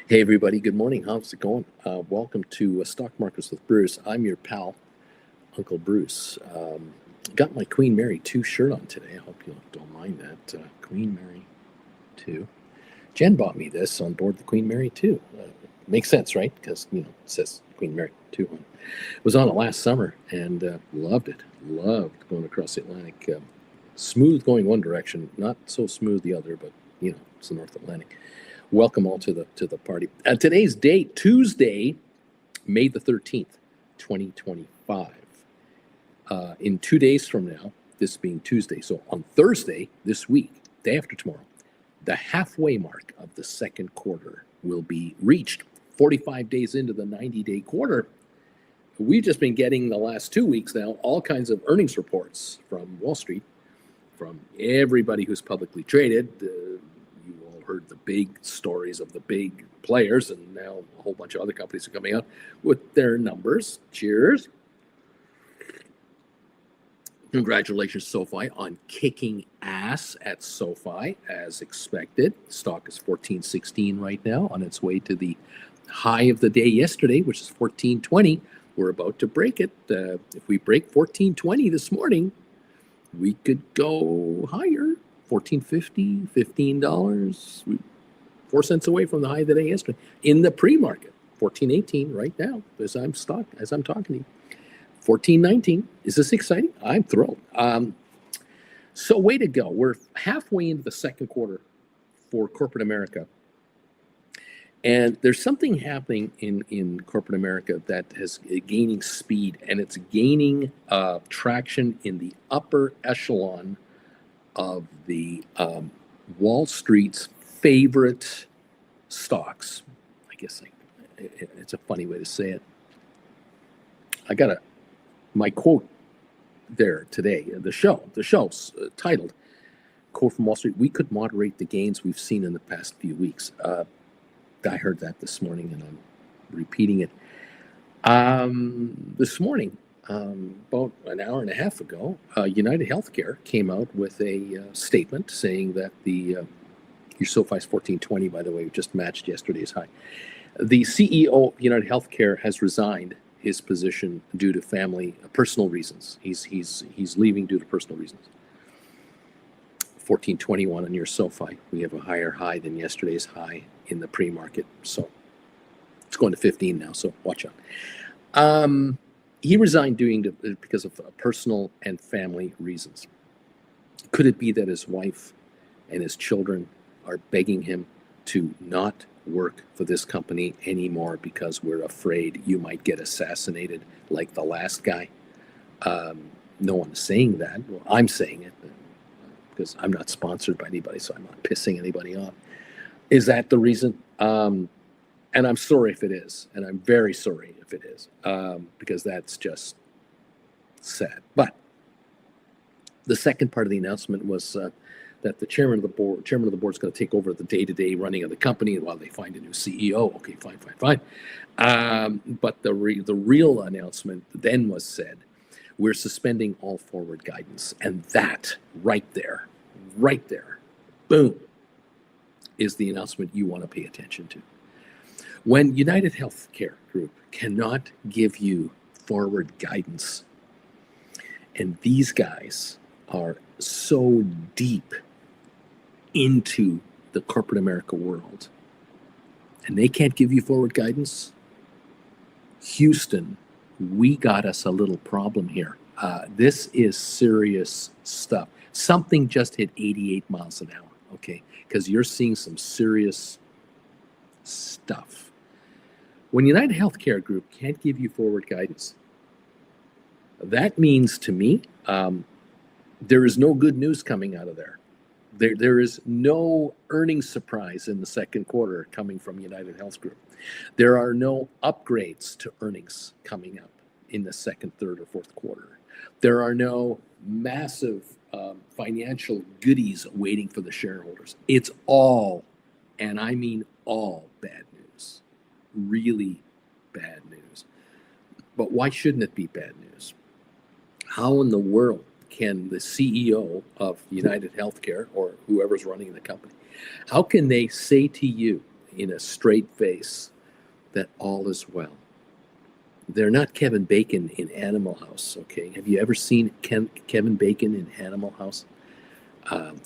Hey everybody, good morning. How's it going? Welcome to Stock Markets with Bruce. I'm your pal, Uncle Bruce. Got my Queen Mary 2 shirt on today. I hope you don't mind that. Queen Mary 2. Jen bought me this on board the Queen Mary 2. Makes sense, right? Because, it says Queen Mary 2 on. Was on it last summer and loved it. Loved going across the Atlantic. Smooth going one direction, not so smooth the other, but, it's the North Atlantic. Welcome all to the party. Today's date, Tuesday, May the 13th, 2025. In 2 days from now, this being Tuesday, so on Thursday this week, day after tomorrow, the halfway mark of the second quarter will be reached. 45 days into the 90-day quarter. We've just been getting the last 2 weeks now all kinds of earnings reports from Wall Street, from everybody who's publicly traded. You all heard the big stories of the big players, and now a whole bunch of other companies are coming out with their numbers. Cheers. Congratulations, SoFi, on kicking ass at SoFi as expected. Stock is 14.16 right now, on its way to the high of the day yesterday, which is 14.20. We're about to break it. If we break 14.20 this morning, we could go higher. 14.50, $15, 4 cents away from the high of the day yesterday. In the pre-market, 14.18 right now, as I'm talking to you. 14.19. Is this exciting? I'm thrilled. So way to go. We're halfway into the second quarter for corporate America. And there's something happening in corporate America that is gaining speed, and it's gaining traction in the upper echelon of the Wall Street's favorite stocks. I guess it's a funny way to say it. I got my quote there today. The show's titled "Quote from Wall Street: We could moderate the gains we've seen in the past few weeks." I heard that this morning, and I'm repeating it. This morning, about an hour and a half ago, United Healthcare came out with a statement saying that your SoFi's 14.20, by the way, just matched yesterday's high. The CEO of United Healthcare has resigned his position due to personal reasons. He's leaving due to personal reasons. 14.21 on your SoFi. We have a higher high than yesterday's high in the pre-market, so it's going to 15 now. So watch out. He resigned because of personal and family reasons. Could it be that his wife and his children are begging him to not work for this company anymore because we're afraid you might get assassinated like the last guy? No one's saying that. Well, I'm saying it because I'm not sponsored by anybody, so I'm not pissing anybody off. Is that the reason? And I'm sorry if it is, and I'm very sorry if it is, because that's just sad. But the second part of the announcement was that the chairman of the board is going to take over the day-to-day running of the company while they find a new CEO. Okay, fine. But the real announcement then was said, we're suspending all forward guidance, and that right there, boom, is the announcement you want to pay attention to. When United Healthcare Group cannot give you forward guidance, and these guys are so deep into the corporate America world, and they can't give you forward guidance, Houston, we got us a little problem here. This is serious stuff. Something just hit 88 miles an hour, okay? Because you're seeing some serious stuff. When United Healthcare Group can't give you forward guidance, that means to me there is no good news coming out of there. There is no earnings surprise in the second quarter coming from United Health Group. There are no upgrades to earnings coming up in the second, third, or fourth quarter. There are no massive financial goodies waiting for the shareholders. It's all, and I mean all, bad news. Really bad news. But why shouldn't it be bad news? How in the world can the CEO of United Healthcare or whoever's running the company, how can they say to you in a straight face that all is well. They're not Kevin Bacon in Animal House, okay? Have you ever seen Kevin Bacon in Animal House?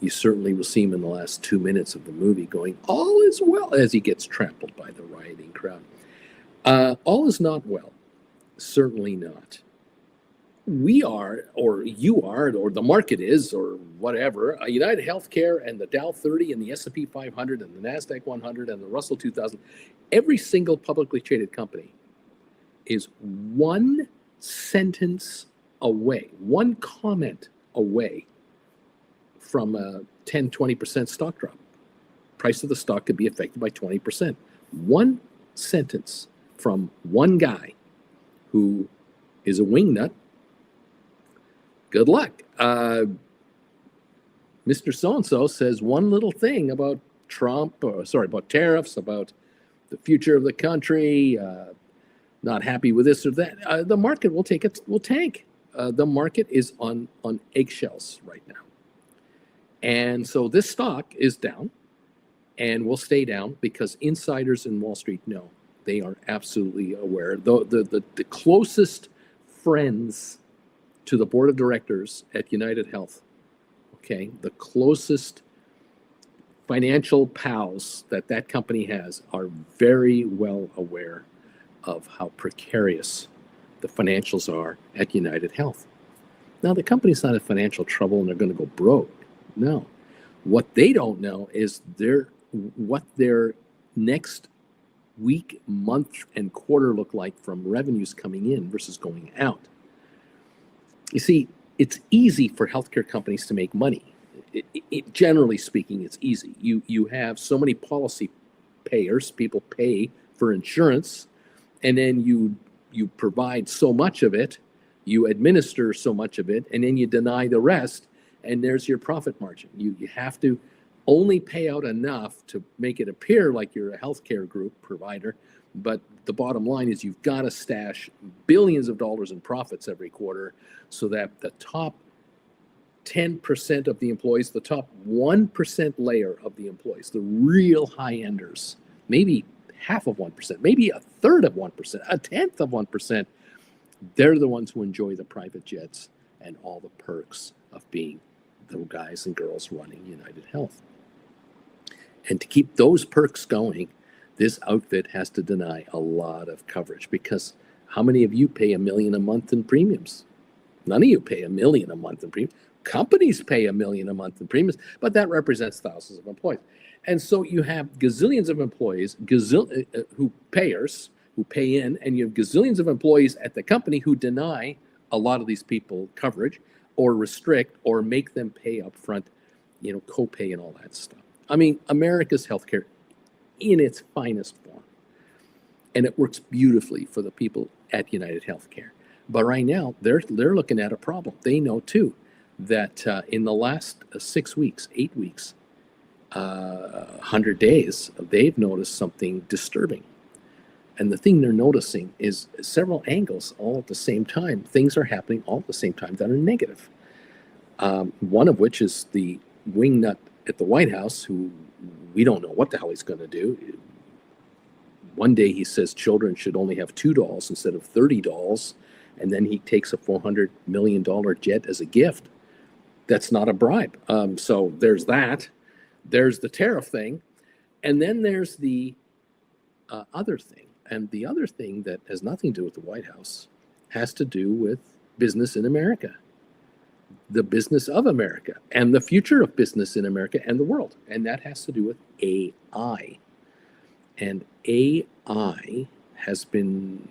You certainly will see him in the last 2 minutes of the movie going, all is well, as he gets trampled by the rioting crowd. All is not well. Certainly not. We are, or you are, or the market is, or whatever. United Healthcare and the Dow 30 and the S&P 500 and the NASDAQ 100 and the Russell 2000, every single publicly traded company is one sentence away, one comment away from a 10, 20% stock drop. Price of the stock could be affected by 20%. One sentence from one guy who is a wingnut. Good luck. Mr. So-and-so says one little thing about about tariffs, about the future of the country, not happy with this or that. The market will tank. The market is on eggshells right now. And so this stock is down and will stay down because insiders in Wall Street know. They are absolutely aware. The closest friends to the board of directors at United Health, okay, the closest financial pals that company has are very well aware of how precarious the financials are at United Health. Now, the company's not in financial trouble and they're going to go broke. No. What they don't know is what their next week, month, and quarter look like from revenues coming in versus going out. You see, it's easy for healthcare companies to make money. Generally speaking, it's easy. You have so many policy payers, people pay for insurance, and then you provide so much of it, you administer so much of it, and then you deny the rest, and there's your profit margin. You have to only pay out enough to make it appear like you're a healthcare group provider, but the bottom line is you've got to stash billions of dollars in profits every quarter so that the top 10% of the employees, the top 1% layer of the employees, the real high-enders, maybe half of 1%, maybe a third of 1%, a tenth of 1%, they're the ones who enjoy the private jets and all the perks of being the guys and girls running United Health. And to keep those perks going, this outfit has to deny a lot of coverage, because how many of you pay $1 million a month in premiums? None of you pay $1 million a month in premiums. Companies pay $1 million a month in premiums, but that represents thousands of employees. And so you have gazillions of employees, who pay in, and you have gazillions of employees at the company who deny a lot of these people coverage, or restrict, or make them pay up front, copay and all that stuff. I mean, America's healthcare in its finest form. And it works beautifully for the people at United Healthcare. But right now, they're looking at a problem. They know, too, that in the last 6 weeks, 8 weeks, 100 days, they've noticed something disturbing. And the thing they're noticing is several angles all at the same time. Things are happening all at the same time that are negative. One of which is the wingnut at the White House, who we don't know what the hell he's going to do. One day he says children should only have $2 instead of $30, and then he takes a $400 million jet as a gift. That's not a bribe. So there's that. There's the tariff thing. And then there's the other thing. And the other thing that has nothing to do with the White House has to do with business in America, the business of America, and the future of business in America and the world. And that has to do with AI. And AI has been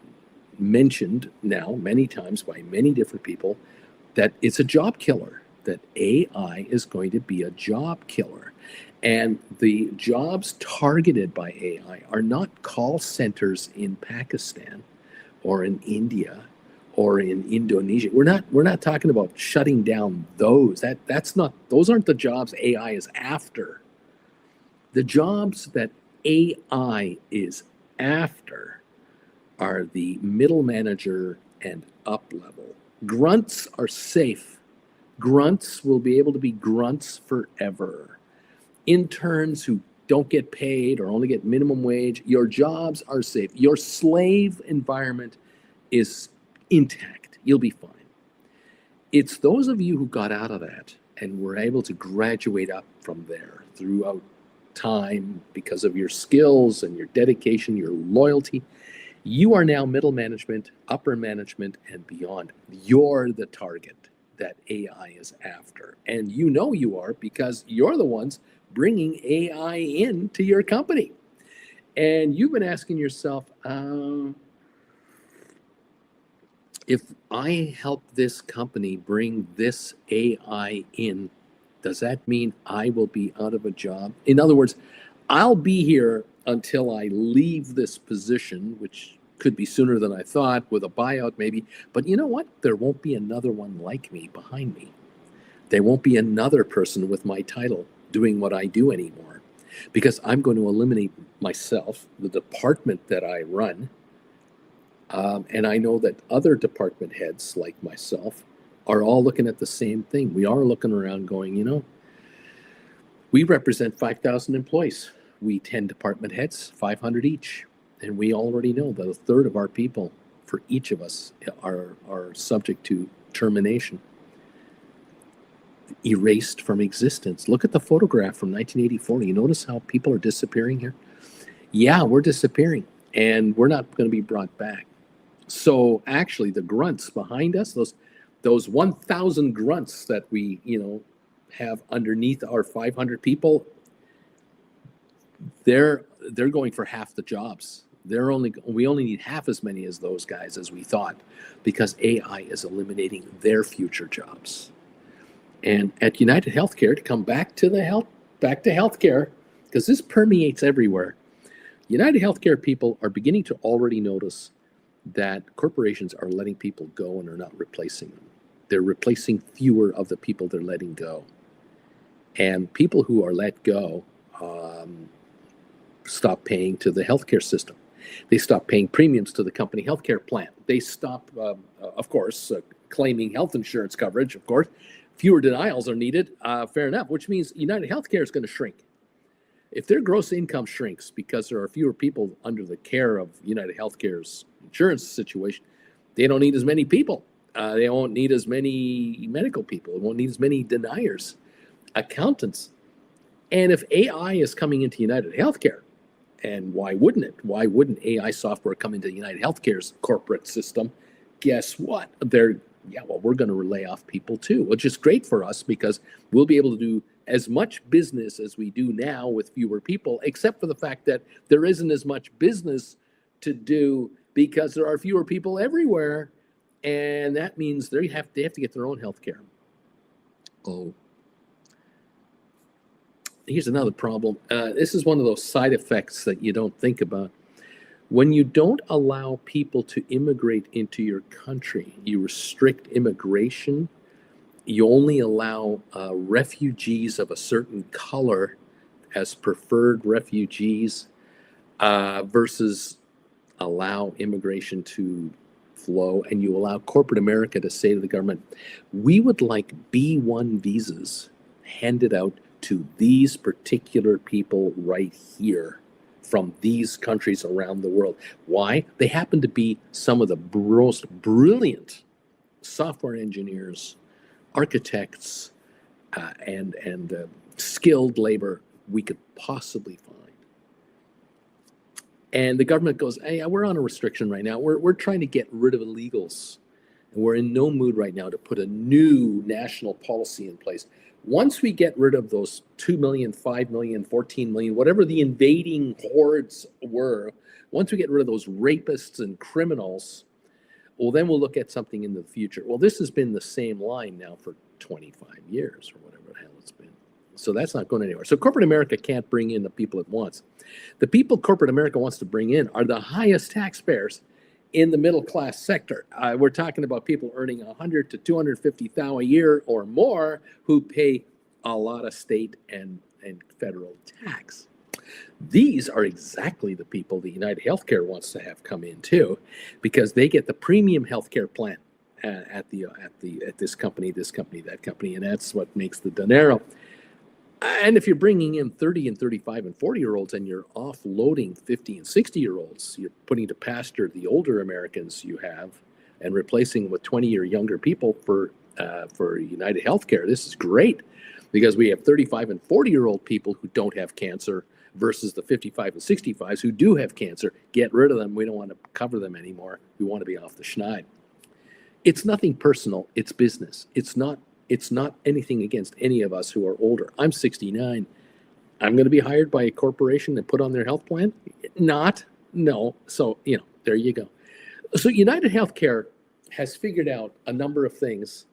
mentioned now many times by many different people that it's a job killer, that AI is going to be a job killer. And the jobs targeted by AI are not call centers in Pakistan or in India or in Indonesia. We're not talking about shutting down those. Those aren't the jobs AI is after. The jobs that AI is after are the middle manager and up level. Grunts are safe. Grunts will be able to be grunts forever. Interns who don't get paid or only get minimum wage. Your jobs are safe. Your slave environment is intact. You'll be fine. It's those of you who got out of that and were able to graduate up from there throughout time because of your skills and your dedication, your loyalty. You are now middle management, upper management, and beyond. You're the target that AI is after. And you know you are because you're the ones bringing AI into your company. And you've been asking yourself, if I help this company bring this AI in, does that mean I will be out of a job? In other words, I'll be here until I leave this position, which could be sooner than I thought, with a buyout maybe. But you know what? There won't be another one like me behind me. There won't be another person with my title doing what I do anymore, because I'm going to eliminate myself, the department that I run. And I know that other department heads like myself are all looking at the same thing. We are looking around going, you know, we represent 5,000 employees. We 10 department heads, 500 each. And we already know that a third of our people, for each of us, are subject to termination, erased from existence. Look at the photograph from 1984. You notice how people are disappearing here? Yeah, we're disappearing, and we're not going to be brought back. So actually, the grunts behind us, those 1,000 grunts that we, have underneath our 500 people, they're going for half the jobs. We only need half as many as those guys as we thought, because AI is eliminating their future jobs. And at United Healthcare, to come back to healthcare, because this permeates everywhere. United Healthcare people are beginning to already notice that corporations are letting people go and are not replacing them. They're replacing fewer of the people they're letting go. And people who are let go stop paying to the healthcare system. They stop paying premiums to the company healthcare plan. They stop, of course, claiming health insurance coverage, of course. Fewer denials are needed, fair enough, which means United Healthcare is going to shrink. If their gross income shrinks because there are fewer people under the care of United Healthcare's insurance situation, they don't need as many people. They won't need as many medical people. They won't need as many deniers, accountants. And if AI is coming into United Healthcare, and why wouldn't it? Why wouldn't AI software come into United Healthcare's corporate system? Guess what? We're going to lay off people too, which is great for us because we'll be able to do as much business as we do now with fewer people, except for the fact that there isn't as much business to do because there are fewer people everywhere. And that means they have to get their own health care. Oh, here's another problem. This is one of those side effects that you don't think about. When you don't allow people to immigrate into your country, you restrict immigration. You only allow refugees of a certain color as preferred refugees versus allow immigration to flow, and you allow corporate America to say to the government, we would like B1 visas handed out to these particular people right here from these countries around the world. Why? They happen to be some of the most brilliant software engineers, architects, and skilled labor we could possibly find. And the government goes, hey, we're on a restriction right now. We're trying to get rid of illegals. And we're in no mood right now to put a new national policy in place. Once we get rid of those 2 million, 5 million, 14 million, whatever the invading hordes were, once we get rid of those rapists and criminals, well, then we'll look at something in the future. Well, this has been the same line now for 25 years or whatever the hell it's been. So that's not going anywhere. So corporate America can't bring in the people it wants. The people corporate America wants to bring in are the highest taxpayers in the middle class sector. We're talking about people earning $100,000 to $250,000 a year or more who pay a lot of state and federal tax. These are exactly the people that United Healthcare wants to have come in too, because they get the premium healthcare plan at this company, that company, and that's what makes the dinero. And if you're bringing in 30 and 35 and 40-year-olds and you're offloading 50 and 60-year-olds, you're putting to pasture the older Americans you have and replacing with 20 or younger people for United Healthcare. This is great because we have 35 and 40-year-old people who don't have cancer versus the 55 and 65s who do have cancer. Get rid of them. We don't want to cover them anymore. We want to be off the schneid. It's nothing personal. It's business. It's not anything against any of us who are older. I'm 69. I'm going to be hired by a corporation and put on their health plan? No. So, there you go. So United Healthcare has figured out a number of things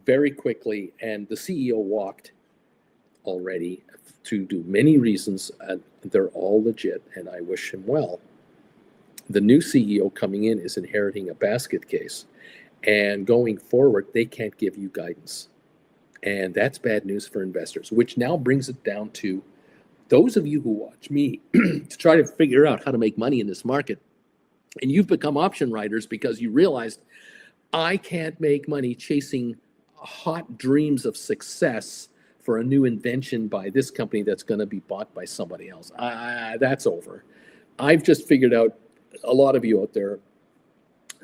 very quickly, and the CEO walked already to do many reasons, and they're all legit, and I wish him well. The new CEO coming in is inheriting a basket case, and going forward, they can't give you guidance. And that's bad news for investors, which now brings it down to those of you who watch me to try to figure out how to make money in this market. And you've become option writers because you realized I can't make money chasing hot dreams of success for a new invention by this company that's going to be bought by somebody else. That's over. I've just figured out a lot of you out there,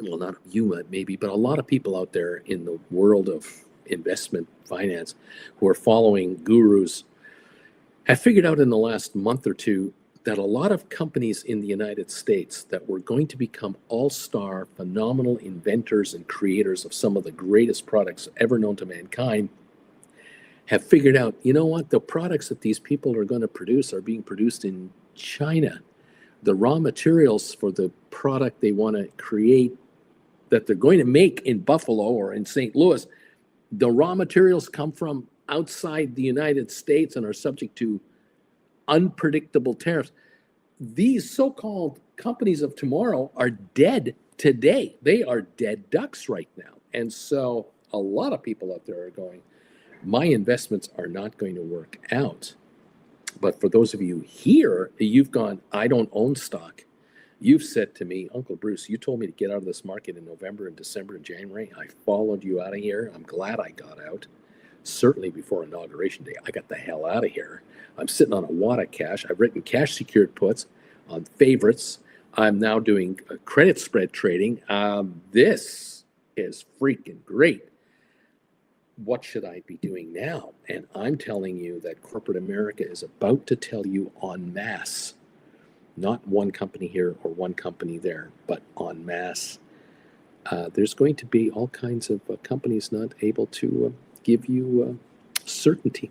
well, not you maybe, but a lot of people out there in the world of investment finance who are following gurus have figured out in the last month or two that a lot of companies in the United States that were going to become all-star, phenomenal inventors and creators of some of the greatest products ever known to mankind have figured out, you know what, the products that these people are going to produce are being produced in China. The raw materials for the product they want to create that they're going to make in Buffalo or in St. Louis, the raw materials come from outside the United States and are subject to unpredictable tariffs. These so-called companies of tomorrow are dead today. They are dead ducks right now. And so a lot of people out there are going, my investments are not going to work out. But for those of you here, you've gone, I don't own stock. You've said to me, Uncle Bruce, you told me to get out of this market in November and December and January. I followed you out of here. I'm glad I got out. Certainly before Inauguration Day, I got the hell out of here. I'm sitting on a wad of cash. I've written cash secured puts on favorites. I'm now doing credit spread trading. This is freaking great. What should I be doing now? And I'm telling you that corporate America is about to tell you en masse, not one company here or one company there, but en masse. There's going to be all kinds of companies not able to give you certainty.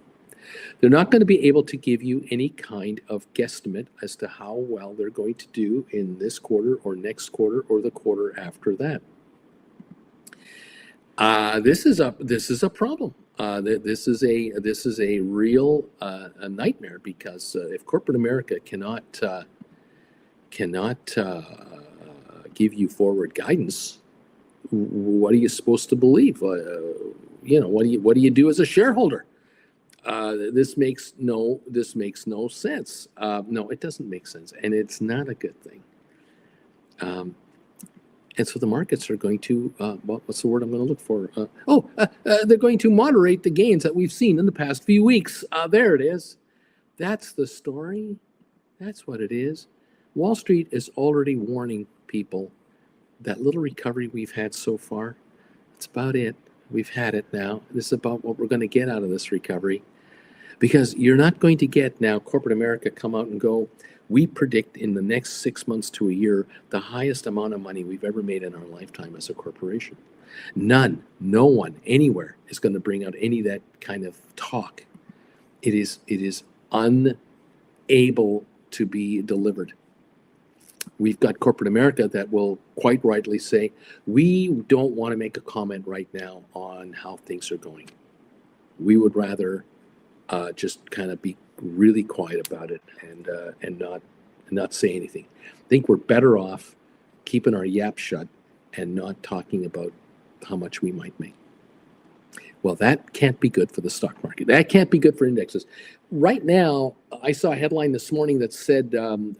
They're not going to be able to give you any kind of guesstimate as to how well they're going to do in this quarter or next quarter or the quarter after that. This is a problem. This is a real a nightmare because if corporate America cannot give you forward guidance, what are you supposed to believe? What do you do as a shareholder? This makes no sense. No, it doesn't make sense, and it's not a good thing. And so the markets are going to, what's the word I'm going to look for? They're going to moderate the gains that we've seen in the past few weeks. There it is. That's the story. That's what it is. Wall Street is already warning people that little recovery we've had so far, that's about it. We've had it now. This is about what we're going to get out of this recovery. Because you're not going to get now corporate America come out and go, we predict in the next 6 months to a year the highest amount of money we've ever made in our lifetime as a corporation. None, no one, anywhere is going to bring out any of that kind of talk. It is unable to be delivered. We've got corporate America that will quite rightly say, we don't want to make a comment right now on how things are going. We would rather just kind of be really quiet about it and not say anything. I think we're better off keeping our yap shut and not talking about how much we might make. Well, that can't be good for the stock market. That can't be good for indexes. Right now, I saw a headline this morning that said,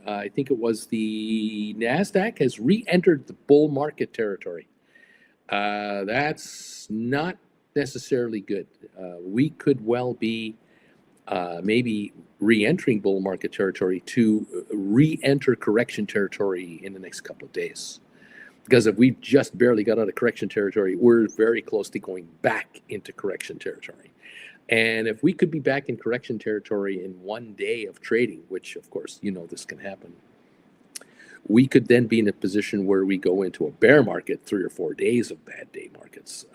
I think it was the NASDAQ has re-entered the bull market territory. That's not necessarily good. We could well be maybe re-entering bull market territory to re-enter correction territory in the next couple of days. Because if we've just barely got out of correction territory, we're very close to going back into correction territory. And if we could be back in correction territory in 1 day of trading, which of course, this can happen, we could then be in a position where we go into a bear market, 3 or 4 days of bad day markets.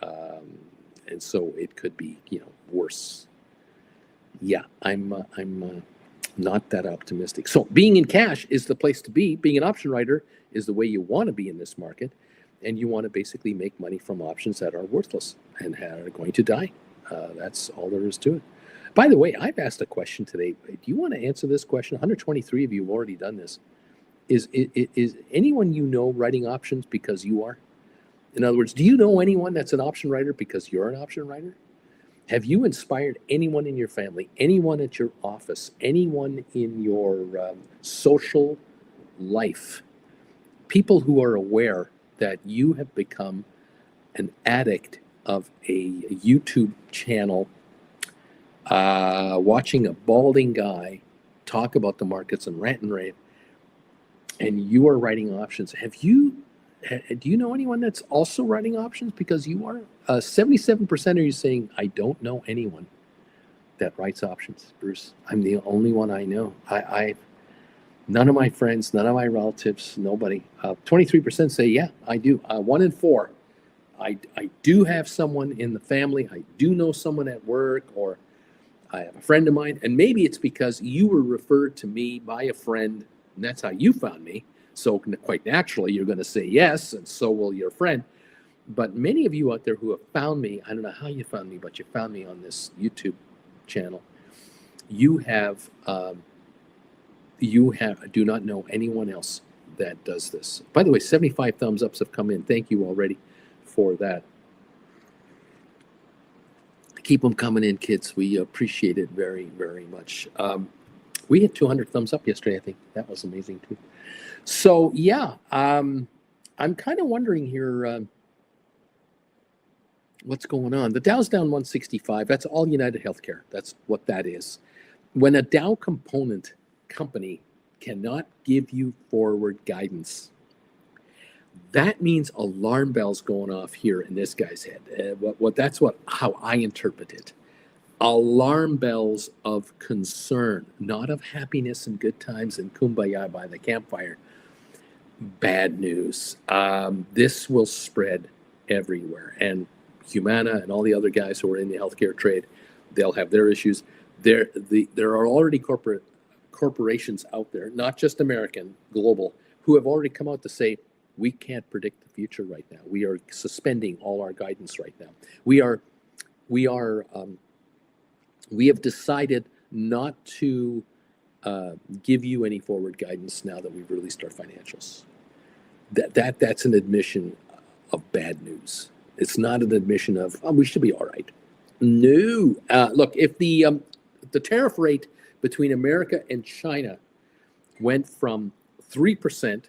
And so it could be, worse. Yeah, I'm not that optimistic. So being in cash is the place to be. Being an option writer is the way you want to be in this market. And you want to basically make money from options that are worthless and are going to die. That's all there is to it. By the way, I've asked a question today. Do you want to answer this question? 123 of you have already done this. Is anyone writing options because you are? In other words, do you know anyone that's an option writer because you're an option writer? Have you inspired anyone in your family, anyone at your office, anyone in your social life, people who are aware that you have become an addict of a YouTube channel, watching a balding guy talk about the markets and rant and rave, and you are writing options? Do you know anyone that's also writing options because you are? 77% of you saying, I don't know anyone that writes options, Bruce. I'm the only one I know. None of my friends, none of my relatives, nobody. 23% say, yeah, I do. 1 in 4. I do have someone in the family. I do know someone at work, or I have a friend of mine. And maybe it's because you were referred to me by a friend, and that's how you found me. So quite naturally, you're going to say yes, and so will your friend. But many of you out there who have found me, I don't know how you found me, but you found me on this YouTube channel. You do not know anyone else that does this. By the way, 75 thumbs ups have come in. Thank you already for that. Keep them coming in, kids. We appreciate it very, very much. We had 200 thumbs up yesterday, I think. That was amazing, too. So, yeah, I'm kind of wondering here what's going on. The Dow's down 165. That's all United Healthcare. That's what that is. When a Dow component company cannot give you forward guidance, that means alarm bells going off here in this guy's head. That's how I interpret it. Alarm bells of concern, not of happiness and good times and kumbaya by the campfire. Bad news. This will spread everywhere. And Humana and all the other guys who are in the healthcare trade, they'll have their issues. There are already corporations out there, not just American, global, who have already come out to say, we can't predict the future right now. We are suspending all our guidance right now. We have decided not to give you any forward guidance now that we've released our financials. That's an admission of bad news. It's not an admission of, we should be all right. No. Look, if the tariff rate between America and China went from 3%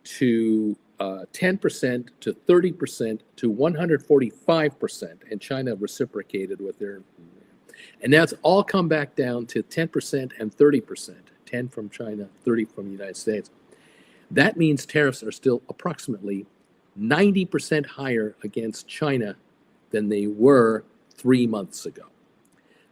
to 10% to 30% to 145%, and China reciprocated with their, and now it's all come back down to 10% and 30%, 10 from China, 30 from the United States. That means tariffs are still approximately 90% higher against China than they were 3 months ago.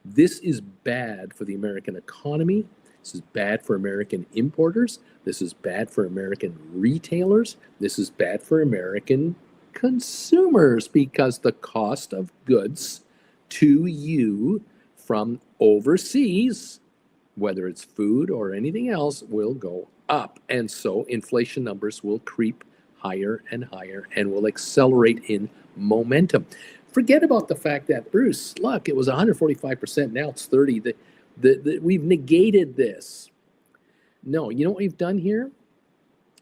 This is bad for the American economy. This is bad for American importers. This is bad for American retailers. This is bad for American consumers, because the cost of goods to you from overseas, whether it's food or anything else, will go up. And so inflation numbers will creep higher and higher and will accelerate in momentum. Forget about the fact that, Bruce, look, it was 145%, now it's 30%. We've negated this. No, you know what we've done here?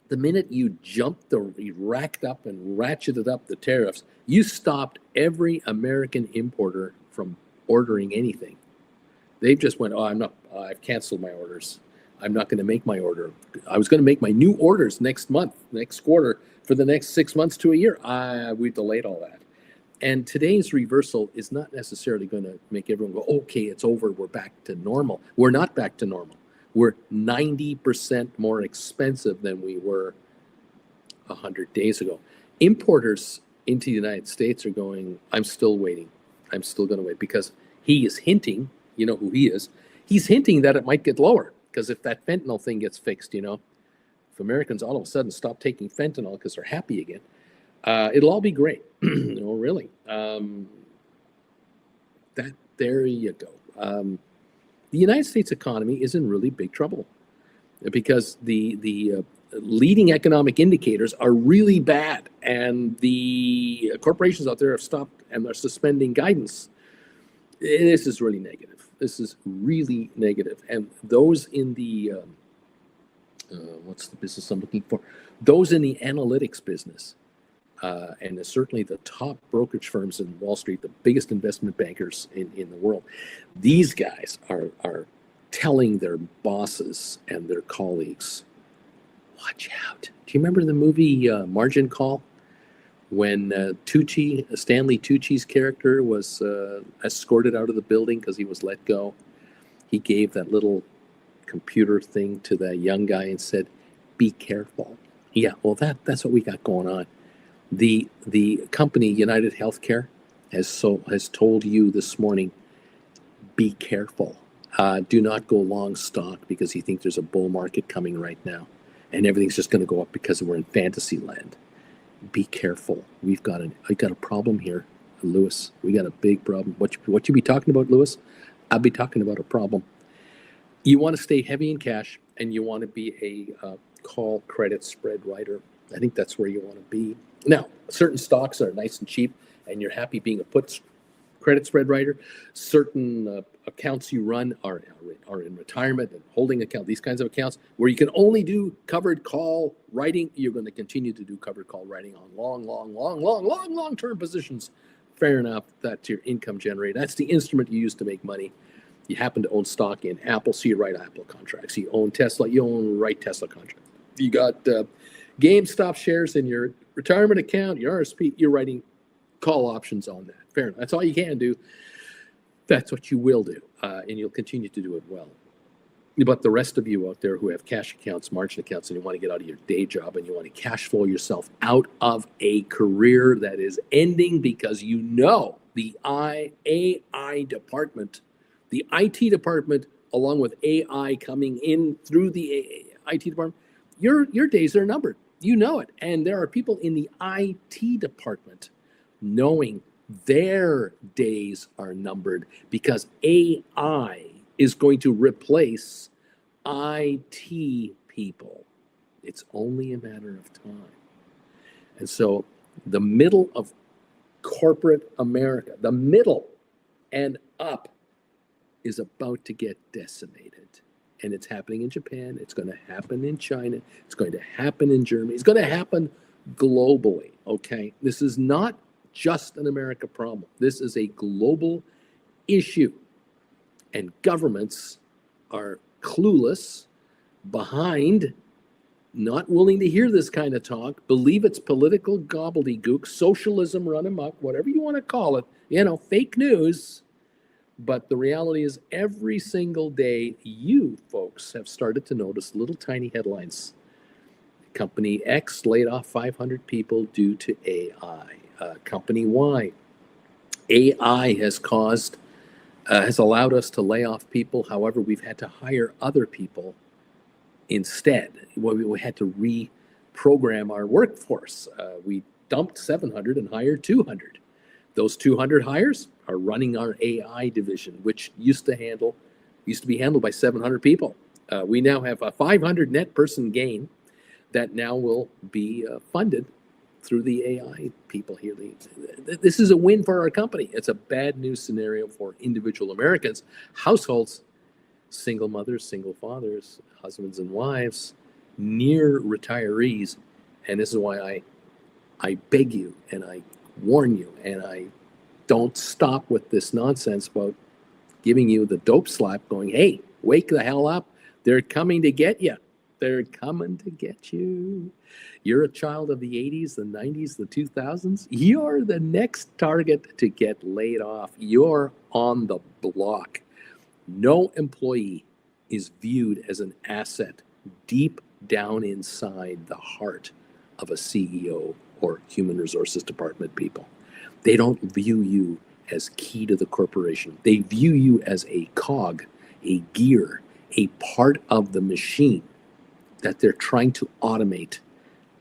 The minute you racked up and ratcheted up the tariffs, you stopped every American importer from ordering anything. They've just went, I've canceled my orders. I'm not going to make my order. I was going to make my new orders next month, next quarter, for the next 6 months to a year. We delayed all that. And today's reversal is not necessarily going to make everyone go, okay, it's over, we're back to normal. We're not back to normal. We're 90% more expensive than we were 100 days ago. Importers into the United States are going, I'm still waiting. I'm still going to wait, because he is hinting, you know who he is, he's hinting that it might get lower, because if that fentanyl thing gets fixed, if Americans all of a sudden stop taking fentanyl because they're happy again, it'll all be great. Really. There you go. The United States economy is in really big trouble, because the leading economic indicators are really bad, and the corporations out there have stopped and are suspending guidance. This is really negative. This is really negative. And those in the what's the business I'm looking for? Those in the analytics business, and certainly the top brokerage firms in Wall Street, the biggest investment bankers in the world, these guys are telling their bosses and their colleagues, watch out. Do you remember the movie Margin Call? When Stanley Tucci's character was escorted out of the building because he was let go, he gave that little computer thing to that young guy and said, be careful. Yeah, well, that's what we got going on. The company United Healthcare has told you this morning, be careful. Do not go long stock, because you think there's a bull market coming right now, and everything's just going to go up because we're in fantasy land. Be careful. I got a problem here, Lewis. We got a big problem. What you be talking about, Lewis? I'll be talking about a problem. You want to stay heavy in cash, and you want to be a call credit spread writer. I think that's where you want to be. Now, certain stocks are nice and cheap, and you're happy being a put credit spread writer. Certain accounts you run are in retirement and holding account, these kinds of accounts where you can only do covered call writing. You're going to continue to do covered call writing on long-term positions. Fair enough. That's your income generator. That's the instrument you use to make money. You happen to own stock in Apple, so you write Apple contracts. You own Tesla, you write Tesla contracts. You got GameStop shares in your retirement account, your RSP, you're writing call options on that. Fair enough. That's all you can do. That's what you will do, and you'll continue to do it well. But the rest of you out there who have cash accounts, margin accounts, and you want to get out of your day job and you want to cash flow yourself out of a career that is ending because the AI department, the IT department, along with AI coming in through the IT department, your days are numbered. You know it. And there are people in the IT department knowing their days are numbered because AI is going to replace IT people. It's only a matter of time. And so the middle of corporate America, the middle and up, is about to get decimated. And it's happening in Japan. It's going to happen in China. It's going to happen in Germany. It's going to happen globally, okay? This is not just an America problem. This is a global issue. And governments are clueless, behind, not willing to hear this kind of talk, believe it's political gobbledygook, socialism run amok, whatever you want to call it, fake news. But the reality is every single day, you folks have started to notice little tiny headlines. Company X laid off 500 people due to AI. Company Y, AI has allowed us to lay off people. However, we've had to hire other people instead. We had to reprogram our workforce. We dumped 700 and hired 200. Those 200 hires are running our AI division, which used to be handled by 700 people. We now have a 500 net person gain that now will be funded through the AI people here. This is a win for our company. It's a bad news scenario for individual Americans, households, single mothers, single fathers, husbands and wives, near retirees. And this is why I beg you and I warn you, and I don't stop with this nonsense about giving you the dope slap going, hey, wake the hell up. They're coming to get you. They're coming to get you. You're a child of the 80s, the 90s, the 2000s. You're the next target to get laid off. You're on the block. No employee is viewed as an asset deep down inside the heart of a CEO or human resources department people. They don't view you as key to the corporation. They view you as a cog, a gear, a part of the machine that they're trying to automate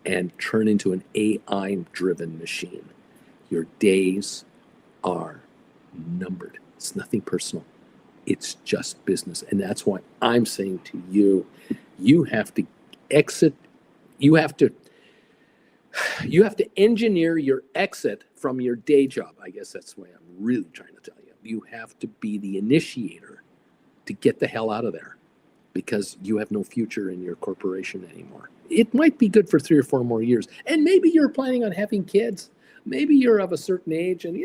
and turn into an AI-driven machine. Your days are numbered. It's nothing personal. It's just business. And that's why I'm saying to you, you have to exit. You have to engineer your exit from your day job. I guess that's the way I'm really trying to tell you. You have to be the initiator to get the hell out of there, because you have no future in your corporation anymore. It might be good for 3 or 4 more years. And maybe you're planning on having kids. Maybe you're of a certain age and,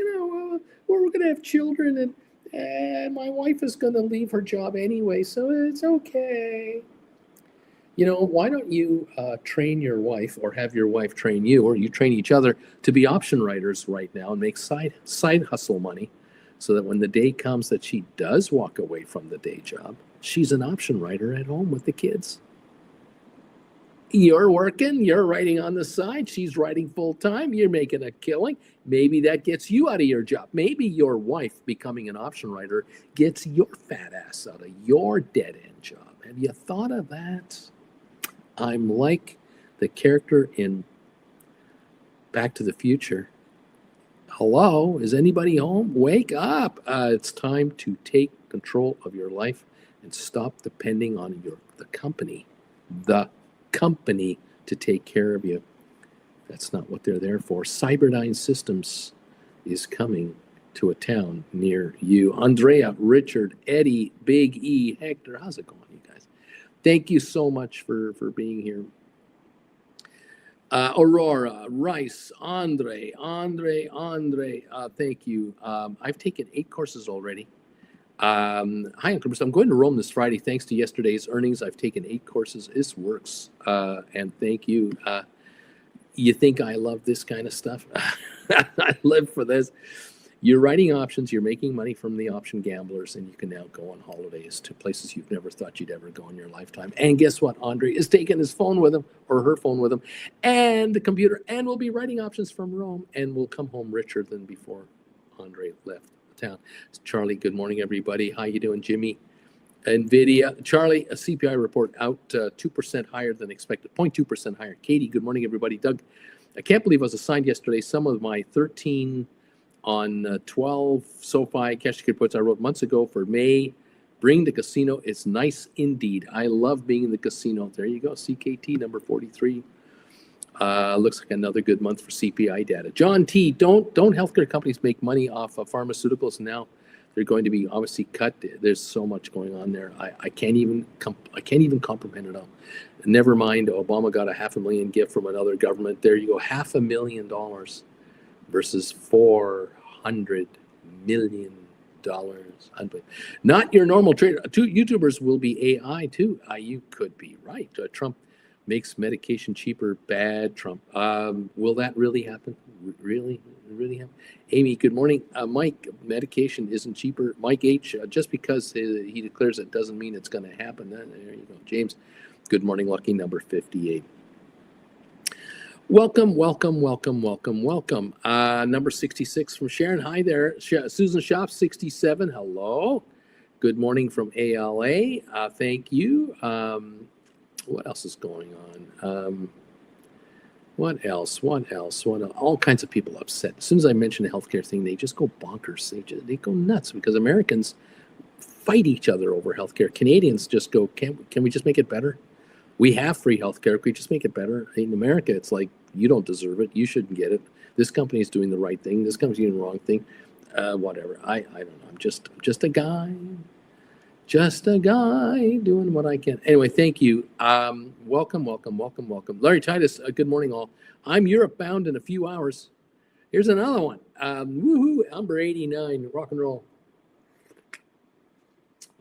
we're going to have children, and my wife is going to leave her job anyway, so it's okay. Why don't you train your wife, or have your wife train you, or you train each other to be option writers right now and make side hustle money, so that when the day comes that she does walk away from the day job, she's an option writer at home with the kids. You're working, you're writing on the side, she's writing full time, you're making a killing. Maybe that gets you out of your job. Maybe your wife becoming an option writer gets your fat ass out of your dead end job. Have you thought of that? I'm like the character in Back to the Future. Hello, is anybody home? Wake up. It's time to take control of your life and stop depending on the company to take care of you. That's not what they're there for. Cyberdyne Systems is coming to a town near you. Andrea, Richard, Eddie, Big E, Hector, how's it going, you guys? Thank you so much for being here. Aurora, Rice, Andre, thank you. I've taken 8 courses already. Hi, Uncle Bruce. I'm going to Rome this Friday. Thanks to yesterday's earnings, I've taken 8 courses. This works. And thank you. You think I love this kind of stuff? I live for this. You're writing options. You're making money from the option gamblers, and you can now go on holidays to places you've never thought you'd ever go in your lifetime. And guess what? Andre is taking his phone with him, or her phone with him, and the computer, and we'll be writing options from Rome, and we'll come home richer than before Andre left town. Charlie, good morning, everybody. How you doing, Jimmy? NVIDIA. Charlie, a CPI report out 2% higher than expected, 0.2% higher. Katie, good morning, everybody. Doug, I can't believe I was assigned yesterday some of my 13 on 12 SoFi cash ticket puts I wrote months ago for May. Bring the casino. It's nice indeed. I love being in the casino. There you go. CKT number 43. Looks like another good month for CPI data. John T, don't healthcare companies make money off of pharmaceuticals now? They're going to be obviously cut. There's so much going on there. I can't even comprehend it all. Never mind, Obama got a $500,000 gift from another government. There you go, $500,000 versus $400 million. Not your normal trader. 2 YouTubers will be AI too. You could be right. Trump makes medication cheaper. Bad Trump. Will that really happen? Really happen? Amy, good morning. Mike, medication isn't cheaper. Mike H, just because he declares it doesn't mean it's going to happen. There you go. James, good morning. Lucky number 58. Welcome. Number 66 from Sharon. Hi there. Susan Shop, 67. Hello. Good morning from ALA. Thank you. What else is going on? What else? All kinds of people upset. As soon as I mention the healthcare thing, they just go bonkers. They go nuts because Americans fight each other over healthcare. Canadians just go, can we just make it better? We have free healthcare. Can we just make it better? In America, it's like, you don't deserve it. You shouldn't get it. This company is doing the right thing. This company's doing the wrong thing. Whatever. I don't know. I'm just a guy. Just a guy doing what I can. Anyway, thank you. Welcome. Larry Titus, good morning, all. I'm Europe bound in a few hours. Here's another one. Woohoo, number 89, rock and roll.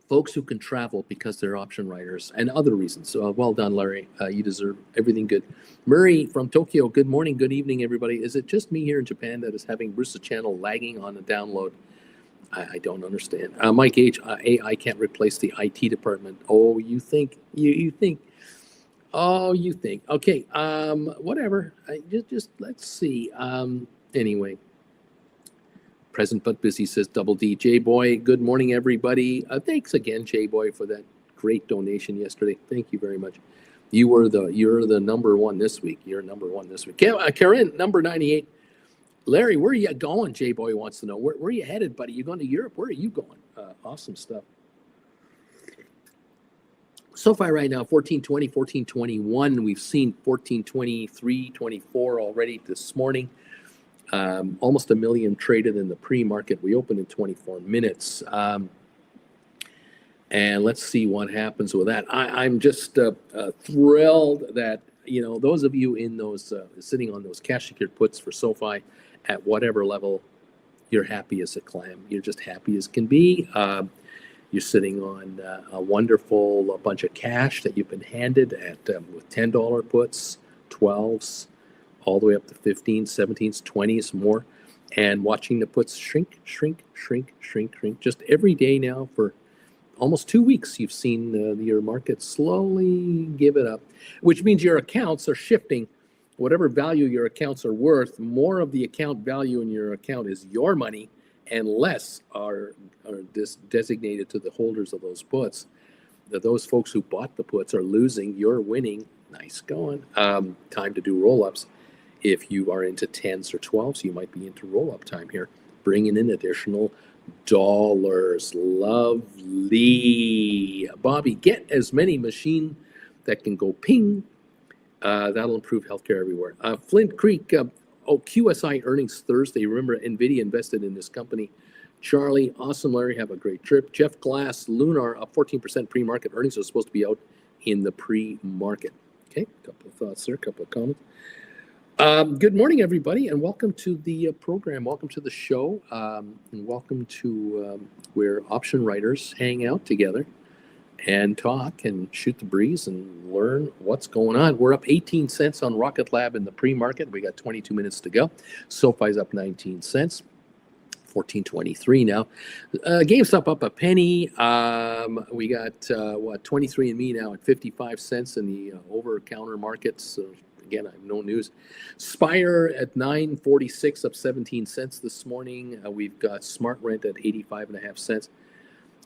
folks who can travel because they're option writers and other reasons. So well done, Larry. You deserve everything good. Murray from Tokyo, good morning, good evening, everybody. Is it just me here in Japan that is having Bruce's channel lagging on the download? I don't understand. Mike H, AI can't replace the IT department. Oh, you think? You think? Oh, you think? Okay. Whatever. Just let's see. Anyway. Present but busy, says Double D. J-Boy, good morning, everybody. Thanks again, J-Boy, for that great donation yesterday. Thank you very much. You're the number one this week. You're number one this week. Karen, number 98. Larry, where are you going? J-Boy wants to know. Where are you headed, buddy? You going to Europe? Where are you going? Awesome stuff. SoFi right now, 1420, 1421. We've seen 1423, 24 already this morning. Almost a million traded in the pre-market. We opened in 24 minutes. And let's see what happens with that. I'm just thrilled that, those of you in those sitting on those cash secured puts for SoFi at whatever level, you're happy as a clam. You're just happy as can be. You're sitting on a wonderful bunch of cash that you've been handed at with $10 puts, 12s, all the way up to 15s, 17s, 20s, more, and watching the puts shrink. Just every day now for almost 2 weeks, you've seen your market slowly give it up, which means your accounts are shifting. Whatever value your accounts are worth, more of the account value in your account is your money, and less are designated to the holders of those puts. Those folks who bought the puts are losing. You're winning. Nice going. Time to do roll-ups. If you are into 10s or 12s, you might be into roll-up time here, bringing in additional dollars. Lovely. Bobby, get as many machine that can go ping. That'll improve healthcare everywhere. Flint Creek, QSI earnings Thursday. Remember, NVIDIA invested in this company. Charlie, awesome, Larry, have a great trip. Jeff Glass, Lunar, up 14% pre-market. Earnings are supposed to be out in the pre-market. Okay, a couple of thoughts there, a couple of comments. Good morning, everybody, and welcome to the program. Welcome to the show, and welcome to where option writers hang out together and talk and shoot the breeze and learn what's going on. We're up 18 cents on Rocket Lab in the pre-market. We got 22 minutes to go. SoFi's up 19 cents. 14.23 now. GameStop up a penny. We got 23andMe now at 55 cents in the over-counter markets. Again, I have no news. Spire at 9.46, up 17 cents this morning. We've got SmartRent at 85.5 cents.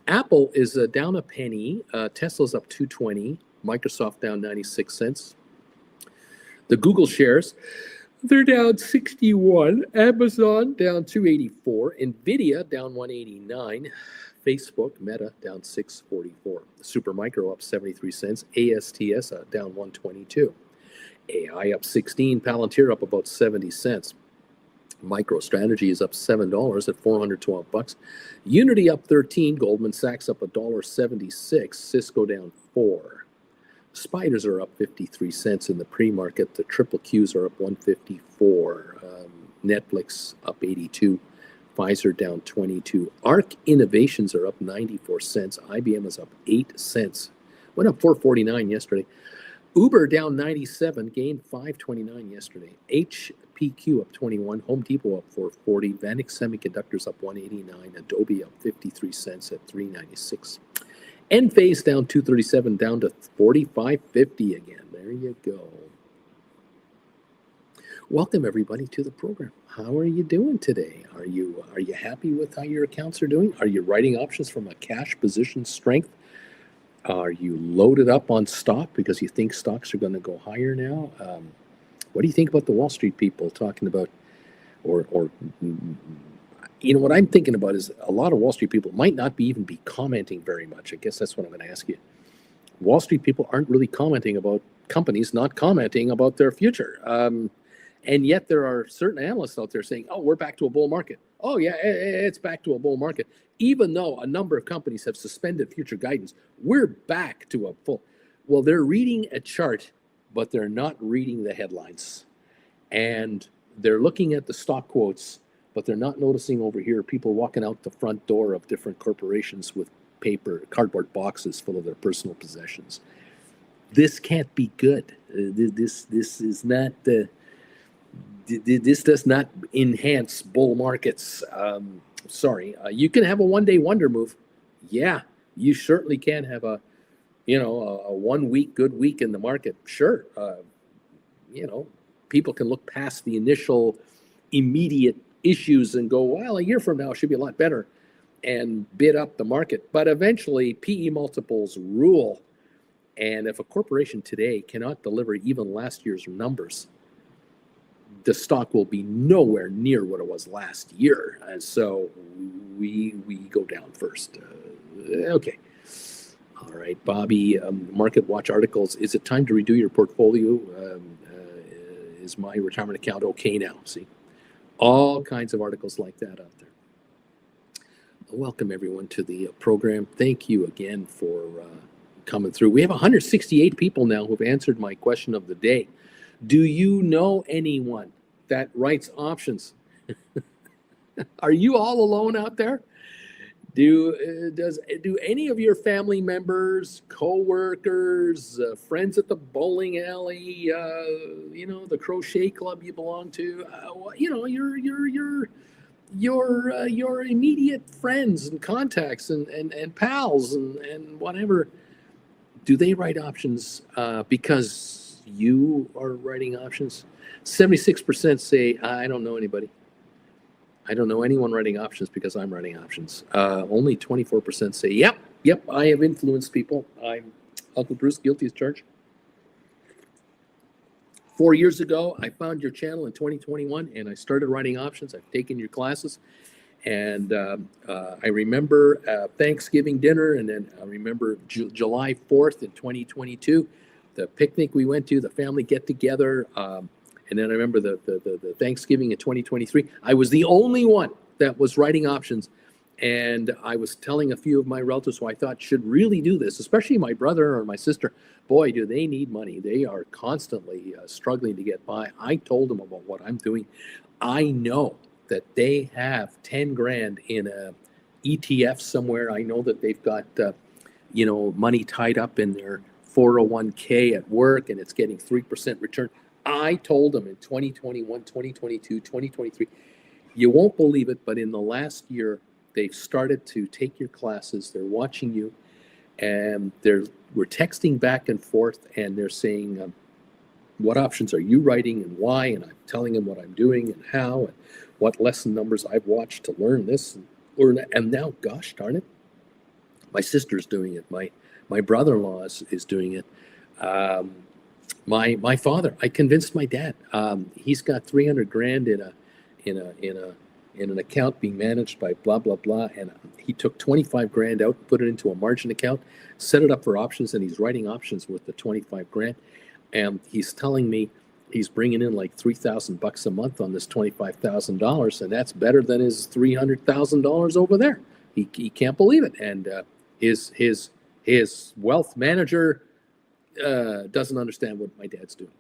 Apple is down a penny. Tesla's up 2.20. Microsoft down 96 cents. The Google shares, they're down 61. Amazon down 284. NVIDIA down 189. Facebook, Meta, down 644. Supermicro up 73 cents. ASTS down 122. AI up 16, Palantir up about 70 cents. MicroStrategy is up $7 at $412. Unity up 13, Goldman Sachs up $1.76, Cisco down 4. Spiders are up 53 cents in the pre-market. The triple Qs are up 154. Netflix up 82. Pfizer down 22. ARC Innovations are up 94 cents. IBM is up 8 cents. Went up 4.49 yesterday. Uber down 97, gained 5.29 yesterday. HPQ up 21, Home Depot up 4.40, Vanix Semiconductors up 1.89, Adobe up 53 cents at 3.96. Enphase down 2.37, down to 45.50 again. There you go. Welcome everybody to the program. How are you doing today? Are you happy with how your accounts are doing? Are you writing options from a cash position strength? Are you loaded up on stock because you think stocks are going to go higher now? What do you think about the Wall Street people talking about, or what I'm thinking about is a lot of Wall Street people might not even be commenting very much. I guess that's what I'm going to ask you. Wall Street people aren't really commenting about companies not commenting about their future. And yet there are certain analysts out there saying, oh, we're back to a bull market. Oh, yeah, it's back to a bull market. Even though a number of companies have suspended future guidance, we're back to a full. Well, they're reading a chart, but they're not reading the headlines. And they're looking at the stock quotes, but they're not noticing over here people walking out the front door of different corporations with cardboard boxes full of their personal possessions. This can't be good. This is not the. This does not enhance bull markets. Sorry, you can have a one-day wonder move. Yeah, you certainly can have a 1 week good week in the market. Sure, people can look past the initial immediate issues and go, well, a year from now it should be a lot better, and bid up the market. But eventually, PE multiples rule. And if a corporation today cannot deliver even last year's numbers, the stock will be nowhere near what it was last year. And so we go down first. Okay. All right, Bobby, Market Watch articles. Is it time to redo your portfolio? Is my retirement account okay now? See, all kinds of articles like that out there. Welcome, everyone, to the program. Thank you again for coming through. We have 168 people now who've answered my question of the day. Do you know anyone that writes options? Are you all alone out there? Do any of your family members, co-workers, friends at the bowling alley, the crochet club you belong to, your immediate friends and contacts and pals and whatever, do they write options because you are writing options? 76% say, I don't know anybody. I don't know anyone writing options because I'm writing options. Only 24% say, yep, I have influenced people. I'm Uncle Bruce, guilty as charged. 4 years ago, I found your channel in 2021, and I started writing options. I've taken your classes. And I remember Thanksgiving dinner, and then I remember July 4th in 2022, the picnic we went to, the family get-together. And then I remember the Thanksgiving in 2023. I was the only one that was writing options. And I was telling a few of my relatives who I thought should really do this, especially my brother or my sister. Boy, do they need money. They are constantly struggling to get by. I told them about what I'm doing. I know that they have 10 grand in a ETF somewhere. I know that they've got, money tied up in their 401k at work, and it's getting 3% return. I told them in 2021, 2022, 2023, you won't believe it, but in the last year, they've started to take your classes. They're watching you, and we're texting back and forth, and they're saying, what options are you writing and why? And I'm telling them what I'm doing and how, and what lesson numbers I've watched to learn this. And now, gosh darn it, my sister's doing it. My brother-in-law is doing it. My father, I convinced my dad. He's got 300 grand in an account being managed by blah blah blah, and he took 25 grand out, put it into a margin account, set it up for options, and he's writing options with the 25 grand. And he's telling me he's bringing in like $3,000 a month on this $25,000, and that's better than his $300,000 over there. He can't believe it, and his wealth manager doesn't understand what my dad's doing.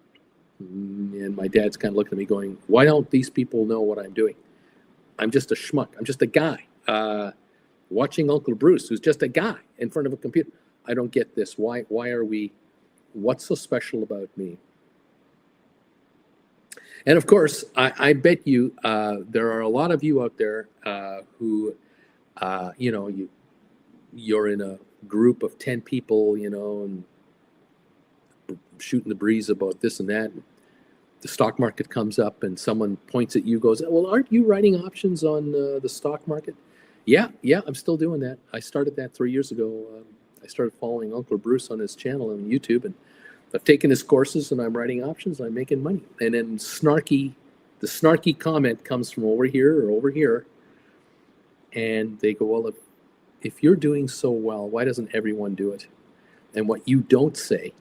And my dad's kind of looking at me going, why don't these people know what I'm doing? I'm just a schmuck. I'm just a guy watching Uncle Bruce, who's just a guy in front of a computer. I don't get this. Why are we, what's so special about me? And of course, I bet you there are a lot of you out there who, you're in a group of 10 people, and shooting the breeze about this and that. The stock market comes up and someone points at you, goes, well, aren't you writing options on the stock market? Yeah, I'm still doing that. I started that 3 years ago. I started following Uncle Bruce on his channel on YouTube, and I've taken his courses and I'm writing options. I'm making money. And then the snarky comment comes from over here or over here. And they go, well, if you're doing so well, why doesn't everyone do it? And what you don't say,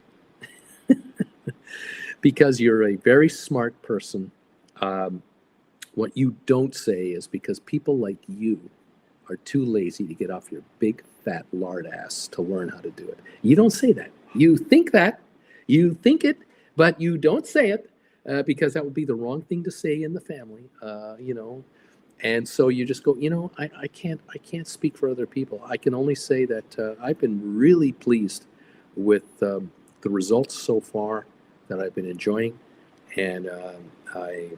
because you're a very smart person, what you don't say is because people like you are too lazy to get off your big fat lard ass to learn how to do it. You don't say that. You think that. You think it, but you don't say it because that would be the wrong thing to say in the family. And so you just go, I can't speak for other people. I can only say that I've been really pleased with the results so far that I've been enjoying. And I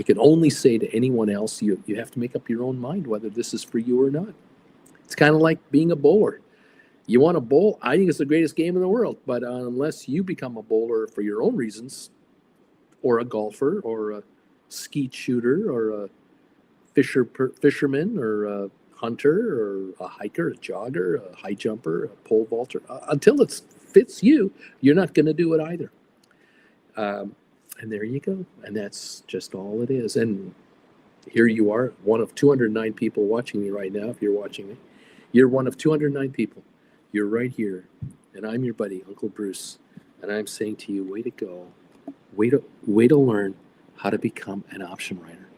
can only say to anyone else, you have to make up your own mind whether this is for you or not. It's kind of like being a bowler. You want to bowl? I think it's the greatest game in the world. But unless you become a bowler for your own reasons, or a golfer, or a skeet shooter, or a fisherman, or a hunter, or a hiker, a jogger, a high jumper, a pole vaulter, until it fits you, you're not going to do it either. And there you go. And that's just all it is. And here you are, one of 209 people watching me right now. If you're watching me, you're one of 209 people. You're right here. And I'm your buddy, Uncle Bruce. And I'm saying to you, way to go. Way to learn how to become an option writer.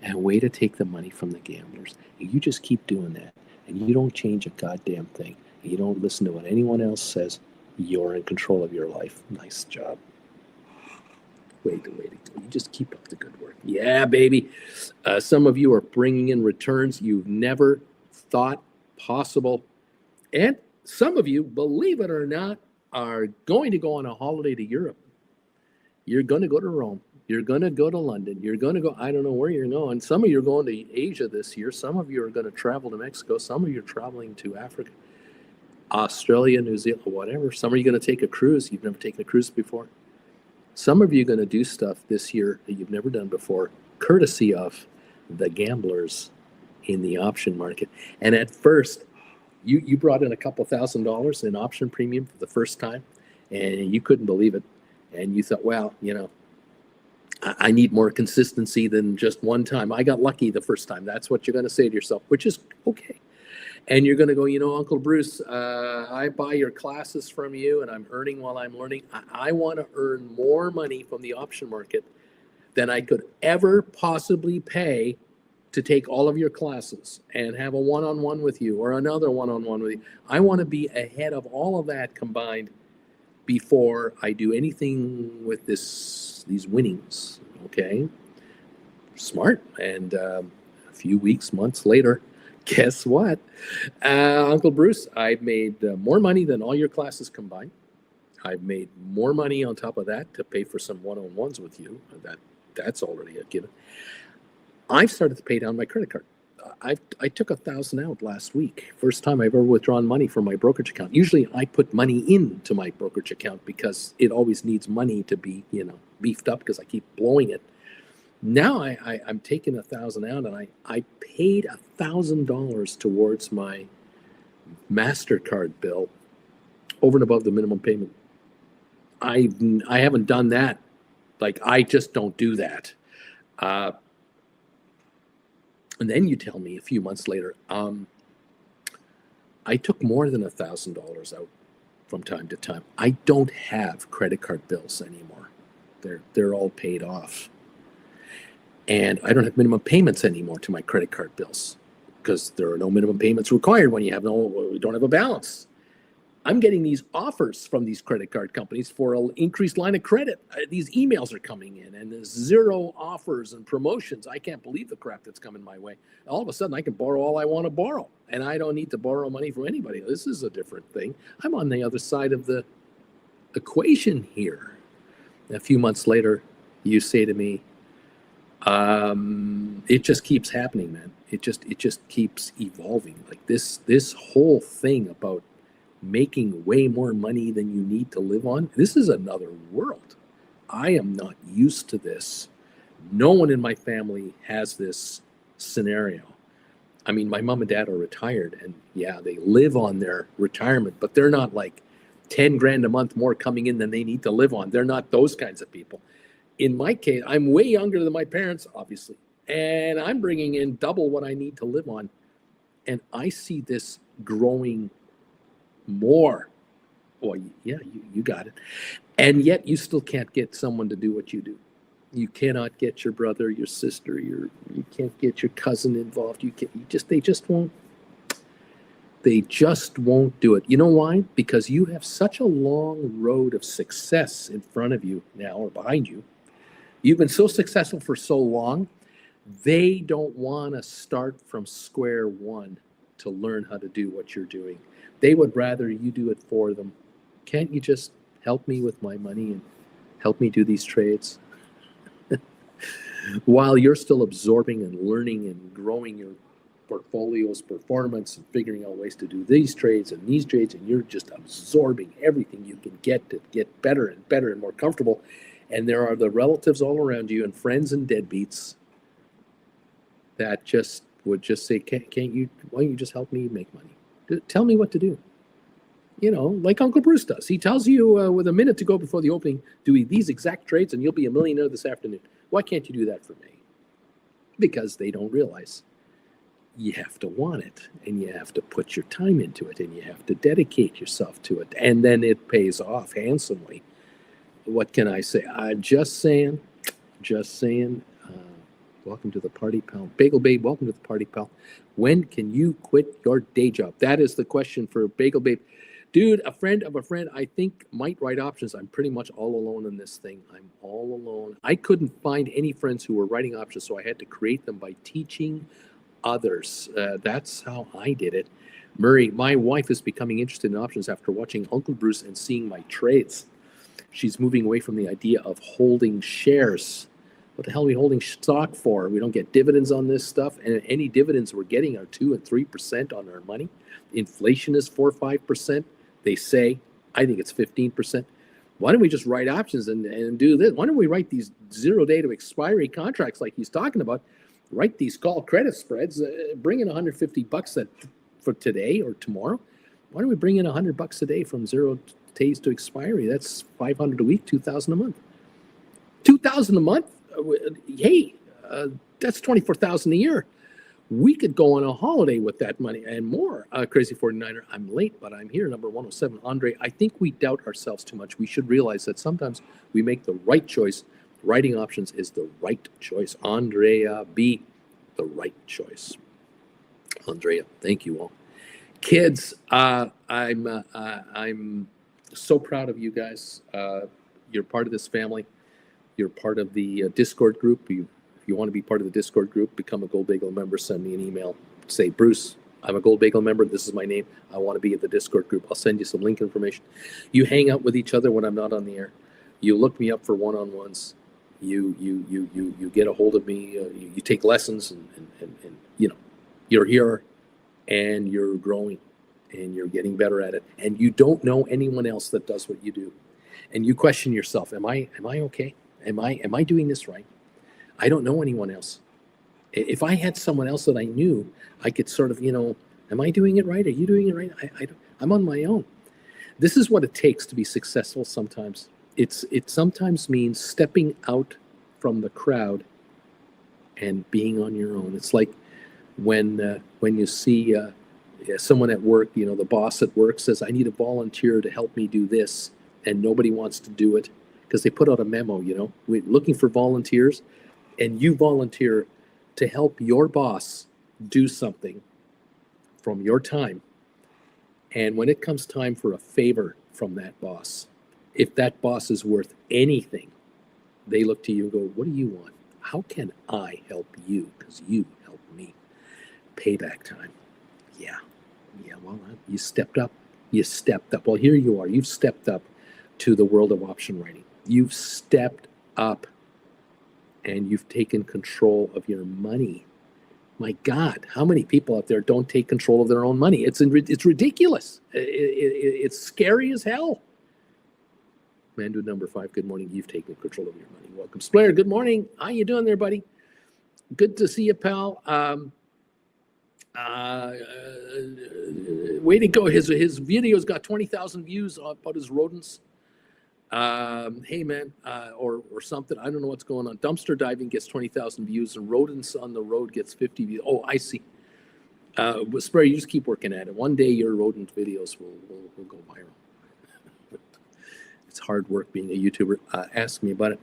And way to take the money from the gamblers. And you just keep doing that. And you don't change a goddamn thing. And you don't listen to what anyone else says. You're in control of your life. Nice job. Way to go. You just keep up the good work. Yeah, baby. Some of you are bringing in returns you've never thought possible. And some of you, believe it or not, are going to go on a holiday to Europe. You're going to go to Rome. You're going to go to London. You're going to go, I don't know where you're going. Some of you are going to Asia this year. Some of you are going to travel to Mexico. Some of you are traveling to Africa, Australia, New Zealand, whatever. Some of you are going to take a cruise. You've never taken a cruise before. Some of you are going to do stuff this year that you've never done before, courtesy of the gamblers in the option market. And at first, you brought in a couple $1,000s in option premium for the first time, and you couldn't believe it. And you thought, well, I need more consistency than just one time. I got lucky the first time. That's what you're going to say to yourself, which is okay. And you're going to go, Uncle Bruce, I buy your classes from you and I'm earning while I'm learning. I want to earn more money from the option market than I could ever possibly pay to take all of your classes and have a one-on-one with you or another one-on-one with you. I want to be ahead of all of that combined before I do anything with these winnings. Okay? Smart. And a few weeks, months later, guess what? Uncle Bruce, I've made more money than all your classes combined. I've made more money on top of that to pay for some one-on-ones with you. That's already a given. I've started to pay down my credit card. I took $1,000 out last week. First time I've ever withdrawn money from my brokerage account. Usually I put money into my brokerage account because it always needs money to be, beefed up because I keep blowing it. Now I'm taking $1,000 out, and I paid $1,000 towards my MasterCard bill over and above the minimum payment. I haven't done that. Like, I just don't do that. And then you tell me a few months later, I took more than $1,000 out from time to time. I don't have credit card bills anymore. They're all paid off. And I don't have minimum payments anymore to my credit card bills because there are no minimum payments required when you don't have a balance. I'm getting these offers from these credit card companies for an increased line of credit. These emails are coming in, and there's zero offers and promotions. I can't believe the crap that's coming my way. All of a sudden, I can borrow all I want to borrow, and I don't need to borrow money from anybody. This is a different thing. I'm on the other side of the equation here. A few months later, you say to me, it just keeps happening, man. It just keeps evolving. Like this whole thing about making way more money than you need to live on. This is another world. I am not used to this. No one in my family has this scenario. I mean, my mom and dad are retired, and yeah, they live on their retirement, but they're not like 10 grand a month more coming in than they need to live on. They're not those kinds of people. In my case, I'm way younger than my parents, obviously, and I'm bringing in double what I need to live on. And I see this growing more. Well, yeah, you got it. And yet you still can't get someone to do what you do. You cannot get your brother, your sister, you can't get your cousin involved. They just won't do it. You know why? Because you have such a long road of success in front of you now or behind you. You've been so successful for so long They don't want to start from square one to learn how to do what you're doing. They would rather you do it for them. Can't you just help me with my money and help me do these trades? While you're still absorbing and learning and growing your portfolio's performance and figuring out ways to do these trades, and you're just absorbing everything you can get to get better and better and more comfortable. And there are the relatives all around you and friends and deadbeats that just would just say, can't you, why don't you just help me make money? Tell me what to do. You know, like Uncle Bruce does. He tells you with a minute to go before the opening, do these exact trades and you'll be a millionaire this afternoon. Why can't you do that for me? Because they don't realize you have to want it, and you have to put your time into it, and you have to dedicate yourself to it, and then it pays off handsomely. What can I say? Just saying. Welcome to the party, pal. Bagel Babe, welcome to the party, pal. When can you quit your day job? That is the question for Bagel Babe. Dude, a friend of a friend, I think, might write options. I'm pretty much all alone in this thing. I'm all alone. I couldn't find any friends who were writing options, so I had to create them by teaching others. That's how I did it. Murray, my wife is becoming interested in options after watching Uncle Bruce and seeing my trades. She's moving away from the idea of holding shares. What the hell are we holding stock for? We don't get dividends on this stuff, and any dividends we're getting are 2 and 3% on our money. Inflation is 4 or 5%. They say, I think it's 15%. Why don't we just write options and do this? Why don't we write these 0 day to expiry contracts like he's talking about? Write these call credit spreads, bring in $150 for today or tomorrow. Why don't we bring in $100 a day from 0 days to expiry? That's $500 a week, $2,000 a month. $2,000 a month? Hey, that's $24,000 a year. We could go on a holiday with that money and more. Crazy 49er, I'm late, but I'm here. Number 107, Andre, I think we doubt ourselves too much. We should realize that sometimes we make the right choice. Writing options is the right choice. Andrea B, the right choice. Andrea, thank you all. Kids, I'm so proud of you guys. You're part of this family. You're part of the Discord group. If you want to be part of the Discord group, become a Gold Bagel member, send me an email. Say, Bruce, I'm a Gold Bagel member. This is my name. I want to be in the Discord group. I'll send you some link information. You hang out with each other when I'm not on the air. You look me up for one-on-ones. You get a hold of me. You take lessons, and you know, you're here, and you're growing, and you're getting better at it. And you don't know anyone else that does what you do, and you question yourself: Am I okay? Am I doing this right? I don't know anyone else. If I had someone else that I knew, I could sort of, am I doing it right? Are you doing it right? I'm on my own. This is what it takes to be successful sometimes. It sometimes means stepping out from the crowd and being on your own. It's like when you see someone at work, the boss at work says, I need a volunteer to help me do this, and nobody wants to do it because they put out a memo, we're looking for volunteers, and you volunteer to help your boss do something from your time. And when it comes time for a favor from that boss, if that boss is worth anything, they look to you and go, what do you want? How can I help you? Because you helped me. Payback time. Yeah, well, you stepped up. Well, here you are. You've stepped up to the world of option writing. You've stepped up and you've taken control of your money. My God, how many people out there don't take control of their own money? It's ridiculous. It's scary as hell. Mandu number 5, good morning. You've taken control of your money. Welcome. Splair, good morning. How you doing there, buddy? Good to see you, pal. Way to go. His video's got 20,000 views about his rodents. Hey, man, or something. I don't know what's going on. Dumpster diving gets 20,000 views, and rodents on the road gets 50 views. Oh, I see. Spray, you just keep working at it. One day your rodent videos will go viral. It's hard work being a YouTuber. Ask me about it.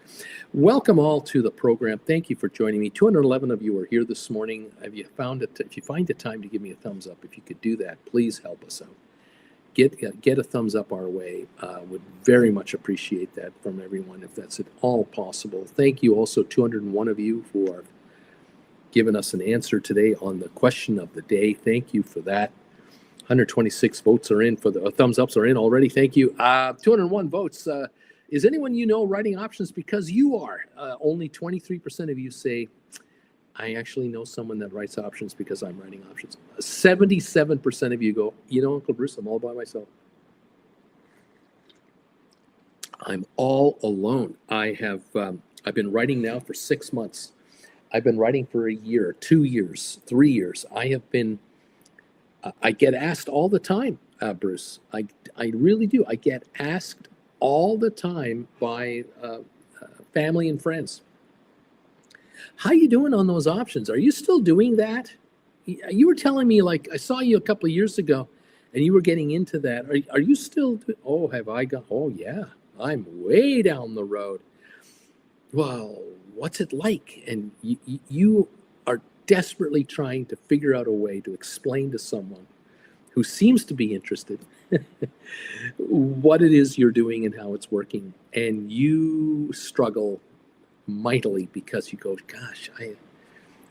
Welcome all to the program. Thank you for joining me. 211 of you are here this morning. If you find the time to give me a thumbs up, if you could do that, please help us out. Get a thumbs up our way. Would very much appreciate that from everyone if that's at all possible. Thank you also 201 of you who are giving us an answer today on the question of the day. Thank you for that. 126 votes are in for the thumbs ups are in already. Thank you. 201 votes. Is anyone you know writing options because you are? Only 23% of you say, I actually know someone that writes options because I'm writing options. 77% of you go, you know, Uncle Bruce, I'm all by myself. I'm all alone. I've been writing now for 6 months. I've been writing for a year, 2 years, 3 years. I get asked all the time, Bruce. I really do. I get asked all the time by family and friends. How you doing on those options? Are you still doing that? You were telling me, like, I saw you a couple of years ago, and you were getting into that. Are you still? Oh, have I got? Oh, yeah. I'm way down the road. Well, what's it like? And you are desperately trying to figure out a way to explain to someone who seems to be interested what it is you're doing and how it's working. And you struggle mightily because you go, gosh,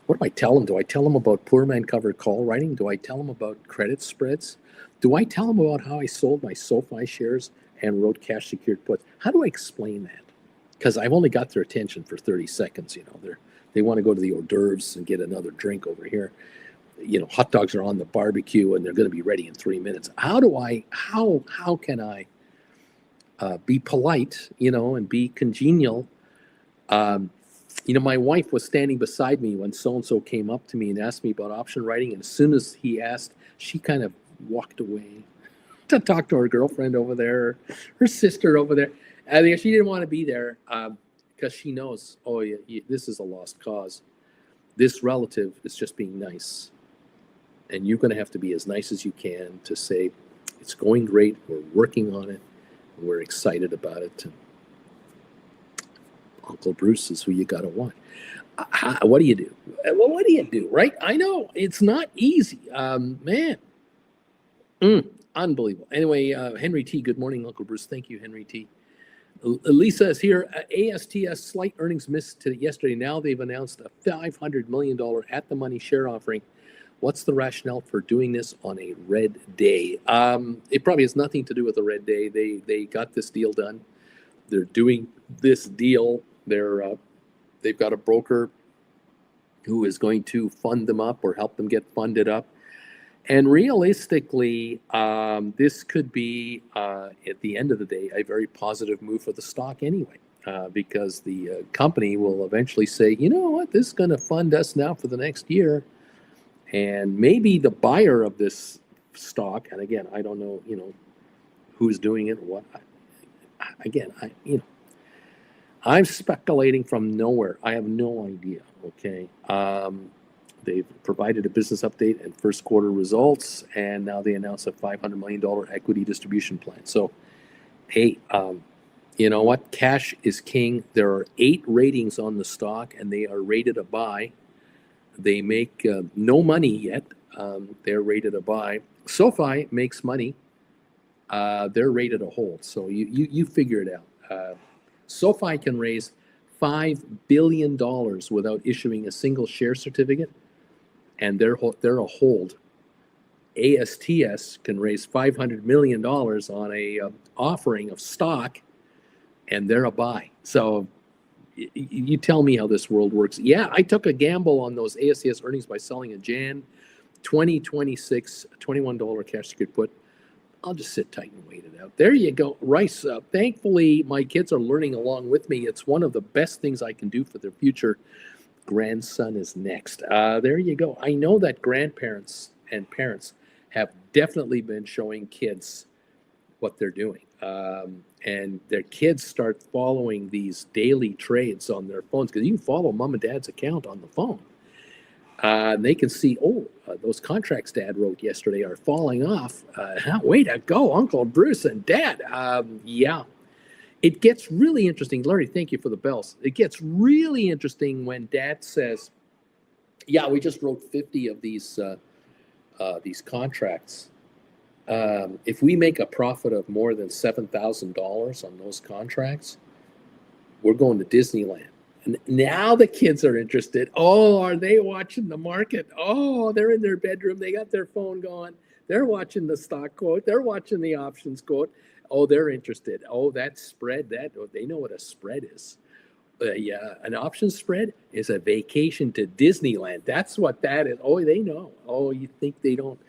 what do I tell them? Do I tell them about poor man covered call writing? Do I tell them about credit spreads? Do I tell them about how I sold my SoFi shares and wrote cash secured puts? How do I explain that? Because I've only got their attention for 30 seconds. You know, they want to go to the hors d'oeuvres and get another drink over here. You know, hot dogs are on the barbecue and they're going to be ready in 3 minutes. How can I be polite, you know, and be congenial? You know, my wife was standing beside me when so-and-so came up to me and asked me about option writing. And as soon as he asked, she kind of walked away to talk to her girlfriend over there, her sister over there. And she didn't want to be there because she knows, oh, yeah, this is a lost cause. This relative is just being nice. And you're going to have to be as nice as you can to say, it's going great, we're working on it, and we're excited about it. And Uncle Bruce is who you got to want. What do you do? Well, what do you do, right? I know, it's not easy. Man. Unbelievable. Anyway, Henry T., good morning, Uncle Bruce. Thank you, Henry T. Lisa is here. ASTS slight earnings missed yesterday. Now they've announced a $500 million at-the-money share offering. What's the rationale for doing this on a red day? It probably has nothing to do with a red day. They got this deal done. They're doing this deal. They've got a broker who is going to fund them up or help them get funded up. And realistically, this could be, at the end of the day, a very positive move for the stock anyway, because the company will eventually say, you know what, this is going to fund us now for the next year. And maybe the buyer of this stock, and again, I don't know, you know, who's doing it, what. I'm speculating from nowhere. I have no idea. Okay. They've provided a business update and first quarter results, and now they announced a $500 million equity distribution plan. So, hey, you know what? Cash is king. There are 8 ratings on the stock, and they are rated a buy. They make no money yet. They're rated a buy. SoFi makes money. They're rated a hold. So you figure it out. SoFi can raise $5 billion without issuing a single share certificate, and they're a hold. ASTS can raise $500 million on a offering of stock, and they're a buy. So you tell me how this world works. Yeah, I took a gamble on those ASTS earnings by selling a Jan 2026 $21 cash secured put. I'll just sit tight and wait it out. There you go. Rice, thankfully, my kids are learning along with me. It's one of the best things I can do for their future. Grandson is next. There you go. I know that grandparents and parents have definitely been showing kids what they're doing. And their kids start following these daily trades on their phones, because you can follow mom and dad's account on the phone. They can see, those contracts Dad wrote yesterday are falling off. Way to go, Uncle Bruce and Dad. Yeah. It gets really interesting. Larry, thank you for the bells. It gets really interesting when Dad says, yeah, we just wrote 50 of these contracts. If we make a profit of more than $7,000 on those contracts, we're going to Disneyland. Now the kids are interested. Oh, are they watching the market? Oh, they're in their bedroom. They got their phone going. They're watching the stock quote. They're watching the options quote. Oh, they're interested. Oh, that spread. They know what a spread is. Yeah, an option spread is a vacation to Disneyland. That's what that is. Oh, they know. Oh, you think they don't?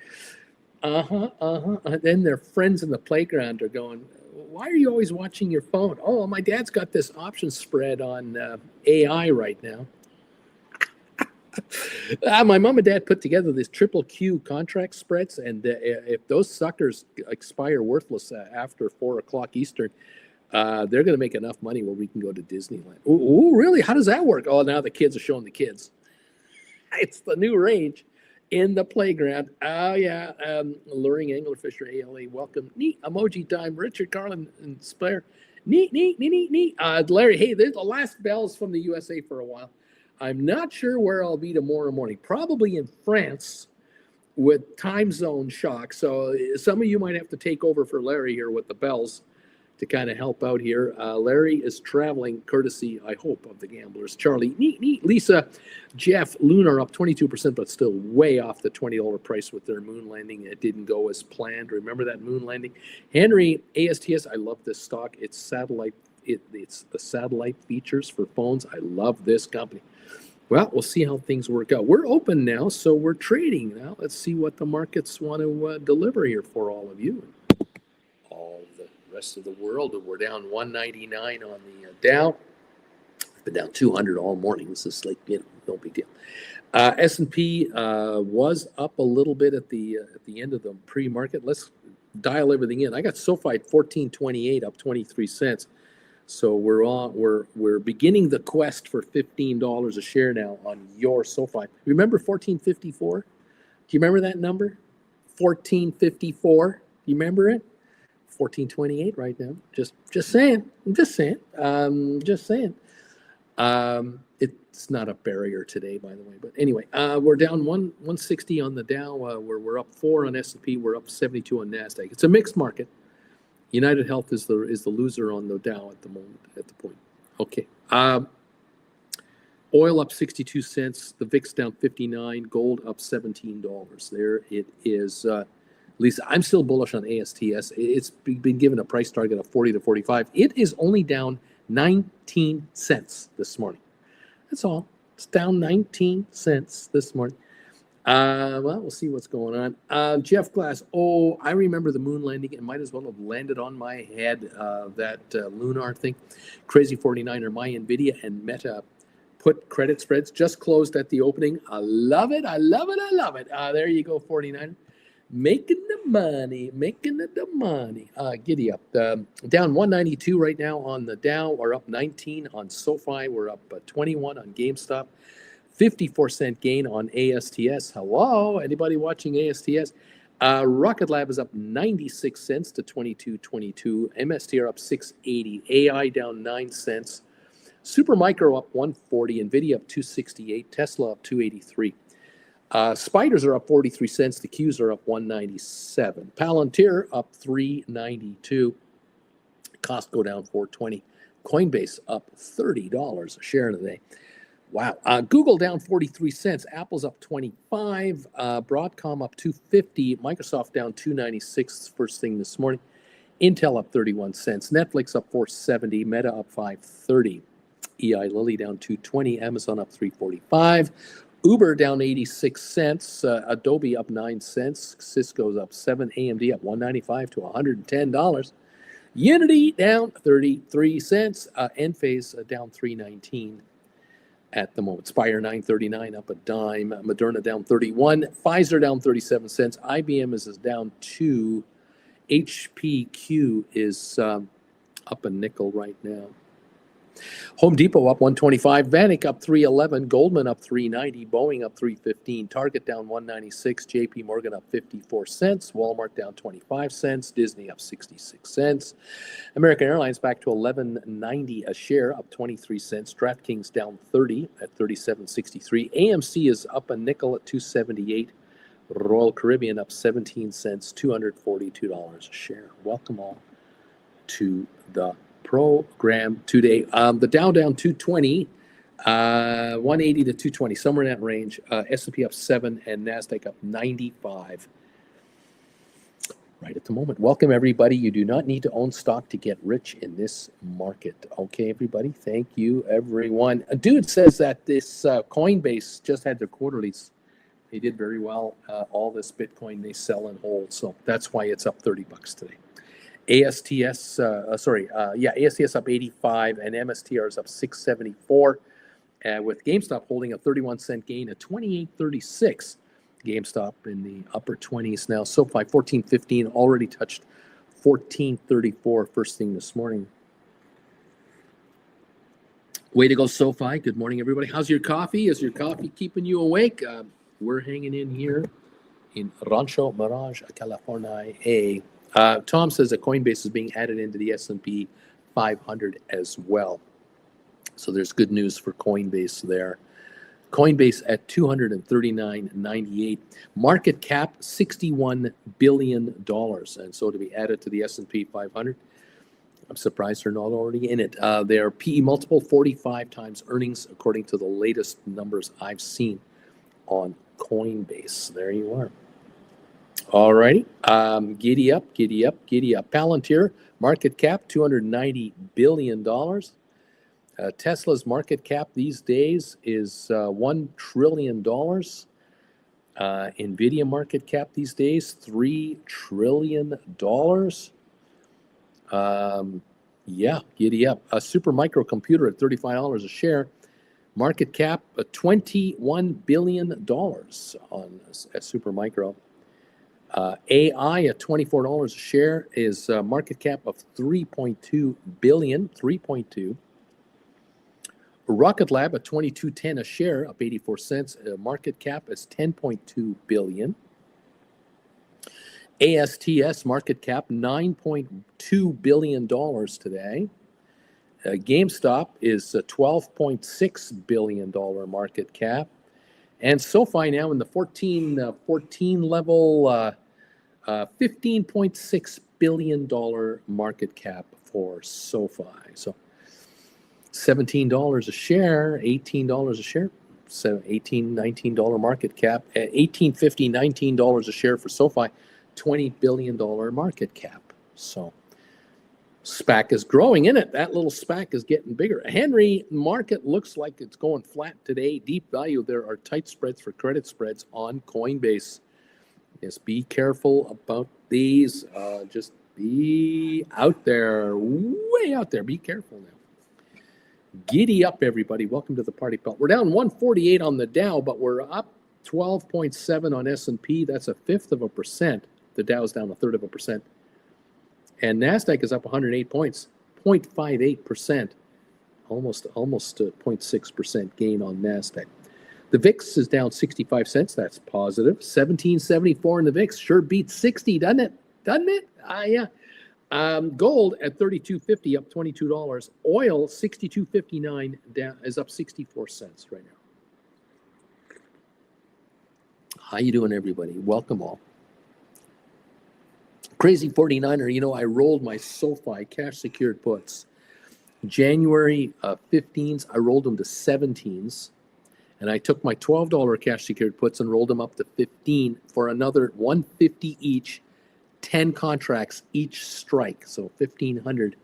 Then their friends in the playground are going, "Why are you always watching your phone?" Oh, my dad's got this option spread on AI right now. My mom and dad put together this triple Q contract spreads, and if those suckers expire worthless after 4 o'clock Eastern, they're going to make enough money where we can go to Disneyland. Ooh, really? How does that work? Oh, now the kids are showing the kids. It's the new range in the playground. Oh, yeah. Luring Anglerfisher ALA. Welcome. Neat emoji time. Richard Carlin and Spare. Neat. Larry, hey, there's the last bells from the USA for a while. I'm not sure where I'll be tomorrow morning. Probably in France with time zone shock. So some of you might have to take over for Larry here with the bells to kind of help out here. Larry is traveling courtesy, I hope, of the gamblers. Charlie, neat. Lisa, Jeff, Lunar up 22%, but still way off the $20 price with their moon landing. It didn't go as planned. Remember that moon landing? Henry, ASTS, I love this stock. It's satellite. It's the satellite features for phones. I love this company. Well, we'll see how things work out. We're open now, so we're trading now. Let's see what the markets want to deliver here for all of you. All the rest of the world. We're down 199 on the Dow. Been down 200 all morning. This is like, no big deal. S&P was up a little bit at the end of the pre-market. Let's dial everything in. I got SoFi at 14.28, up 23 cents. So we're beginning the quest for $15 a share now on your SoFi. Remember 14.54? Do you remember that number? 14.54. You remember it? 14.28 right now. Just saying. It's not a barrier today, by the way. But anyway, we're down 160 on the Dow. We're up 4 on S&P. We're up 72 on Nasdaq. It's a mixed market. United Health is the loser on the Dow at the moment, at the point. Okay. Oil up 62 cents. The VIX down 59. Gold up $17. There it is. Lisa, I'm still bullish on ASTS. It's been given a price target of 40 to 45. It is only down 19 cents this morning. That's all. It's down 19 cents this morning. Well, we'll see what's going on. Jeff Glass. Oh, I remember the moon landing. It might as well have landed on my head, that lunar thing. Crazy 49er, my NVIDIA and Meta put credit spreads. Just closed at the opening. I love it. There you go, 49er. Making the money. Giddy up. Down 192 right now on the Dow. We're up 19 on SoFi. We're up 21 on GameStop. 54-cent gain on ASTS. Hello, anybody watching ASTS? Rocket Lab is up 96 cents to 22.22. MSTR up 6.80. AI down 9 cents. Supermicro up 140. NVIDIA up 268. Tesla up 283. Spiders are up 43 cents. The Qs are up 197. Palantir up 392. Costco down 420. Coinbase up $30 a share today. Wow. Google down 43 cents. Apple's up 25. Broadcom up 250. Microsoft down 296 first thing this morning. Intel up 31 cents. Netflix up 470. Meta up 530. EI Lilly down 220. Amazon up 345. Uber down 86 cents. Adobe up 9 cents. Cisco's up 7. AMD up 195 to $110. Unity down 33 cents. Enphase down 319. At the moment. Spire 939 up a dime. Moderna down 31. Pfizer down 37 cents. IBM is down 2. HPQ is up a nickel right now. Home Depot up 125. Vanek up 311. Goldman up 390. Boeing up 315. Target down 196. JP Morgan up 54 cents. Walmart down 25 cents. Disney up 66 cents. American Airlines back to $11.90 a share, up 23 cents. DraftKings down 30 at 37.63. AMC is up a nickel at 278. Royal Caribbean up 17 cents, $242 a share. Welcome all to the program today. The Dow down 220, 180 to 220, somewhere in that range. S&P up 7 and NASDAQ up 95 right at the moment. Welcome, everybody. You do not need to own stock to get rich in this market. Okay, everybody. Thank you, everyone. A dude says that this Coinbase just had their quarterlies. They did very well. All this Bitcoin they sell and hold. So that's why it's up $30 today. ASTS up 85 and MSTR is up 674. With GameStop holding a 31-cent gain at 28.36. GameStop in the upper 20s now. SoFi 14.15, already touched 14.34 first thing this morning. Way to go, SoFi. Good morning, everybody. How's your coffee? Is your coffee keeping you awake? We're hanging in here in Rancho Mirage, California. Tom says that Coinbase is being added into the S&P 500 as well. So there's good news for Coinbase there. Coinbase at $239.98. Market cap $61 billion. And so to be added to the S&P 500, I'm surprised they're not already in it. Their PE multiple 45 times earnings, according to the latest numbers I've seen on Coinbase. There you are. All righty. Giddy up, giddy up, giddy up. Palantir, market cap $290 billion. Tesla's market cap these days is $1 trillion. NVIDIA market cap these days, $3 trillion. Yeah, giddy up. A super microcomputer at $35 a share. Market cap $21 billion on a super micro. AI at $24 a share is a market cap of $3.2 billion. 3.2. Rocket Lab at $22.10 a share, up 84 cents. Market cap is $10.2 billion. ASTS market cap $9.2 billion today. GameStop is a $12.6 billion market cap. And SoFi now in the 14 level, $15.6 billion market cap for SoFi. So $17 a share, $18 a share, so $18, $19 market cap, $18.50, $19 a share for SoFi, $20 billion market cap. So SPAC is growing in it. That little SPAC is getting bigger. Henry market looks like it's going flat today. Deep value. There are tight spreads for credit spreads on Coinbase. Just be careful about these. Just be out there, way out there. Be careful now. Giddy up, everybody. Welcome to the party pelt. We're down 148 on the Dow, but we're up 12.7 on S&P. That's 1/5%. The Dow is down 1/3 of a percent. And NASDAQ is up 108 points, 0.58%, almost 0.6% gain on NASDAQ. The VIX is down 65 cents. That's positive. 1774 in the VIX. Sure beats 60, doesn't it? Doesn't it? Yeah. Gold at $32.50, up $22. Oil $62.59, down is up 64 cents right now. How you doing, everybody? Welcome all. Crazy 49er, you know, I rolled my SoFi cash secured puts. January 15s, I rolled them to 17s. And I took my $12 cash secured puts and rolled them up to 15 for another $150 each, 10 contracts each strike. So $1,500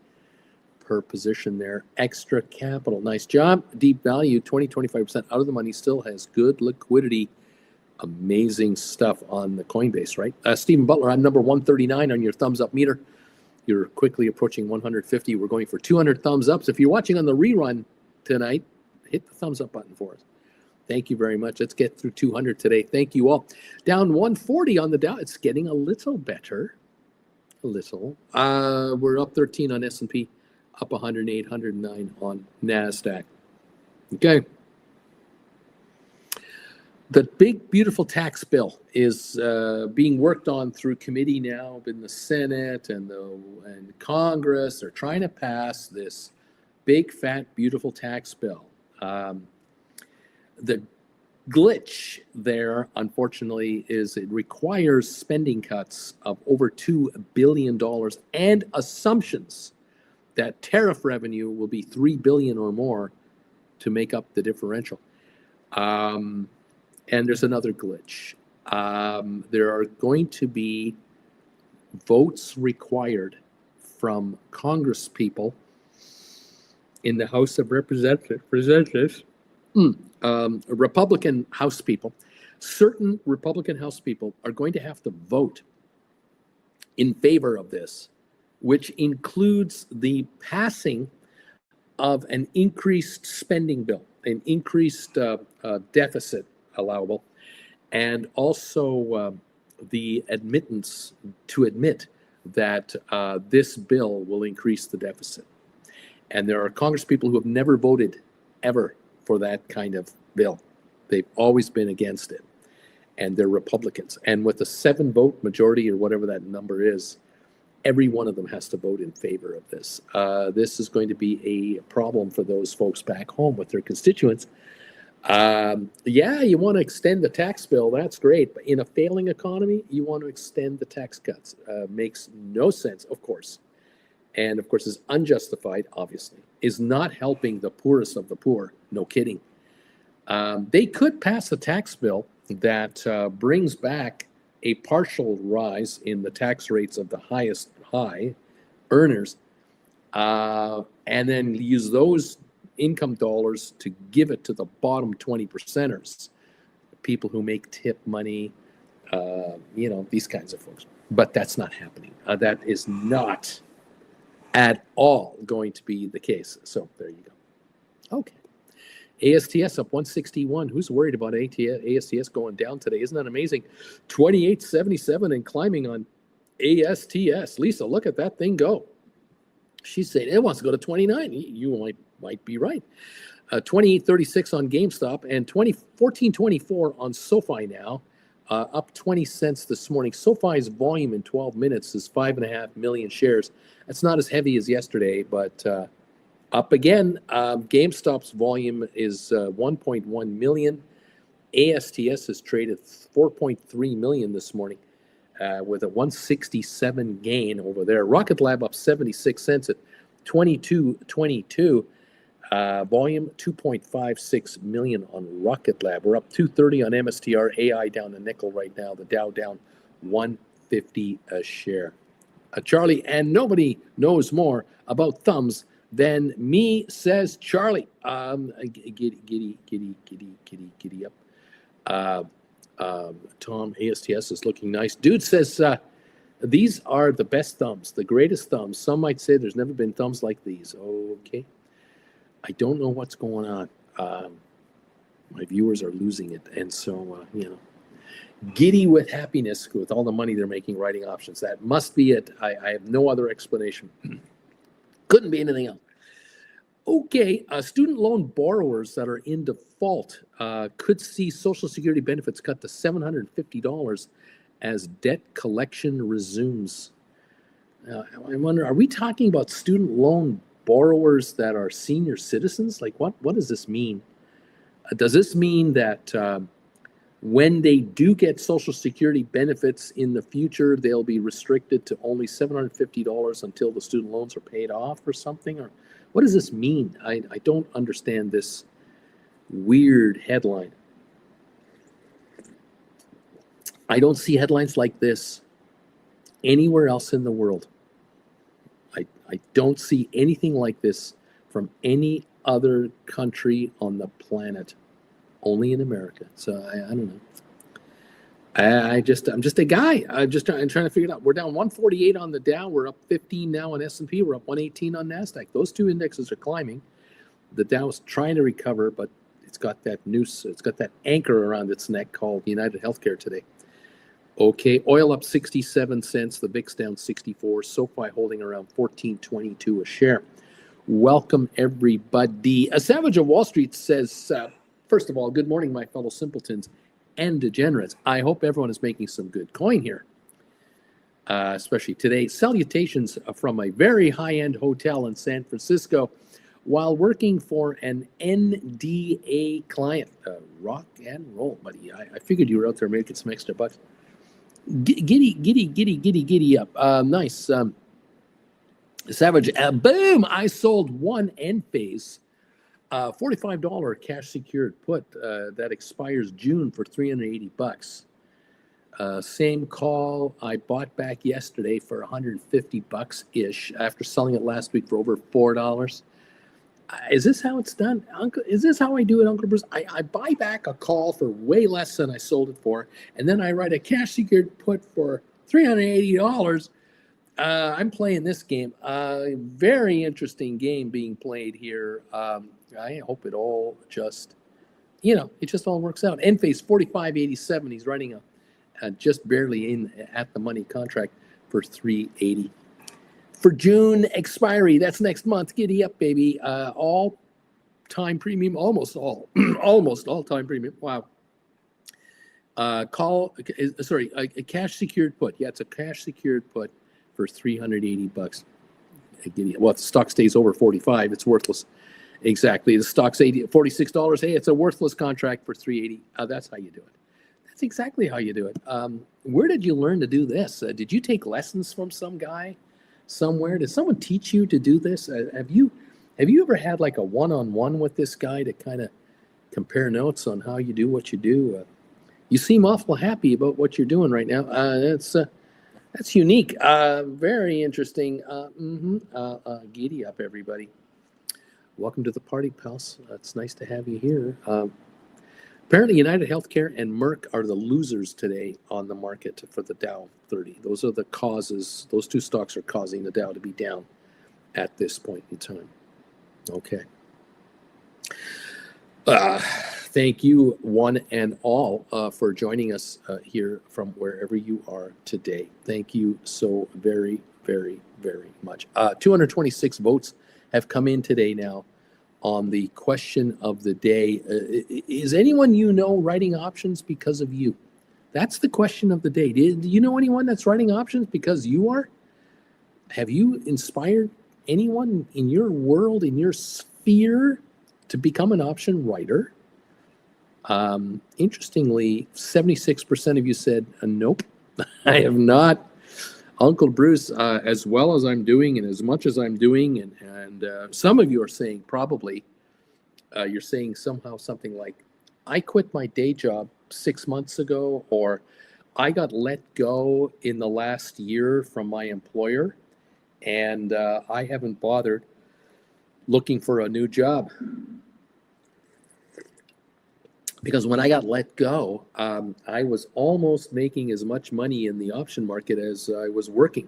per position there. Extra capital. Nice job. Deep value, 20-25% out of the money, still has good liquidity. Amazing stuff on the Coinbase, right? Stephen Butler, I'm number 139 on your thumbs up meter. You're quickly approaching 150. We're going for 200 thumbs ups. If you're watching on the rerun tonight, hit the thumbs up button for us. Thank you very much. Let's get through 200 today. Thank you all. Down 140 on the Dow. It's getting a little better. A little. We're up 13 on S&P, up 108, 109 on NASDAQ. Okay. The big, beautiful tax bill is being worked on through committee now in the Senate and Congress. They're trying to pass this big, fat, beautiful tax bill. The glitch there, unfortunately, is it requires spending cuts of over $2 billion and assumptions that tariff revenue will be $3 billion or more to make up the differential. And there's another glitch. There are going to be votes required from Congress people in the House of Representatives, Republican House people. Certain Republican House people are going to have to vote in favor of this, which includes the passing of an increased spending bill, an increased deficit allowable, and also the admittance to admit that this bill will increase the deficit. And there are Congress people who have never voted ever for that kind of bill. They've always been against it. And they're Republicans. And with a 7-vote majority or whatever that number is, every one of them has to vote in favor of this. This is going to be a problem for those folks back home with their constituents. Yeah, you want to extend the tax bill, that's great. But in a failing economy, you want to extend the tax cuts. Makes no sense, of course. And of course is unjustified, obviously, is not helping the poorest of the poor, no kidding. They could pass a tax bill that brings back a partial rise in the tax rates of the highest high earners, and then use those income dollars to give it to the bottom 20 percenters, people who make tip money, these kinds of folks. But that's not happening. That is not at all going to be the case. So there you go. Okay. ASTS up 161. Who's worried about ASTS going down today? Isn't that amazing? 28.77 and climbing on ASTS. Lisa, look at that thing go. She's saying it wants to go to 29. You might be right. 28.36 on GameStop and 14.24 on SoFi now. Up 20 cents this morning. SoFi's volume in 12 minutes is 5.5 million shares. That's not as heavy as yesterday, but up again. GameStop's volume is 1.1 million. ASTS has traded 4.3 million this morning with a 167 gain over there. Rocket Lab up 76 cents at 22.22. Volume 2.56 million on Rocket Lab. We're up 230 on MSTR. AI down a nickel right now. The Dow down 150 a share. Charlie, and nobody knows more about thumbs than me, says Charlie. Giddy up. Tom, ASTS is looking nice. Dude says these are the best thumbs, the greatest thumbs. Some might say there's never been thumbs like these. Okay. I don't know what's going on. My viewers are losing it. And so, giddy with happiness with all the money they're making writing options. That must be it. I have no other explanation. Couldn't be anything else. Okay, student loan borrowers that are in default could see Social Security benefits cut to $750 as debt collection resumes. I wonder, are we talking about student loan borrowers that are senior citizens? Like, what does this mean? Does this mean that when they do get Social Security benefits in the future, they'll be restricted to only $750 until the student loans are paid off or something? Or what does this mean? I don't understand this weird headline. I don't see headlines like this anywhere else in the world. I don't see anything like this from any other country on the planet, only in America. So I don't know. I'm just a guy. I'm trying to figure it out. We're down 148 on the Dow. We're up 15 now on S&P. We're up 118 on NASDAQ. Those two indexes are climbing. The Dow is trying to recover, but it's got that noose. It's got that anchor around its neck called United Healthcare today. Okay, oil up 67 cents. The VIX down 64. SoFi holding around 14.22 a share. Welcome, everybody. A Savage of Wall Street says, first of all, good morning, my fellow simpletons and degenerates. I hope everyone is making some good coin here, especially today. Salutations from a very high-end hotel in San Francisco while working for an NDA client. Rock and roll, buddy. I figured you were out there making some extra bucks. Giddy up. Nice. Savage. Boom! I sold one Enphase $45 cash secured put that expires June for $380. Same call I bought back yesterday for $150 ish after selling it last week for over $4. Is this how it's done, Uncle? Is this how I do it, Uncle Bruce? I buy back a call for way less than I sold it for, and then I write a cash secured put for $380. I'm playing this game. Very interesting game being played here. I hope it all just, it just all works out. Enphase 45.87. He's writing a just barely in at the money contract for 380. For June expiry, that's next month. Giddy up, baby. All time premium, almost all time premium. Wow. A cash secured put. Yeah, it's a cash secured put for $380. Well, if the stock stays over 45, it's worthless. Exactly. The stock's $46. Hey, it's a worthless contract for $380. That's how you do it. That's exactly how you do it. Where did you learn to do this? Did you take lessons from some guy somewhere? Did someone teach you to do this? Have you ever had like a one-on-one with this guy to kind of compare notes on how you do what you do? You seem awful happy about what you're doing right now. That's unique. Very interesting. Giddy up, everybody. Welcome to the party, pals. It's nice to have you here. Apparently, United Healthcare and Merck are the losers today on the market for the Dow 30. Those are the causes. Those two stocks are causing the Dow to be down at this point in time. Okay. Thank you, one and all, for joining us here from wherever you are today. Thank you so very, very, very much. 226 votes have come in today now on the question of the day. Is anyone writing options because of you? That's the question of the day. Do you know anyone that's writing options because you are? Have you inspired anyone in your world, in your sphere, to become an option writer? Interestingly, 76% of you said, nope, I have not. Uncle Bruce, as well as I'm doing and as much as I'm doing, and some of you are saying probably, you're saying somehow something like, I quit my day job 6 months ago, or I got let go in the last year from my employer, and I haven't bothered looking for a new job. Because when I got let go, I was almost making as much money in the option market as I was working.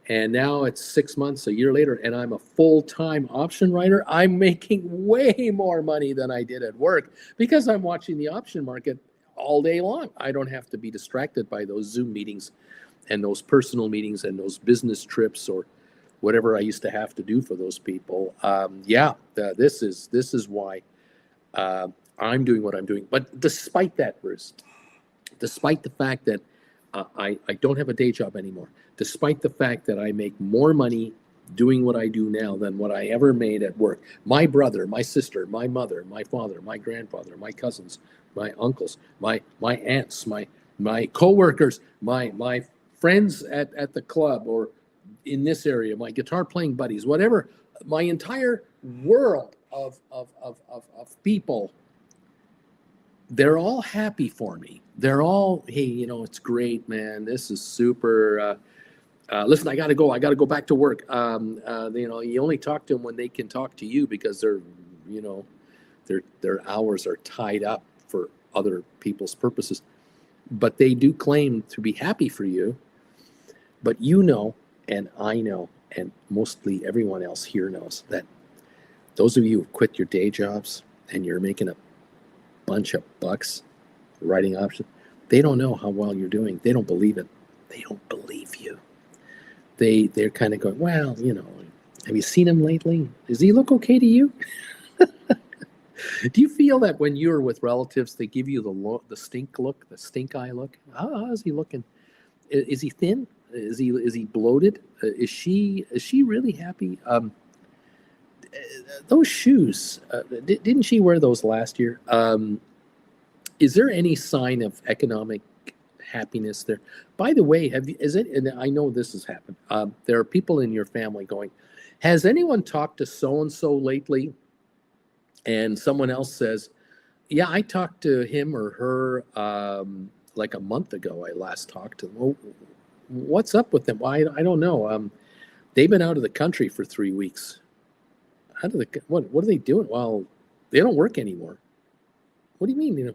And now it's 6 months, a year later, and I'm a full-time option writer. I'm making way more money than I did at work because I'm watching the option market all day long. I don't have to be distracted by those Zoom meetings and those personal meetings and those business trips or whatever I used to have to do for those people. This is why I'm doing what I'm doing. But despite that, Bruce, despite the fact that I don't have a day job anymore, despite the fact that I make more money doing what I do now than what I ever made at work, my brother, my sister, my mother, my father, my grandfather, my cousins, my uncles, my aunts, my coworkers, my friends at the club or in this area, my guitar playing buddies, whatever, my entire world of people, they're all happy for me. They're all, hey, it's great, man. This is super. Listen, I got to go. I got to go back to work. You only talk to them when they can talk to you because their hours are tied up for other people's purposes. But they do claim to be happy for you. But and I know, and mostly everyone else here knows that those of you who quit your day jobs and you're making a bunch of bucks writing options, they don't know how well you're doing. They don't believe it. They don't believe you. They're kind of going, well, have you seen him lately? Does he look okay to you? Do you feel that when you're with relatives, they give you the stink look, the stink eye look? How is he looking? Is he thin? Is he bloated? Is she really happy? Those shoes, didn't she wear those last year? Is there any sign of economic happiness there? By the way, and I know this has happened. There are people in your family going, has anyone talked to so-and-so lately? And someone else says, yeah, I talked to him or her like a month ago. I last talked to them. Well, what's up with them? Well, I don't know. They've been out of the country for 3 weeks. What are they doing? Well, they don't work anymore. What do you mean?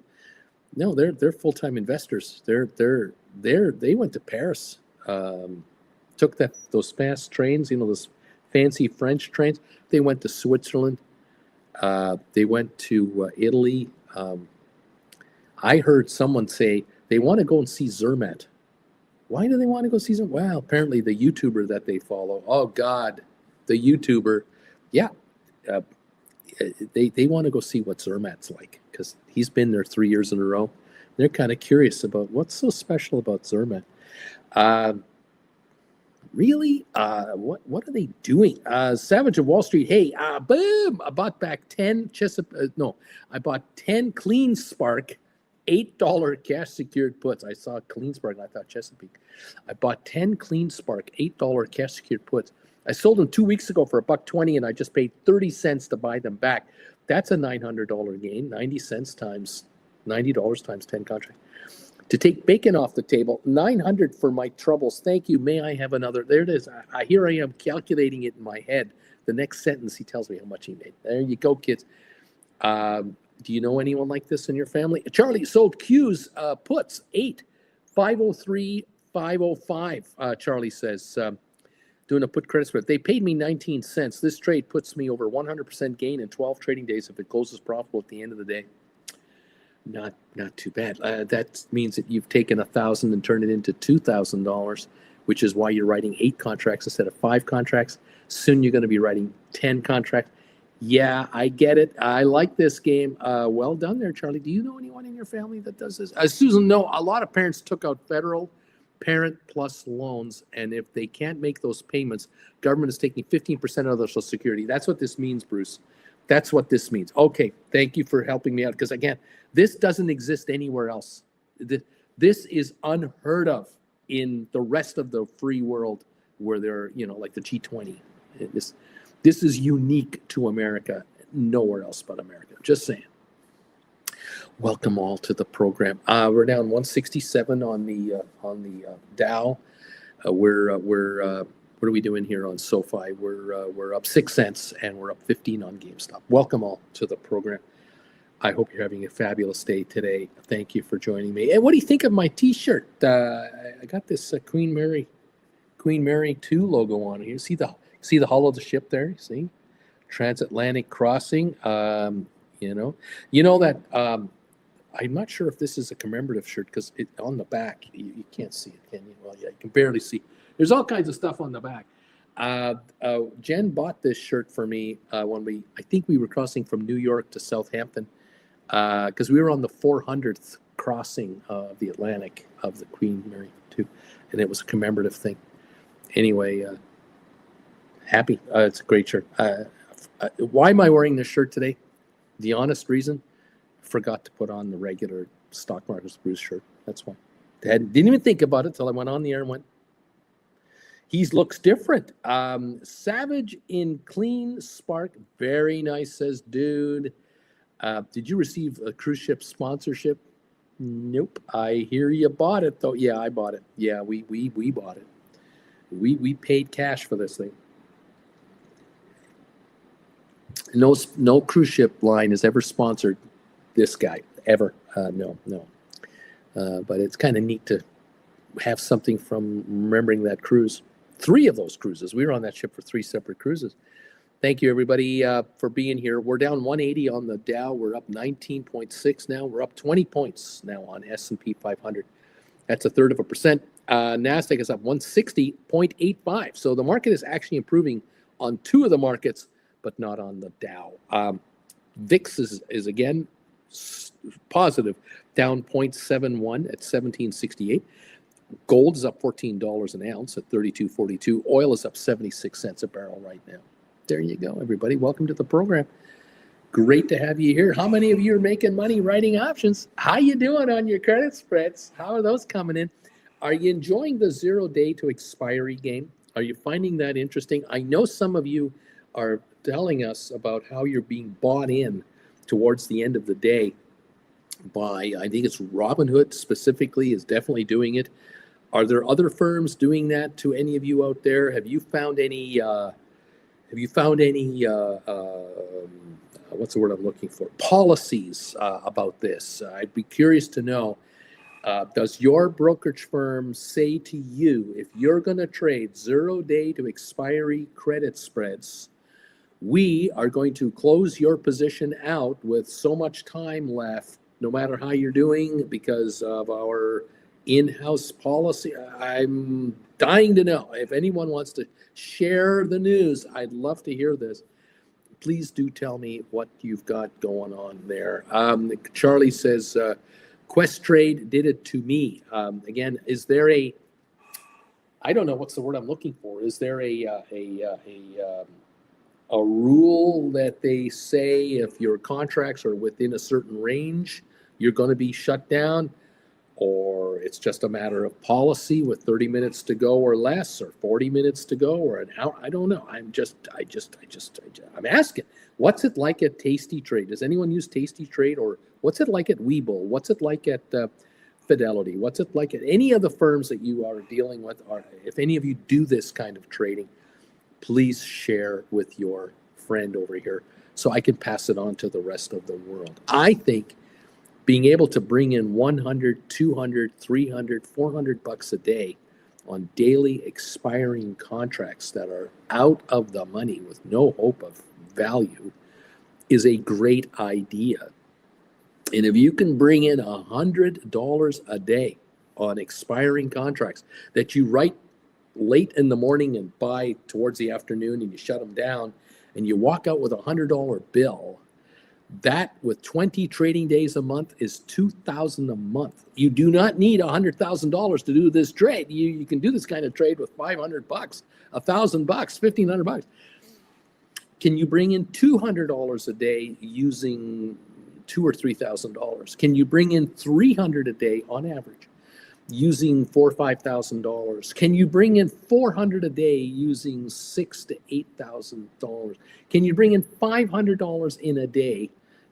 No, they're full-time investors. They went to Paris, took those fast trains, those fancy French trains. They went to Switzerland. They went to Italy. I heard someone say they want to go and see Zermatt. Why do they want to go see Zermatt? Well, apparently the YouTuber that they follow. Oh God, the YouTuber. Yeah, they want to go see what Zermatt's like because he's been there 3 years in a row. They're kind of curious about what's so special about Zermatt. Really? What are they doing? Savage of Wall Street. Hey, boom! I bought back 10 I bought 10 Clean Spark, $8 cash secured puts. I saw Clean Spark and I thought Chesapeake. I bought 10 Clean Spark, $8 cash secured puts. I sold them 2 weeks ago for $1.20, and I just paid 30 cents to buy them back. That's a $900 gain. 90 cents times $90 times 10 contracts. To take bacon off the table, $900 for my troubles. Thank you. May I have another? There it is. Here I am calculating it in my head. The next sentence, he tells me how much he made. There you go, kids. Do you know anyone like this in your family? Charlie sold Q's puts, 8, 503, 505. Charlie says, doing a put credit spread. They paid me 19 cents. This trade puts me over 100% gain in 12 trading days if it closes profitable at the end of the day. Not too bad. That means that you've taken $1,000 and turned it into $2,000, which is why you're writing 8 contracts instead of 5 contracts. Soon you're going to be writing 10 contracts. Yeah, I get it. I like this game. Well done there, Charlie. Do you know anyone in your family that does this? Susan, no. A lot of parents took out federal parent plus loans, and if they can't make those payments, government is taking 15% of their Social Security. That's what this means, Bruce. That's what this means. Okay, thank you for helping me out. Because again, this doesn't exist anywhere else. This is unheard of in the rest of the free world where they're, like the G20. This is unique to America, nowhere else but America. Just saying. Welcome all to the program. We're down 167 on the Dow. What are we doing here on SoFi? We're up 6 cents and we're up 15 on GameStop. Welcome all to the program. I hope you're having a fabulous day today. Thank you for joining me. And what do you think of my T-shirt? I got this Queen Mary 2 logo on here. See the hull of the ship there? See, transatlantic crossing. That. I'm not sure if this is a commemorative shirt because on the back you can't see it, can you? Well, yeah, you can barely see. There's all kinds of stuff on the back. Jen bought this shirt for me when I think we were crossing from New York to Southampton because we were on the 400th crossing of the Atlantic of the Queen Mary 2, and it was a commemorative thing. Anyway, happy. It's a great shirt. Why am I wearing this shirt today? The honest reason, I forgot to put on the regular Stock Market's Bruce shirt. That's why. Didn't even think about it till I went on the air and went, he looks different. Savage in Clean Spark. Very nice, says dude. Did you receive a cruise ship sponsorship? Nope. I hear you bought it, though. Yeah, I bought it. Yeah, we bought it. We paid cash for this thing. No cruise ship line has ever sponsored this guy, ever. No. But it's kind of neat to have something from remembering that cruise. 3 of those cruises. We were on that ship for 3 separate cruises. Thank you, everybody, for being here. We're down 180 on the Dow. We're up 19.6 now. We're up 20 points now on S&P 500. That's 1/3%. NASDAQ is up 160.85. So the market is actually improving on 2 of the markets, but not on the Dow. VIX is again positive, down 0.71 at 1768. Gold is up $14 an ounce at $32.42. Oil is up 76 cents a barrel right now. There you go, everybody. Welcome to the program. Great to have you here. How many of you are making money writing options? How you doing on your credit spreads? How are those coming in? Are you enjoying the 0 day to expiry game? Are you finding that interesting? I know some of you are telling us about how you're being bought in towards the end of the day by, I think it's Robinhood specifically is definitely doing it. Are there other firms doing that to any of you out there? Have you found any, what's the word I'm looking for? Policies about this? I'd be curious to know. Does your brokerage firm say to you, if you're going to trade 0-day to expiry credit spreads, we are going to close your position out with so much time left, no matter how you're doing, because of our in-house policy? I'm dying to know. If anyone wants to share the news, I'd love to hear this. Please do tell me what you've got going on there. Charlie says, Quest Trade did it to me. Again, is there a, I don't know what's the word I'm looking for. Is there a rule that they say if your contracts are within a certain range, you're going to be shut down? Or it's just a matter of policy with 30 minutes to go or less, or 40 minutes to go, or an hour? I don't know. I'm asking. What's it like at Tasty Trade? Does anyone use Tasty Trade? Or what's it like at Webull? What's it like at Fidelity? What's it like at any of the firms that you are dealing with? Or if any of you do this kind of trading, please share with your friend over here so I can pass it on to the rest of the world. I think being able to bring in 100, 200, 300, 400 bucks a day on daily expiring contracts that are out of the money with no hope of value is a great idea. And if you can bring in $100 a day on expiring contracts that you write late in the morning and buy towards the afternoon, and you shut them down and you walk out with $100 bill, that with 20 trading days a month is $2,000 a month. You do not need $100,000 to do this trade. You can do this kind of trade with $500, $1,000, $1,500. Can you bring in $200 a day using $2,000 or $3,000? Can you bring in $300 a day on average using $4,000 or $5,000? Can you bring in $400 a day using $6,000 to $8,000? Can you bring in $500 in a day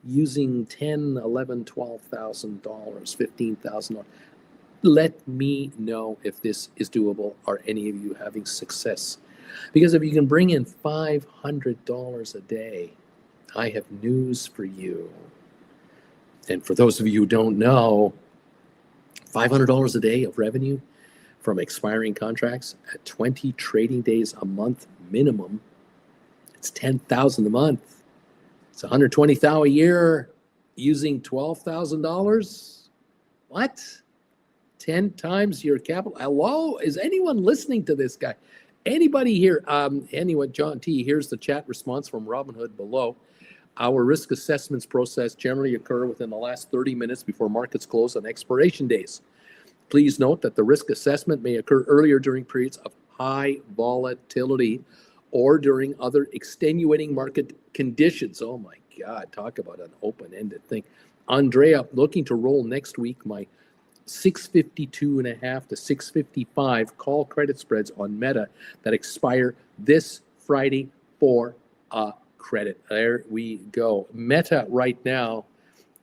using $10,000, $11,000, $12,000, $15,000? Let me know if this is doable. Are any of you having success? Because if you can bring in $500 a day, I have news for you. And for those of you who don't know, $500 a day of revenue from expiring contracts at 20 trading days a month minimum, it's $10,000 a month. It's $120,000 a year using $12,000. What? 10 times your capital. Hello? Is anyone listening to this guy? Anybody here? Anyway, John T, here's the chat response from Robinhood below. Our risk assessments process generally occur within the last 30 minutes before markets close on expiration days. Please note that the risk assessment may occur earlier during periods of high volatility or during other extenuating market conditions. Oh my God, talk about an open-ended thing. Andrea, looking to roll next week my 652.5 to 655 call credit spreads on Meta that expire this Friday for a credit. There we go. Meta right now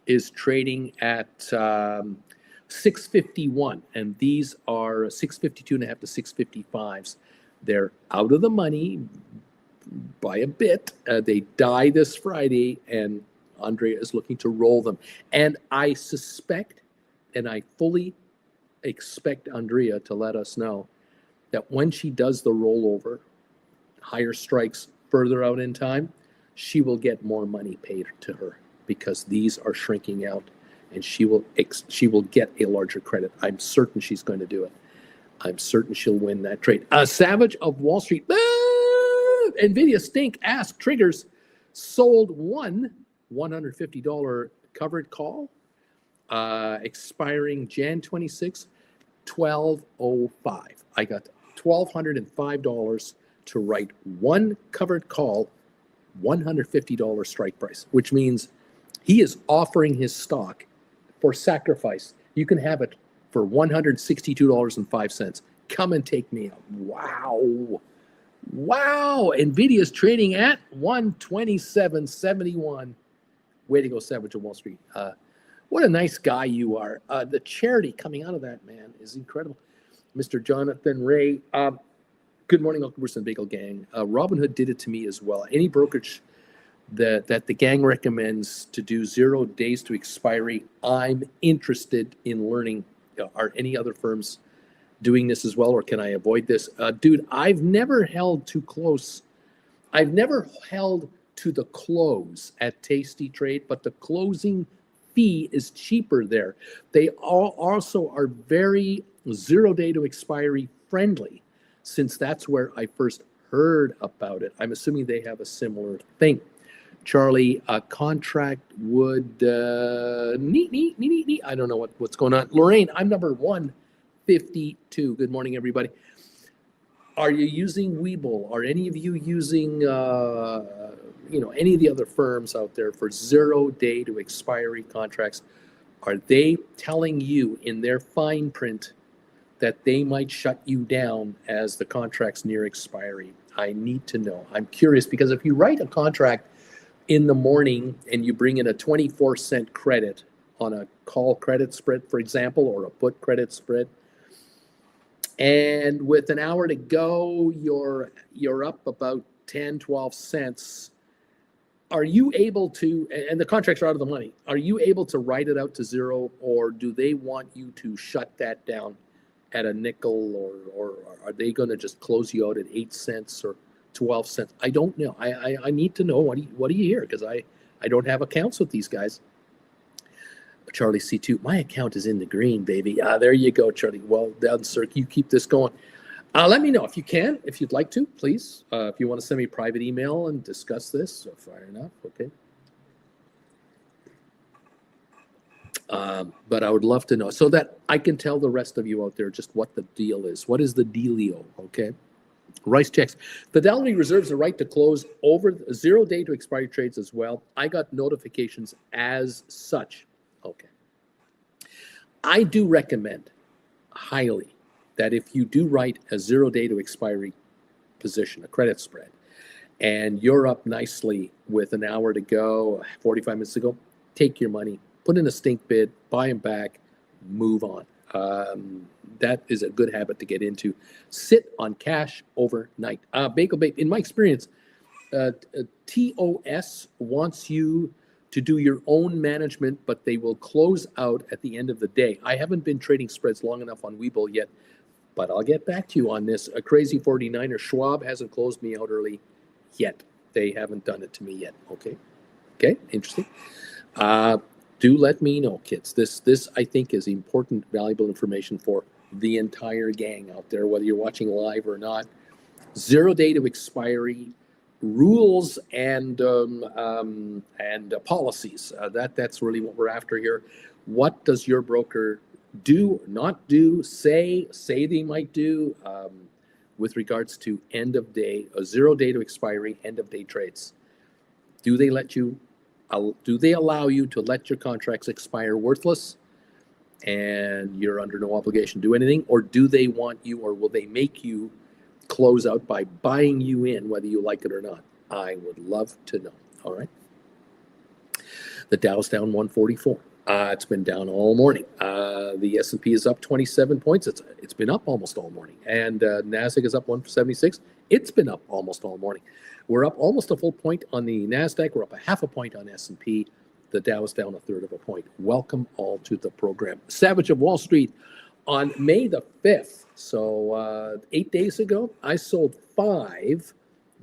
is trading at 651, and these are 652.5 to 655s. They're out of the money by a bit. They die this Friday, and Andrea is looking to roll them. And I suspect, and I fully expect Andrea to let us know that when she does the rollover, higher strikes further out in time, she will get more money paid to her because these are shrinking out, and she will get a larger credit. I'm certain she's going to do it. I'm certain she'll win that trade. Savage of Wall Street, NVIDIA stink ass triggers sold one $150 covered call expiring Jan 26, 12:05. I got $1,205 to write one covered call, $150 strike price, which means he is offering his stock for sacrifice. You can have it for $162.05. Come and take me out. Wow. Wow. NVIDIA is trading at 127.71. Way to go, Savage of Wall Street. What a nice guy you are. The charity coming out of that, man, is incredible. Mr. Jonathan Ray. Good morning, Uncle Bruce and Bagel Gang. Robinhood did it to me as well. Any brokerage that the gang recommends to do 0 days to expiry, I'm interested in learning. Are any other firms doing this as well, or can I avoid this? Dude, I've never held too close. I've never held to the close at Tasty Trade, but the closing fee is cheaper there. They also are very 0 day to expiry friendly, since that's where I first heard about it. I'm assuming they have a similar thing. Charlie, a contract would neat. I don't know what's going on. Lorraine, I'm number 152. Good morning, everybody. Are you using Webull? Are any of you using any of the other firms out there for 0 day to expiry contracts? Are they telling you in their fine print that they might shut you down as the contract's near expiry? I need to know. I'm curious, because if you write a contract in the morning and you bring in a 24-cent credit on a call credit spread, for example, or a put credit spread, and with an hour to go, you're up about 10, 12 cents. Are you able to, and the contracts are out of the money, are you able to write it out to zero, or do they want you to shut that down at a nickel, or are they going to just close you out at 8 cents or 12 cents? I don't know. I need to know. What do you hear? Because I don't have accounts with these guys. Charlie C2, my account is in the green, baby. There you go, Charlie. Well done, sir. You keep this going. Let me know if you can, if you'd like to, please. If you want to send me a private email and discuss this, fire enough, okay? But I would love to know so that I can tell the rest of you out there just what the deal is. What is the dealio, okay? Rice checks. Fidelity reserves the right to close over 0 day to expiry trades as well. I got notifications as such. Okay. I do recommend highly that if you do write a 0 day to expiry position, a credit spread, and you're up nicely with an hour to go, 45 minutes to go, take your money, put in a stink bid, buy them back, move on. That is a good habit to get into. Sit on cash overnight. Bagel Babe, in my experience, TOS wants you to do your own management, but they will close out at the end of the day. I haven't been trading spreads long enough on Webull yet, but I'll get back to you on this. A crazy 49er, Schwab hasn't closed me out early yet. They haven't done it to me yet. Okay, interesting. Do let me know, kids. This I think is important, valuable information for the entire gang out there, whether you're watching live or not. 0 day to expiry rules and policies. That's really what we're after here. What does your broker do, not do, say they might do with regards to end of day, a 0 day to expiry, end of day trades? Do they allow you to let your contracts expire worthless and you're under no obligation to do anything? Or do they want you, or will they make you close out by buying you in, whether you like it or not? I would love to know. All right. The Dow's down 144. It's been down all morning. The S&P is up 27 points. It's been up almost all morning. And NASDAQ is up 176. It's been up almost all morning. We're up almost a full point on the NASDAQ. We're up a half a point on S&P. The Dow is down a third of a point. Welcome all to the program. Savage of Wall Street on May the 5th. So 8 days ago, I sold 5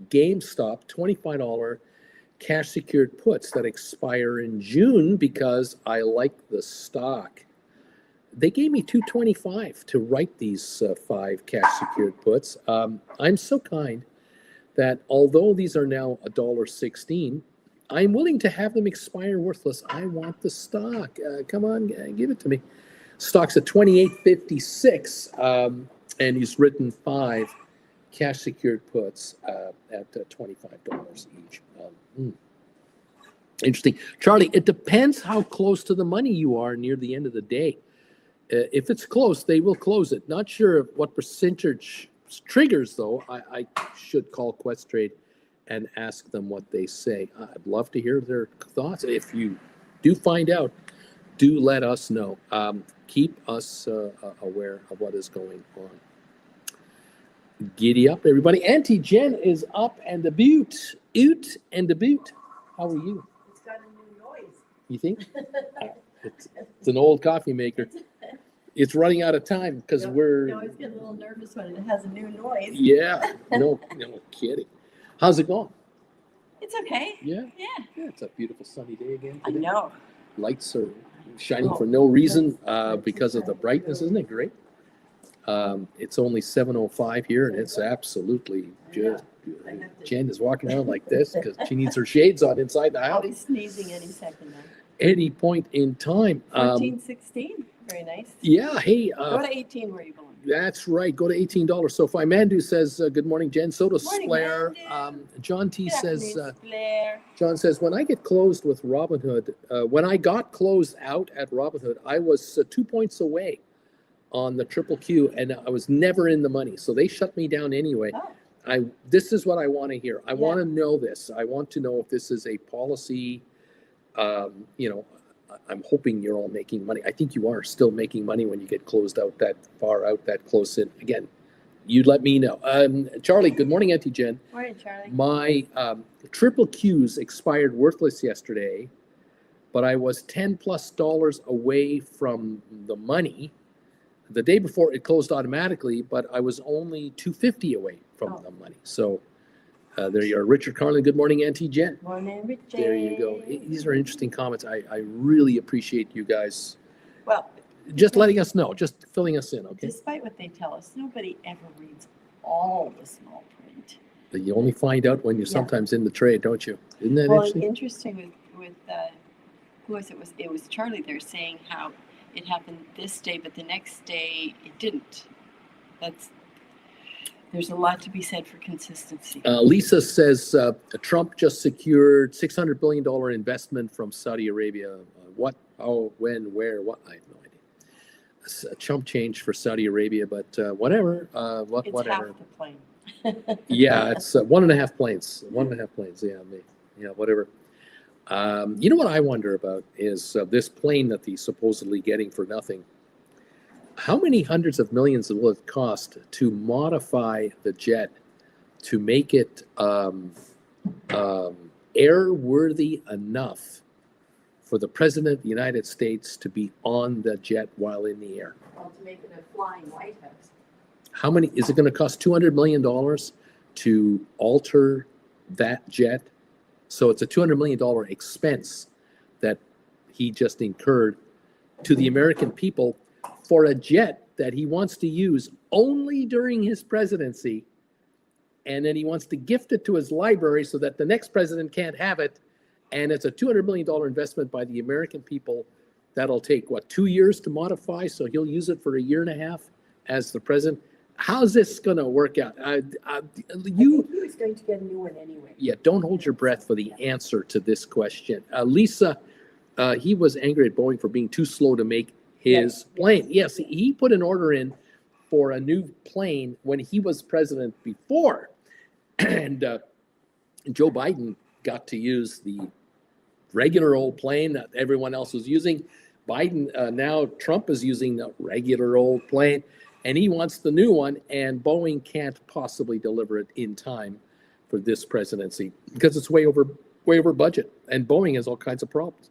GameStop $25 cash secured puts that expire in June because I like the stock. They gave me $225 to write these 5 cash secured puts. I'm so kind that although these are now $1.16, I'm willing to have them expire worthless. I want the stock. Come on, give it to me. Stock's at $28.56, and he's written 5 cash secured puts at $25 each. Interesting. Charlie, it depends how close to the money you are near the end of the day. If it's close, they will close it. Not sure what percentage triggers, though. I should call Questrade and ask them what they say. I'd love to hear their thoughts. If you do find out, do let us know. Keep us aware of what is going on. Giddy up, everybody. Auntie Jen is up and about. Out and about. How are you? It's got a new noise. You think? It's an old coffee maker. It's running out of time because we're. I always get a little nervous when it has a new noise. Yeah, no kidding. How's it going? It's okay. Yeah? Yeah. Yeah, it's a beautiful sunny day again I today. know. Lights are shining for no reason because of the brightness. Isn't it great? It's only 7:05 here, and it's absolutely just. Jen is walking around like this because she needs her shades on inside the I'll house. be sneezing any second now. Any point in time. 14, 16. Very nice. Yeah, hey. Go to 18 where you belong. That's right. Go to $18. So fine. Mandu says, good morning, Jen. So does Morning, Blair. Mandu. John T Good says, afternoon, Blair. John says, when I get closed with Robinhood, when I got closed out at Robinhood, I was 2 points away on the triple Q, and I was never in the money. So they shut me down anyway. Oh. This is what I want to hear. I Yeah. want to know this. I want to know if this is a policy. I'm hoping you're all making money. I think you are still making money when you get closed out that far out, that close in. Again, you let me know. Charlie, good morning, Auntie Jen. Morning, Charlie. My triple Qs expired worthless yesterday, but I was $10+ away from the money. The day before it closed automatically, but I was only $250 away from the money. So there you are. Richard Carlin, good morning, Auntie Jen. Morning, Richard. There you go. These are interesting comments. I really appreciate you guys Well, just letting us know, just filling us in, okay? despite what they tell us, nobody ever reads all the small print. But you only find out when you're Yeah. sometimes in the trade, don't you? Isn't that Well, interesting? interesting with who was it? It was Charlie there saying how it happened this day, but the next day it didn't. There's a lot to be said for consistency. Lisa says Trump just secured $600 billion investment from Saudi Arabia. What, how, when, where, what? I have no idea. It's a chump change for Saudi Arabia, but whatever. It's Whatever. half the plane. Yeah, it's 1.5 planes. 1.5 planes. Yeah, whatever. You know what I wonder about is this plane that he's supposedly getting for nothing. How many hundreds of millions will it cost to modify the jet to make it airworthy enough for the President of the United States to be on the jet while in the air? Well, to make it a flying White House. How many is it going to cost? $200 million to alter that jet? So it's a $200 million expense that he just incurred to the American people for a jet that he wants to use only during his presidency. And then he wants to gift it to his library so that the next president can't have it. And it's a $200 million investment by the American people. That'll take, 2 years to modify? So he'll use it for 1.5 years as the president. How's this going to work out? I think he was going to get a new one anyway. Yeah, don't hold your breath for the answer to this question. Lisa, he was angry at Boeing for being too slow to make his plane. Yes, he put an order in for a new plane when he was president before. And Joe Biden got to use the regular old plane that everyone else was using. Now Trump is using the regular old plane. And he wants the new one, and Boeing can't possibly deliver it in time for this presidency because it's way over budget. And Boeing has all kinds of problems.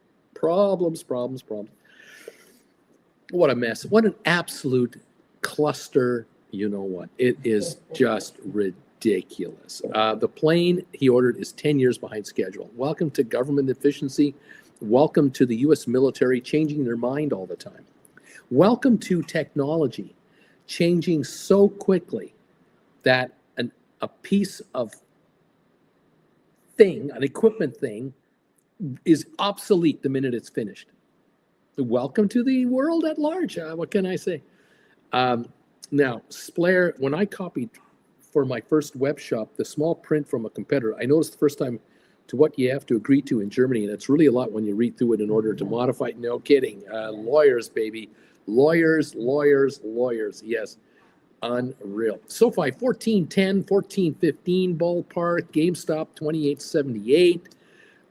What a mess. What an absolute cluster. You know what? It is just ridiculous. The plane he ordered is 10 years behind schedule. Welcome to government efficiency. Welcome to the U.S. military changing their mind all the time. Welcome to technology changing so quickly that a piece of thing, an equipment thing, is obsolete the minute it's finished. Welcome to the world at large. What can I say? Now, Splair, when I copied for my first web shop the small print from a competitor, I noticed the first time to what you have to agree to in Germany, and it's really a lot when you read through it in order to modify it. No kidding. Lawyers, baby. Lawyers, yes. Unreal. SoFi 14.10, 14.15 ballpark. GameStop 28.78.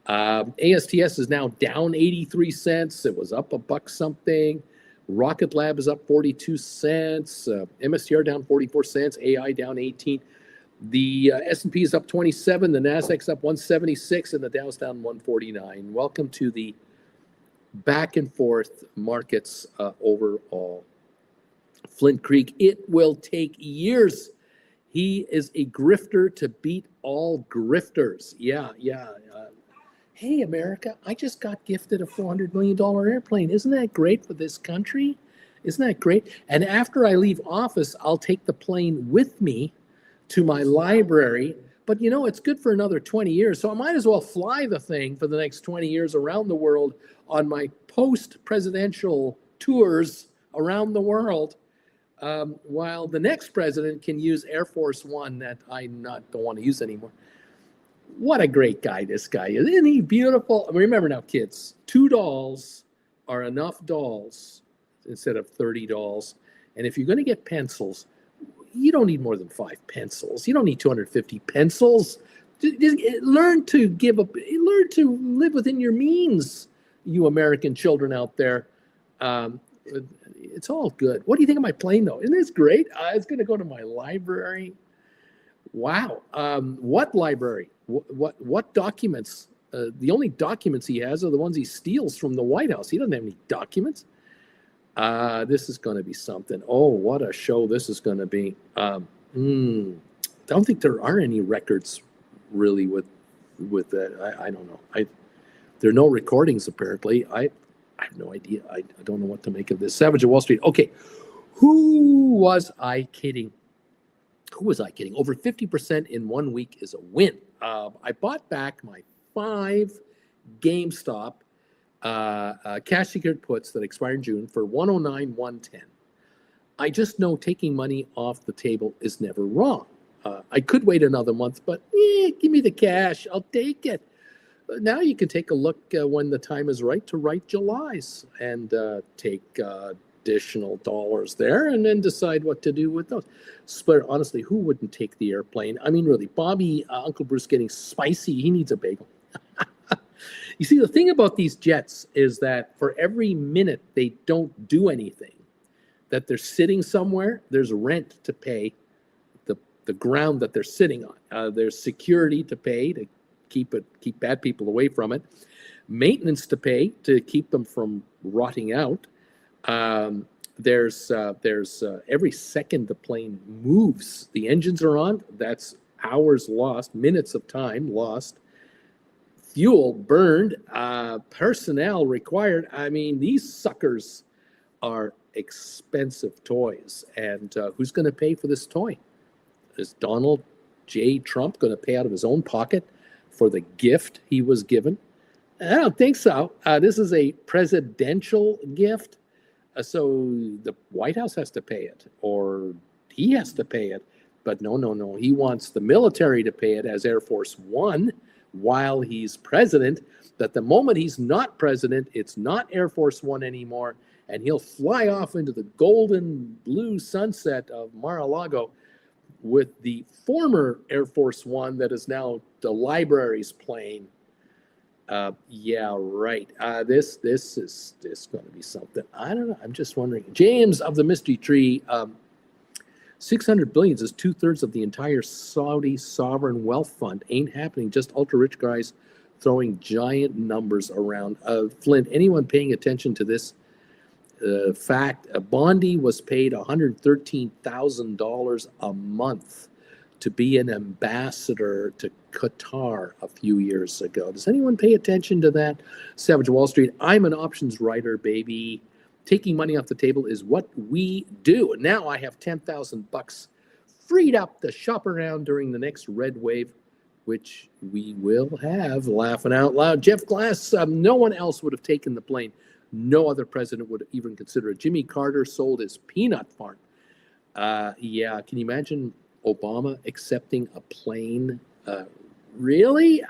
ASTS is now down 83 cents. It was up a buck something. Rocket Lab is up 42 cents. MSTR down 44 cents. AI down 18. The S&P is up 27. The Nasdaq's up 176, and the Dow's down 149. Welcome to the back and forth markets overall. Flint Creek, it will take years. He is a grifter to beat all grifters. Yeah. Hey, America, I just got gifted a $400 million airplane. Isn't that great for this country? Isn't that great? And after I leave office, I'll take the plane with me to my library. But, you know, it's good for another 20 years. So I might as well fly the thing for the next 20 years around the world on my post-presidential tours around the world, while the next president can use Air Force One that I don't want to use anymore. What a great guy this guy is. Isn't he beautiful? Remember now, kids, $2 are enough dolls instead of 30 dolls. And if you're going to get pencils, you don't need more than 5 pencils. You don't need 250 pencils. Just learn to live within your means, you American children out there. It's all good. What do you think of my plane, though? Isn't this great? It's going to go to my library. Wow. What library? What documents? The only documents he has are the ones he steals from the White House. He doesn't have any documents. This is going to be something. Oh, what a show this is going to be. Don't think there are any records really with that. I don't know. There are no recordings apparently. I have no idea. I don't know what to make of this. Savage of Wall Street. Okay, who was I kidding? Over 50% in 1 week is a win. I bought back my 5 GameStop cash secured puts that expire in June for 109, 110. I just know taking money off the table is never wrong. I could wait another month, but give me the cash. I'll take it. Now you can take a look when the time is right to write July's and take additional dollars there and then decide what to do with those. But honestly, who wouldn't take the airplane? I mean, really, Bobby, Uncle Bruce getting spicy. He needs a bagel. You see, the thing about these jets is that for every minute they don't do anything, that they're sitting somewhere, there's rent to pay the ground that they're sitting on. There's security to pay to keep bad people away from it, maintenance to pay to keep them from rotting out. There's every second the plane moves, the engines are on. That's hours lost, minutes of time lost, fuel burned, personnel required. I mean, these suckers are expensive toys. And who's going to pay for this toy? Is Donald J. Trump going to pay out of his own pocket for the gift he was given? I don't think so. This is a presidential gift. So the White House has to pay it, or he has to pay it. But no. He wants the military to pay it as Air Force One while he's president. That the moment he's not president, it's not Air Force One anymore, and he'll fly off into the golden blue sunset of Mar-a-Lago with the former Air Force One that is now the library's plane. Yeah, right. This is going to be something. I don't know. I'm just wondering. James of the Mystery Tree. 600 billion is 2/3 of the entire Saudi sovereign wealth fund. Ain't happening. Just ultra rich guys throwing giant numbers around. Flint, anyone paying attention to this fact? Bondi was paid $113,000 a month to be an ambassador to Qatar a few years ago. Does anyone pay attention to that? Savage Wall Street. I'm an options writer, baby. Taking money off the table is what we do. Now I have $10,000 freed up to shop around during the next red wave, which we will have. Laughing out loud. Jeff Glass, no one else would have taken the plane. No other president would even consider it. Jimmy Carter sold his peanut farm. Yeah, can you imagine Obama accepting a plane? Really?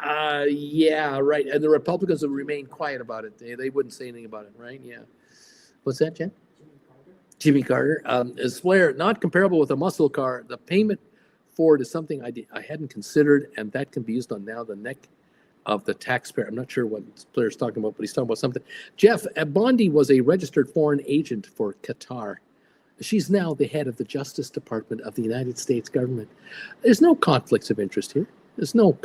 Yeah, right. And the Republicans have remained quiet about it. They wouldn't say anything about it, right? Yeah. What's that, Jen? Jimmy Carter, is Blair not comparable with a muscle car? The payment for it is something I hadn't considered, and that can be used on now the neck of the taxpayer. I'm not sure what Blair's talking about, but he's talking about something. Jeff, Bondi was a registered foreign agent for Qatar. She's now the head of the Justice Department of the United States government. There's no conflicts of interest here. There's no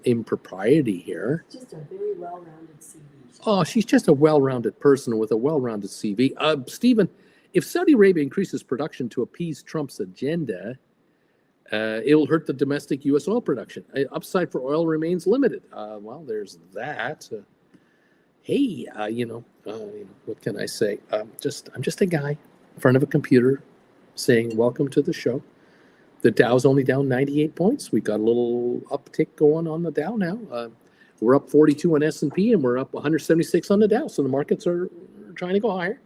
impropriety here. Just a very well-rounded CV. Oh, she's just a well-rounded person with a well-rounded CV. Stephen, if Saudi Arabia increases production to appease Trump's agenda, it'll hurt the domestic U.S. oil production. Upside for oil remains limited. Well, there's that. Hey, what can I say? I'm just a guy in front of a computer saying, welcome to the show. The Dow's only down 98 points. We got a little uptick going on the Dow now. We're up 42 on S&P, and we're up 176 on the Dow. So the markets are trying to go higher.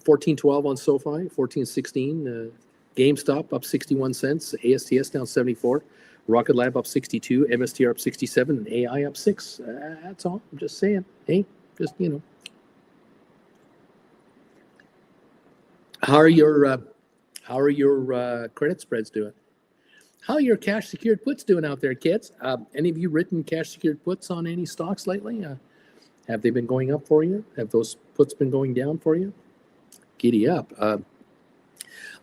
14.12 on SoFi, 14.16. GameStop up 61 cents. ASTS down 74. Rocket Lab up 62. MSTR up 67. And AI up 6. That's all. I'm just saying. Hey, just, How are your credit spreads doing? How are your cash secured puts doing out there, kids? Any of you written cash secured puts on any stocks lately? Have they been going up for you? Have those puts been going down for you? Giddy up.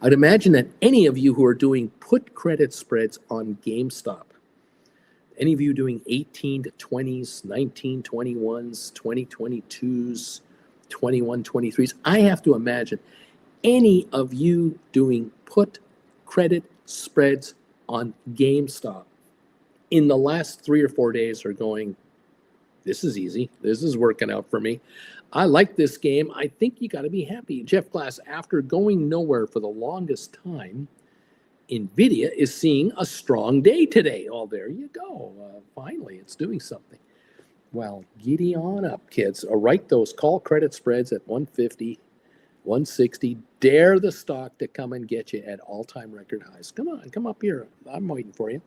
I'd imagine that any of you who are doing put credit spreads on GameStop, any of you doing 18 to 20s, 19, 21s, 20, 22s, 21, 23s, I have to imagine any of you doing put credit spreads on GameStop in the last 3 or 4 days are going, this is easy. This is working out for me. I like this game. I think you got to be happy. Jeff Glass, after going nowhere for the longest time, NVIDIA is seeing a strong day today. Oh, there you go. Finally, it's doing something. Well, giddy on up, kids. Write those call credit spreads at 150, 160. Dare the stock to come and get you at all-time record highs. Come on, come up here. I'm waiting for you.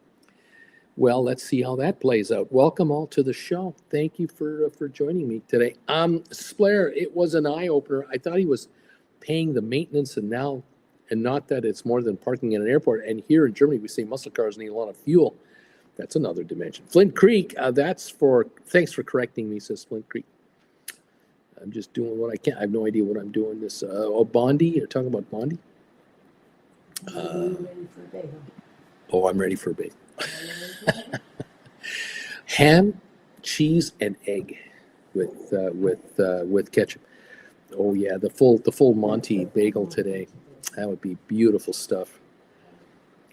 Well, let's see how that plays out. Welcome all to the show. Thank you for joining me today. Splair, it was an eye-opener. I thought he was paying the maintenance and not that it's more than parking in an airport. And here in Germany, we say muscle cars need a lot of fuel. That's another dimension. Flint Creek, thanks for correcting me, says Flint Creek. I'm just doing what I can. I have no idea what I'm doing. Bondi, you're talking about Bondi? I'm ready for a bagel. Ham, cheese, and egg with ketchup. Oh yeah, the full Monty bagel today. That would be beautiful stuff.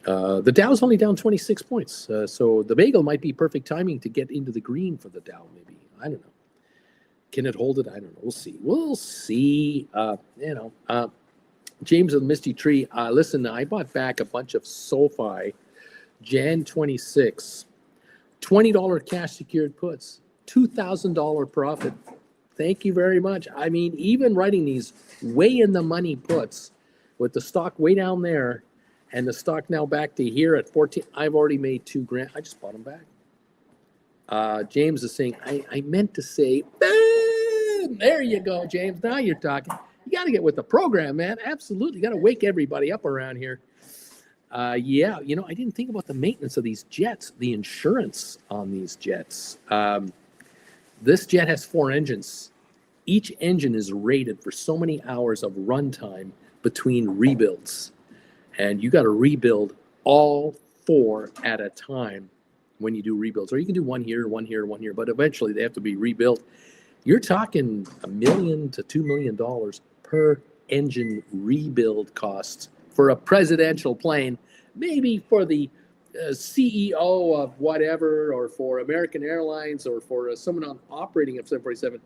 The Dow's only down 26 points, so the bagel might be perfect timing to get into the green for the Dow. Maybe, I don't know. Can it hold it? I don't know. We'll see. James of the Misty Tree. Listen, I bought back a bunch of SoFi. Jan 26, $20 cash secured puts, $2,000 profit. Thank you very much. I mean, even writing these way in the money puts with the stock way down there and the stock now back to here at 14, I've already made $2,000. I just bought them back. James is saying, I meant to say, boom! There you go, James. Now you're talking. You got to get with the program, man. Absolutely. You got to wake everybody up around here. I didn't think about the maintenance of these jets, the insurance on these jets. This jet has 4 engines. Each engine is rated for so many hours of runtime between rebuilds. And you got to rebuild all 4 at a time when you do rebuilds. Or you can do one here, but eventually they have to be rebuilt. You're talking $1 million to $2 million per engine rebuild costs for a presidential plane, maybe for the CEO of whatever, or for American Airlines, or for someone operating a 747.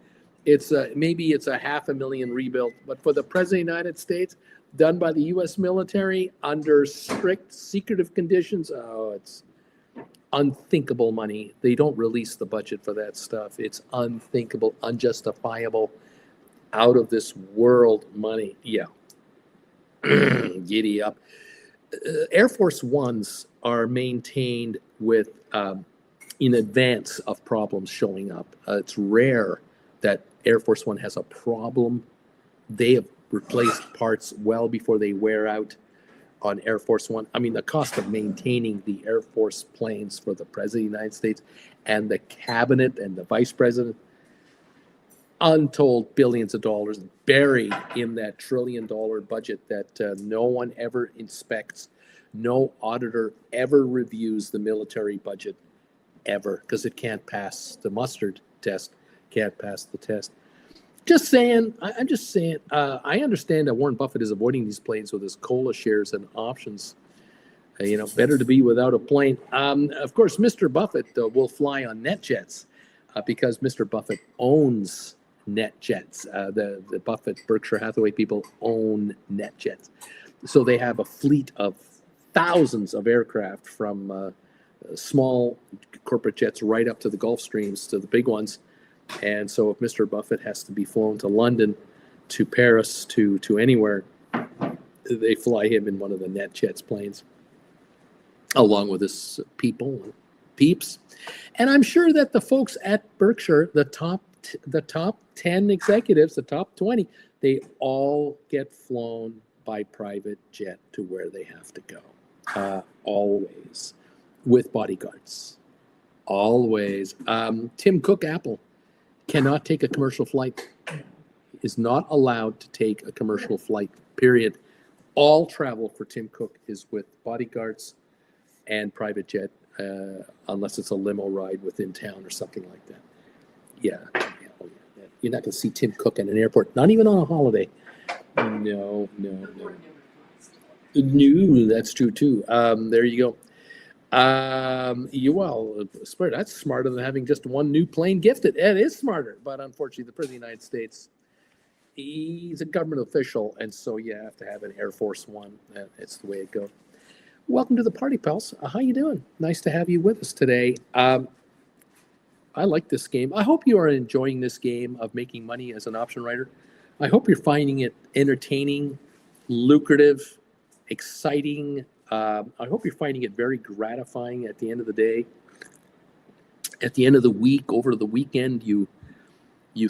Maybe it's a $500,000 rebuild, but for the President of the United States, done by the U.S. military under strict secretive conditions, it's unthinkable money. They don't release the budget for that stuff. It's unthinkable, unjustifiable, out of this world money. Yeah. Giddy up. Air Force Ones are maintained with in advance of problems showing up. It's rare that Air Force One has a problem. They have replaced parts well before they wear out on Air Force One. I mean, the cost of maintaining the Air Force planes for the President of the United States and the cabinet and the vice president, untold billions of dollars buried in that $1 trillion budget that no one ever inspects. No auditor ever reviews the military budget ever, because it can't pass the mustard test, can't pass the test. Just saying, I'm just saying, I understand that Warren Buffett is avoiding these planes with his COLA shares and options. Better to be without a plane. Of course, Mr. Buffett will fly on NetJets because Mr. Buffett owns NetJets. The Buffett Berkshire Hathaway people own NetJets. So they have a fleet of thousands of aircraft, from small corporate jets right up to the Gulfstreams, to the big ones. And so if Mr. Buffett has to be flown to London, to Paris, to anywhere, they fly him in one of the NetJets planes, along with his peeps. And I'm sure that the folks at Berkshire, the top 10 executives, the top 20, they all get flown by private jet to where they have to go, always, with bodyguards, always. Tim Cook, Apple, cannot take a commercial flight, is not allowed to take a commercial flight, period. All travel for Tim Cook is with bodyguards and private jet, unless it's a limo ride within town or something like that. Yeah. You're not going to see Tim Cook at an airport, not even on a holiday. No, that's true too. There you go. That's smarter than having just one new plane gifted. It is smarter, but unfortunately, the President of the United States, he's a government official, and so you have to have an Air Force One. It's the way it goes. Welcome to the party, pals. How you doing? Nice to have you with us today. I like this game. I hope you are enjoying this game of making money as an option writer. I hope you're finding it entertaining, lucrative, exciting. I hope you're finding it very gratifying at the end of the day. At the end of the week, over the weekend, you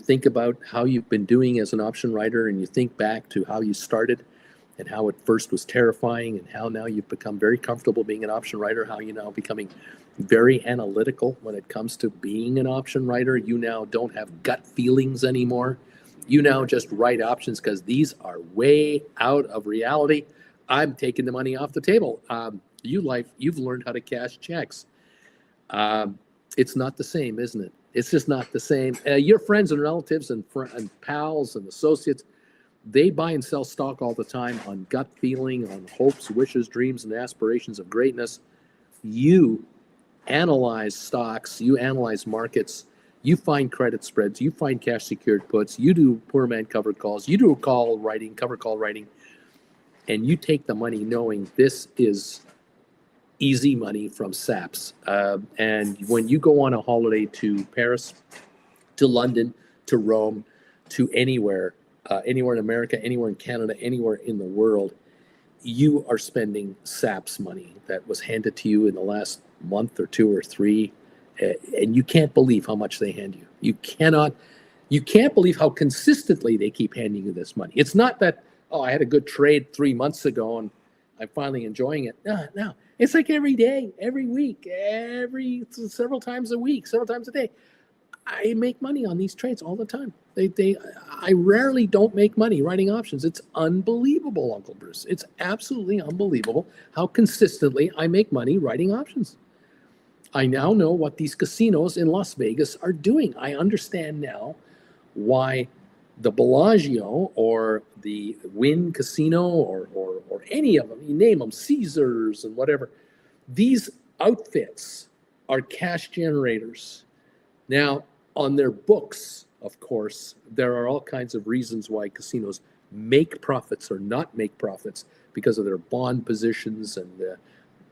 think about how you've been doing as an option writer, and you think back to how you started and how it first was terrifying, and how now you've become very comfortable being an option writer, how you're now becoming very analytical when it comes to being an option writer. You now don't have gut feelings anymore. You now just write options because these are way out of reality. I'm taking the money off the table. You've learned how to cash checks. It's not the same, isn't it? It's just not the same. Your friends and relatives and pals and associates, they buy and sell stock all the time on gut feeling, on hopes, wishes, dreams, and aspirations of greatness. You analyze stocks, you analyze markets, you find credit spreads, you find cash secured puts, you do poor man covered calls, you do cover call writing, and you take the money knowing this is easy money from SAPs. And when you go on a holiday to Paris, to London, to Rome, to anywhere in America, anywhere in Canada, anywhere in the world, you are spending SAPs money that was handed to you in the last month or two or three, and you can't believe how much they hand you. You can't believe how consistently they keep handing you this money. It's not that, oh, I had a good trade 3 months ago and I'm finally enjoying it. No. It's like every day, every week, several times a week, several times a day. I make money on these trades all the time. I rarely don't make money writing options. It's unbelievable, Uncle Bruce. It's absolutely unbelievable how consistently I make money writing options. I now know what these casinos in Las Vegas are doing. I understand now why the Bellagio or the Wynn Casino or any of them, you name them, Caesars and whatever, these outfits are cash generators. Now, on their books, of course, there are all kinds of reasons why casinos make profits or not make profits because of their bond positions and the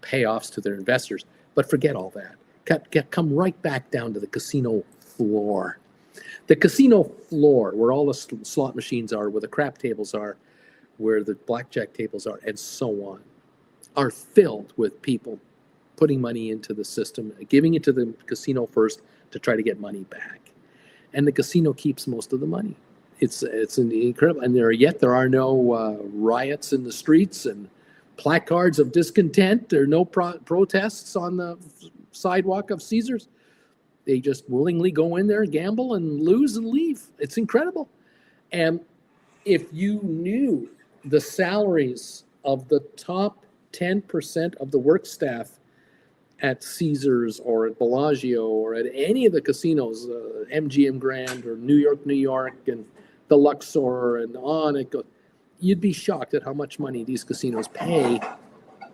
payoffs to their investors. But forget all that. Come right back down to the casino floor. The casino floor, where all the slot machines are, where the crap tables are, where the blackjack tables are, and so on, are filled with people putting money into the system, giving it to the casino first to try to get money back. And the casino keeps most of the money. It's an incredible, and there are no riots in the streets and placards of discontent. There are no protests on the sidewalk of Caesars. They just willingly go in there, gamble, and lose and leave. It's incredible. And if you knew the salaries of the top 10% of the work staff at Caesars or at Bellagio or at any of the casinos, MGM Grand or New York, and the Luxor and on it goes, you'd be shocked at how much money these casinos pay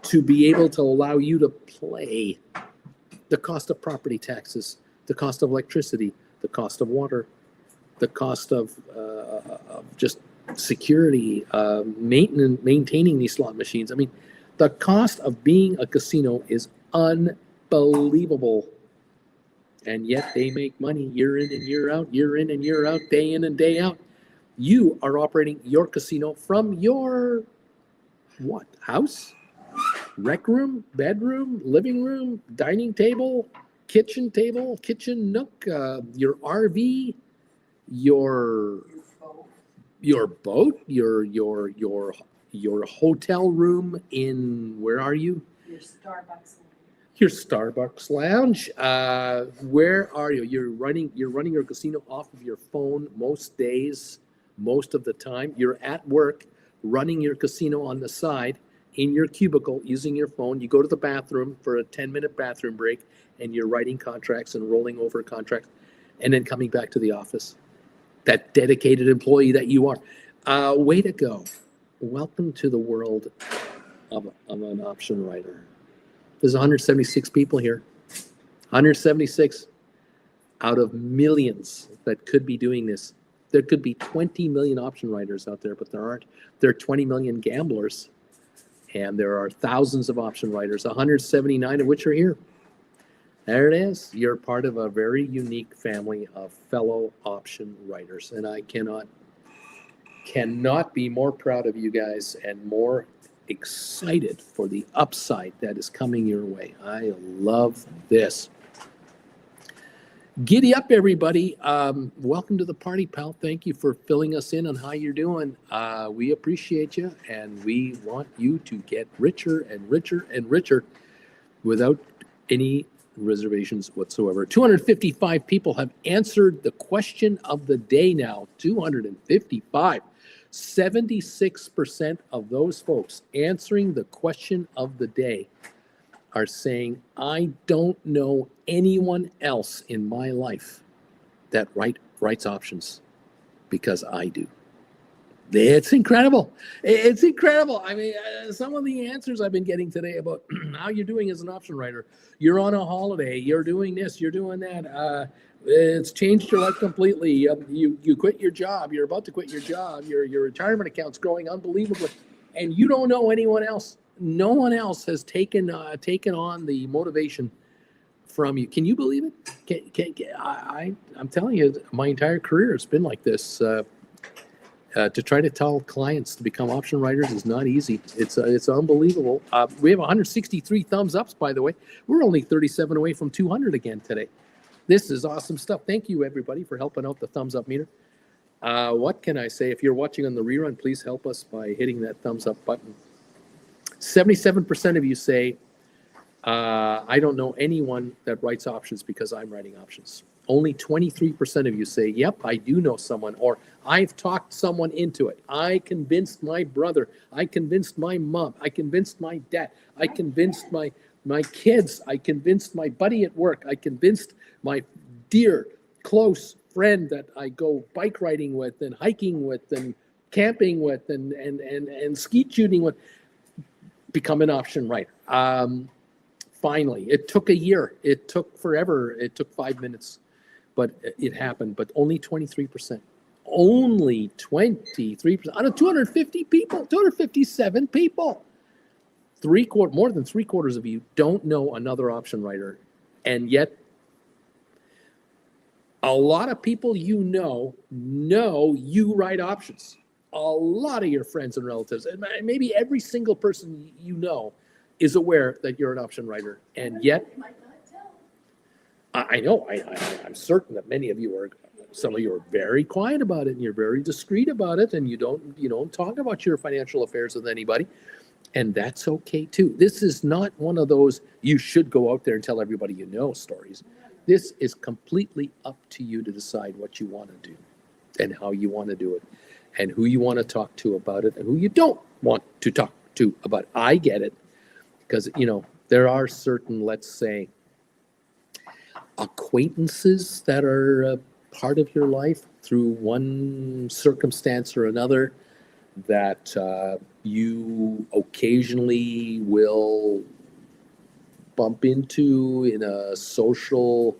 to be able to allow you to play. The cost of property taxes, the cost of electricity, the cost of water, the cost of just security, maintaining these slot machines. I mean, the cost of being a casino is unbelievable. And yet they make money year in and year out, day in and day out. You are operating your casino from your what? House? Rec room, bedroom, living room, dining table, kitchen nook, your RV, your boat, your hotel room in, where are you? Your Starbucks lounge. Where are you? You're running your casino off of your phone most days, most of the time. You're at work running your casino on the side in your cubicle using your phone. You go to the bathroom for a 10-minute bathroom break and you're writing contracts and rolling over contracts and then coming back to the office. That dedicated employee that you are. Way to go. Welcome to the world of an option writer. There's 176 people here. 176 out of millions that could be doing this. There could be 20 million option writers out there, but there aren't. There are 20 million gamblers, and there are thousands of option writers, 179 of which are here. There it is. You're part of a very unique family of fellow option writers, and I cannot be more proud of you guys and more excited for the upside that is coming your way. I love this. Giddy up, everybody. Welcome to the party, pal. Thank you for filling us in on how you're doing. We appreciate you, and we want you to get richer and richer and richer without any reservations whatsoever. 255 people have answered the question of the day now. 255. 76% of those folks answering the question of the day are saying, I don't know anyone else in my life that writes options because I do. It's incredible. It's incredible. I mean, some of the answers I've been getting today about how you're doing as an option writer. You're on a holiday. You're doing this. You're doing that. It's changed your life completely. You quit your job. You're about to quit your job. Your retirement account's growing unbelievably, and you don't know anyone else. No one else has taken on the motivation from you. Can you believe it? I'm telling you, my entire career has been like this. To try to tell clients to become option writers is not easy. It's unbelievable. We have 163 thumbs ups, by the way. We're only 37 away from 200 again today. This is awesome stuff. Thank you, everybody, for helping out the thumbs up meter. What can I say? If you're watching on the rerun, please help us by hitting that thumbs up button. 77% of you say, I don't know anyone that writes options because I'm writing options. Only 23% of you say, yep, I do know someone, or I've talked someone into it. I convinced my brother. I convinced my mom. I convinced my dad. I convinced my kids. I convinced my buddy at work. I convinced my dear, close friend that I go bike riding with and hiking with and camping with and skeet shooting with. Become an option writer. Finally, it took a year. It took forever. It took 5 minutes. But it happened. But only 23%. Only 23% out of 250 people, 257 people. More than three quarters of you don't know another option writer. And yet, a lot of people you know you write options. A lot of your friends and relatives, and maybe every single person you know is aware that you're an option writer. And yet, I know, I'm certain that many of you Some of you are very quiet about it and you're very discreet about it and you don't talk about your financial affairs with anybody. And that's okay too. This is not one of those you should go out there and tell everybody you know stories. This is completely up to you to decide what you want to do and how you want to do it and who you want to talk to about it and who you don't want to talk to about it. I get it because, there are certain, let's say, acquaintances that are part of your life through one circumstance or another that you occasionally will bump into in a social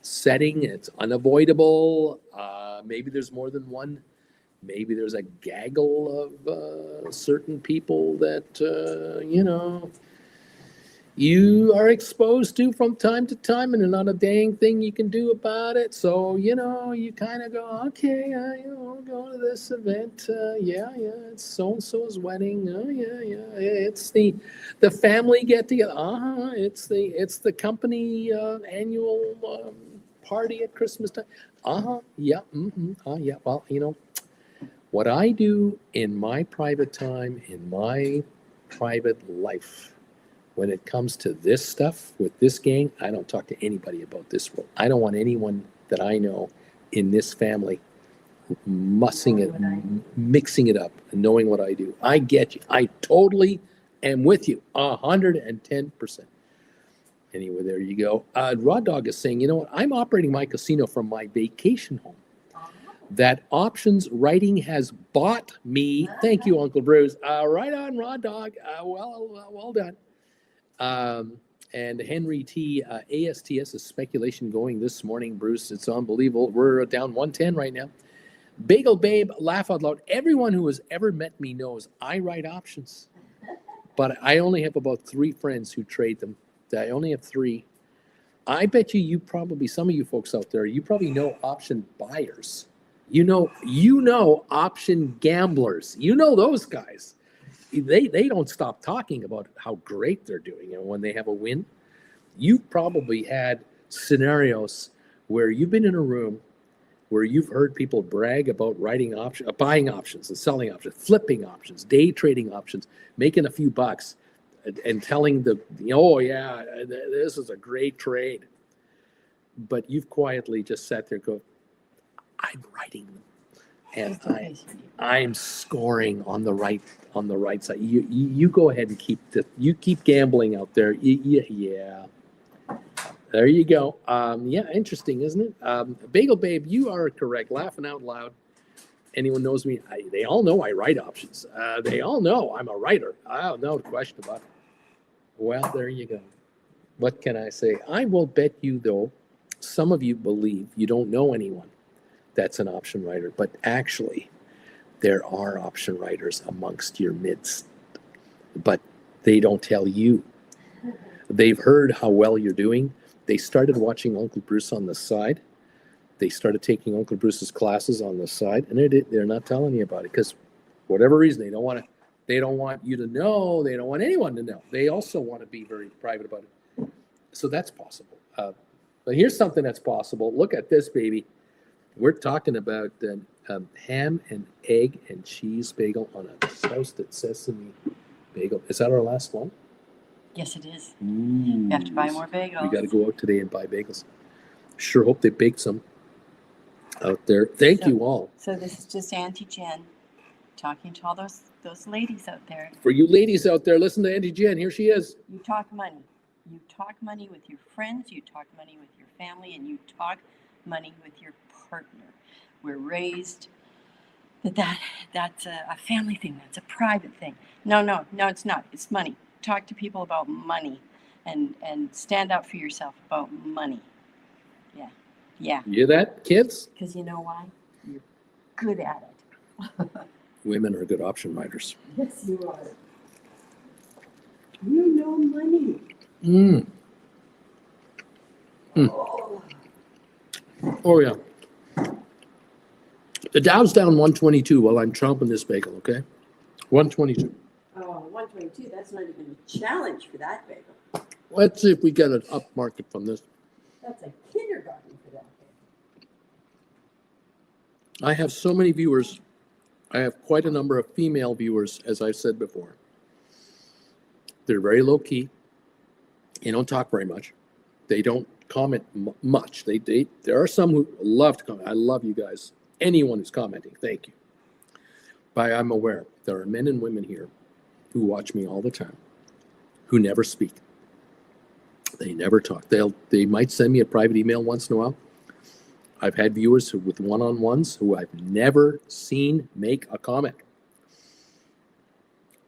setting. It's unavoidable. Maybe there's more than one. Maybe there's a gaggle of certain people that, you are exposed to from time to time, and there's not a dang thing you can do about it. So, you kind of go, okay, I'll go to this event. It's so-and-so's wedding. Oh, yeah. It's the family get together. It's the company annual party at Christmas time. Yeah. Yeah. Well, what I do in my private time, in my private life, when it comes to this stuff with this gang, I don't talk to anybody about this world. I don't want anyone that I know in this family mixing it up and knowing what I do. I get you. I totally am with you, 110%. Anyway, there you go. Raw Dog is saying, what? I'm operating my casino from my vacation home. That options writing has bought me. Thank you, Uncle Bruce. Right on, Raw Dog. Well done. And Henry T, ASTS is speculation going this morning, Bruce. It's unbelievable. We're down 110 right now. Bagel Babe, laugh out loud. Everyone who has ever met me knows I write options, but I only have about 3 friends who trade them. I only have 3. I bet you probably, some of you folks out there, you probably know option buyers. You know option gamblers. You know those guys. They don't stop talking about how great they're doing. When they have a win, you've probably had scenarios where you've been in a room where you've heard people brag about buying options and selling options, flipping options, day trading options, making a few bucks, and telling this is a great trade. But you've quietly just sat there and go, I'm writing them. And I'm scoring on the right side. You go ahead and keep gambling out there. Yeah. There you go. Interesting, isn't it? Bagel Babe, you are correct. Laughing out loud. Anyone knows me? They all know I write options. They all know I'm a writer. No question about it. Well, there you go. What can I say? I will bet you, though, some of you believe you don't know anyone that's an option writer, but actually there are option writers amongst your midst, but they don't tell you. They've heard how well you're doing. They started watching Uncle Bruce on the side. They started taking Uncle Bruce's classes on the side, and they're not telling you about it because whatever reason they don't want you to know. They don't want anyone to know. They also want to be very private about it. So that's possible. But here's something that's possible. Look at this, baby. We're talking about ham and egg and cheese bagel on a toasted sesame bagel. Is that our last one? Yes, it is. Ooh, We have to buy more bagels. We got to go out today and buy bagels. Sure hope they baked some out there. Thank you all. So this is just Auntie Jen talking to all those ladies out there. For you ladies out there, listen to Auntie Jen. Here she is. You talk money. You talk money with your friends. You talk money with your family, and you talk money with your partner. We're raised that's a family thing. That's a private thing. No, it's not. It's money. Talk to people about money, and stand up for yourself about money. Yeah. You hear that, kids? Because you know why? You're good at it. Women are good option writers. Yes, you are. You know money. Oh, yeah. The Dow's down 122 while I'm chomping this bagel, okay? 122. Oh, 122. That's not even a challenge for that bagel. Let's see if we get an up market from this. That's a kindergarten for that I have so many viewers. I have quite a number of female viewers, as I've said before. They're very low key. They don't talk very much. They don't comment much. There are some who love to comment. I love you guys. Anyone who's commenting, thank you. But I'm aware there are men and women here who watch me all the time, who never speak. They never talk. They might send me a private email once in a while. I've had viewers with one-on-ones who I've never seen make a comment.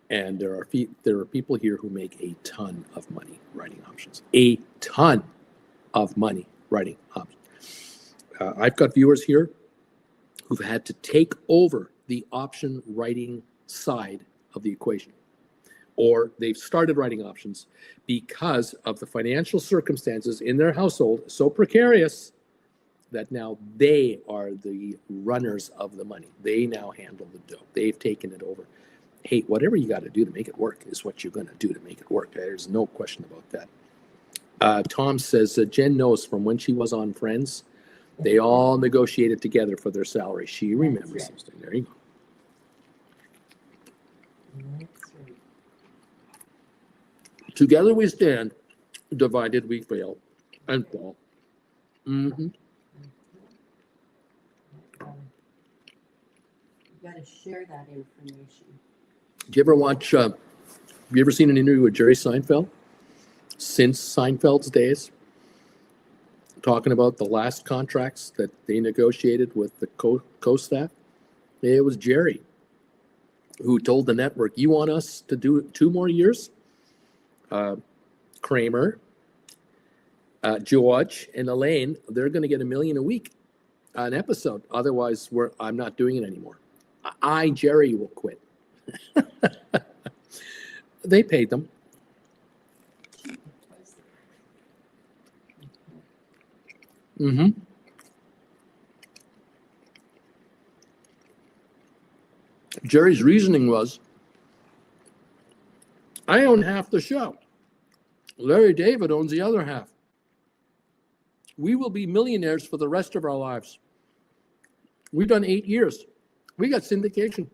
And there are people here who make a ton of money writing options. A ton of money writing options. I've got viewers here who've had to take over the option writing side of the equation, or they've started writing options because of the financial circumstances in their household so precarious that now they are the runners of the money. They now handle the dough. They've taken it over. Hey, whatever you got to do to make it work is what you're going to do to make it work. There's no question about that. Tom says, Jen knows from when she was on Friends, they all negotiated together for their salary. She remembers something. There you go. Together we stand, divided we fail and fall. Mm-hmm. You got to share that information. Do you ever watch, have you ever seen an interview with Jerry Seinfeld? Since Seinfeld's days, talking about the last contracts that they negotiated with the co-staff. It was Jerry who told the network, you want us to do 2 more years? Kramer, George, and Elaine, they're going to get $1 million a week an episode. Otherwise, I'm not doing it anymore. Jerry, will quit. They paid them. Mm-hmm. Jerry's reasoning was, I own half the show. Larry David owns the other half. We will be millionaires for the rest of our lives. We've done 8 years. We got syndication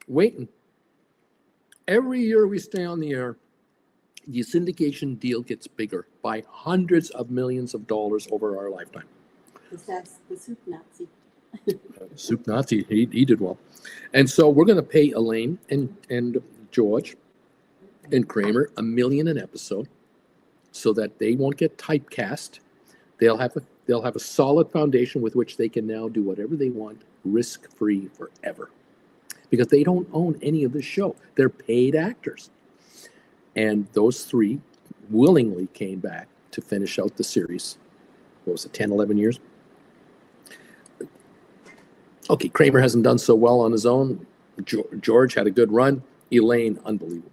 waiting. Every year we stay on the air, the syndication deal gets bigger by hundreds of millions of dollars over our lifetime. That's the soup Nazi. Soup Nazi, he did well. And so we're going to pay Elaine and George and Kramer $1 million an episode so that they won't get typecast. They'll have a solid foundation with which they can now do whatever they want risk-free forever. Because they don't own any of the show. They're paid actors. And those 3 willingly came back to finish out the series. What was it, 10, 11 years? Okay, Kramer hasn't done so well on his own. George had a good run. Elaine, unbelievable.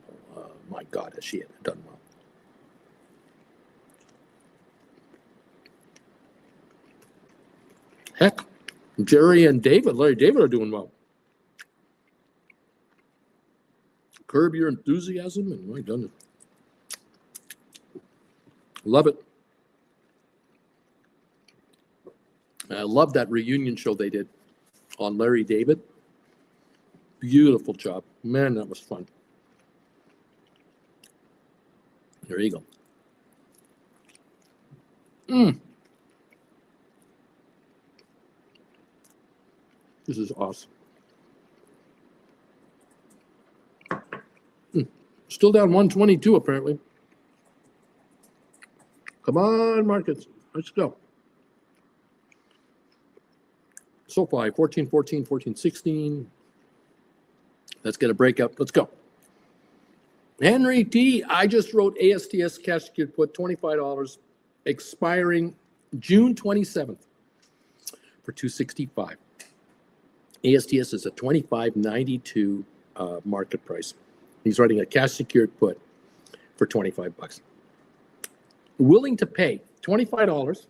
My God, has she done well. Heck, Jerry and Larry David are doing well. Curb Your Enthusiasm, and my goodness. Love it. I love that reunion show they did on Larry David. Beautiful job. Man, that was fun. There you go. This is awesome. Still down 122 apparently. Come on, markets. Let's go. SoFi, 1414, 1416. Let's get a breakout. Let's go. Henry T. I just wrote ASTS cash secured put $25, expiring June 27th for $265. ASTS is a $25.92 market price. He's writing a cash secured put for $25. Willing to pay $25,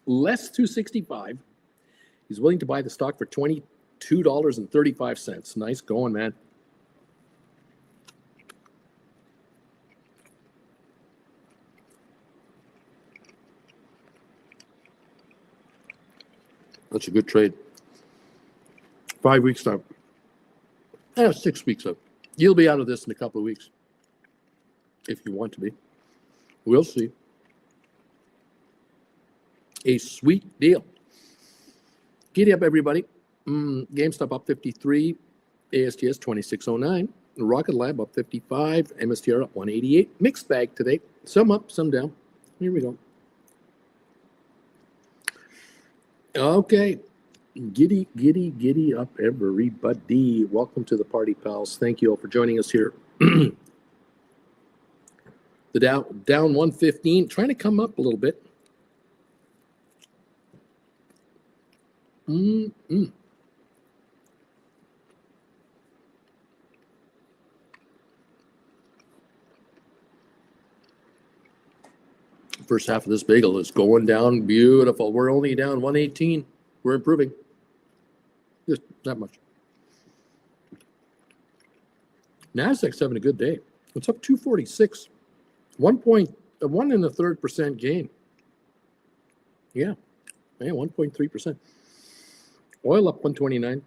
less $265. He's willing to buy the stock for $22.35. Nice going, man. That's a good trade. 5 weeks up. 6 weeks up. You'll be out of this in a couple of weeks. If you want to be. We'll see. A sweet deal. Giddy up, everybody. GameStop up 53. ASTS 2609. Rocket Lab up 55. MSTR up 188. Mixed bag today. Some up, some down. Here we go. Okay. Giddy up, everybody. Welcome to the party, pals. Thank you all for joining us here. The Dow down 115, trying to come up a little bit. First half of this bagel is going down beautiful. We're only down 118. We're improving. Just not much. NASDAQ's having a good day. It's up 246. 1.1% gain. Yeah, 1.3%. Oil up 129.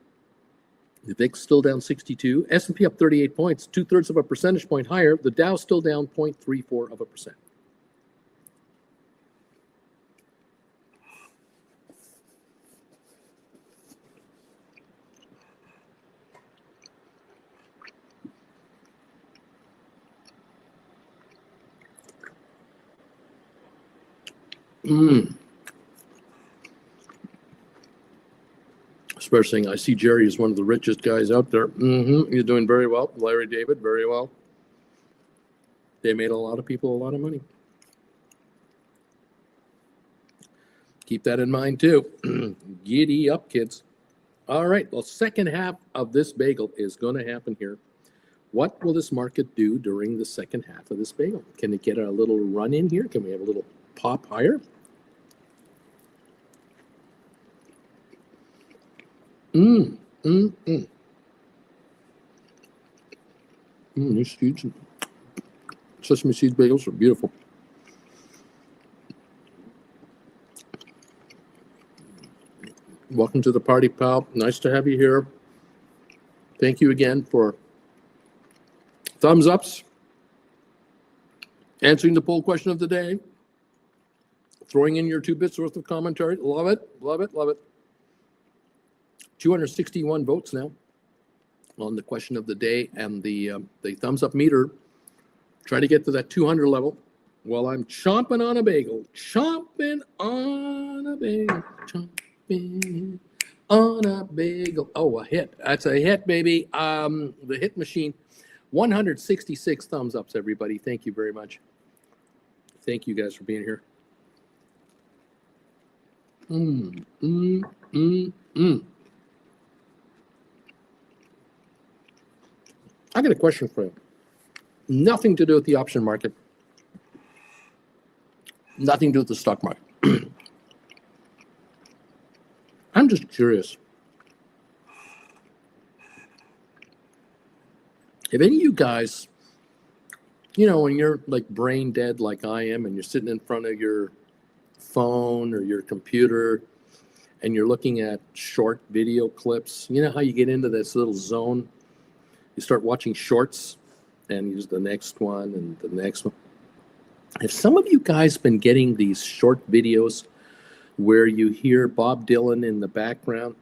The VIX still down 62. S&P up 38 points, 2/3 of a percentage point higher. The Dow still down 0.34%. First thing, I see Jerry is one of the richest guys out there. He's doing very well. Larry David, very well. They made a lot of people a lot of money. Keep that in mind too. Giddy up, kids. All right, well, second half of this bagel is going to happen here. What will this market do during the second half of this bagel? Can it get a little run in here? Can we have a little pop higher? These seeds, sesame seeds bagels are beautiful. Welcome to the party, pal. Nice to have you here. Thank you again for thumbs ups, answering the poll question of the day, throwing in your 2 bits worth of commentary. Love it, love it, love it. 261 votes now on the question of the day, and the thumbs up meter. Try to get to that 200 level while I'm chomping on a bagel. Chomping on a bagel. Chomping on a bagel. Oh, a hit. That's a hit, baby. The hit machine. 166 thumbs ups, everybody. Thank you very much. Thank you guys for being here. I got a question for you. Nothing to do with the option market. Nothing to do with the stock market. I'm just curious. If any of you guys, when you're like brain dead like I am, and you're sitting in front of your phone or your computer and you're looking at short video clips, you know how you get into this little zone? You start watching shorts and use the next one and the next one. Have some of you guys been getting these short videos where you hear Bob Dylan in the background,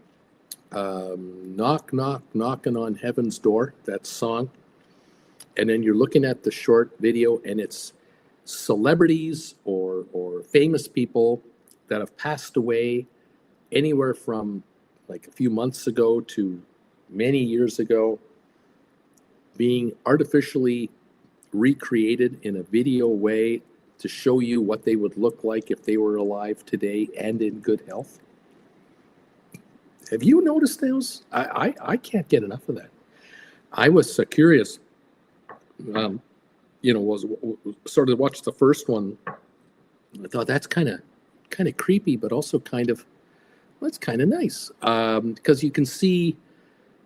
knock, knock, knocking on heaven's door, that song, and then you're looking at the short video and it's celebrities or famous people that have passed away anywhere from like a few months ago to many years ago, being artificially recreated in a video way to show you what they would look like if they were alive today and in good health. Have you noticed those? I can't get enough of that. I was curious, was started to watch the first one. I thought that's kind of creepy, but also that's kind of nice, because you can see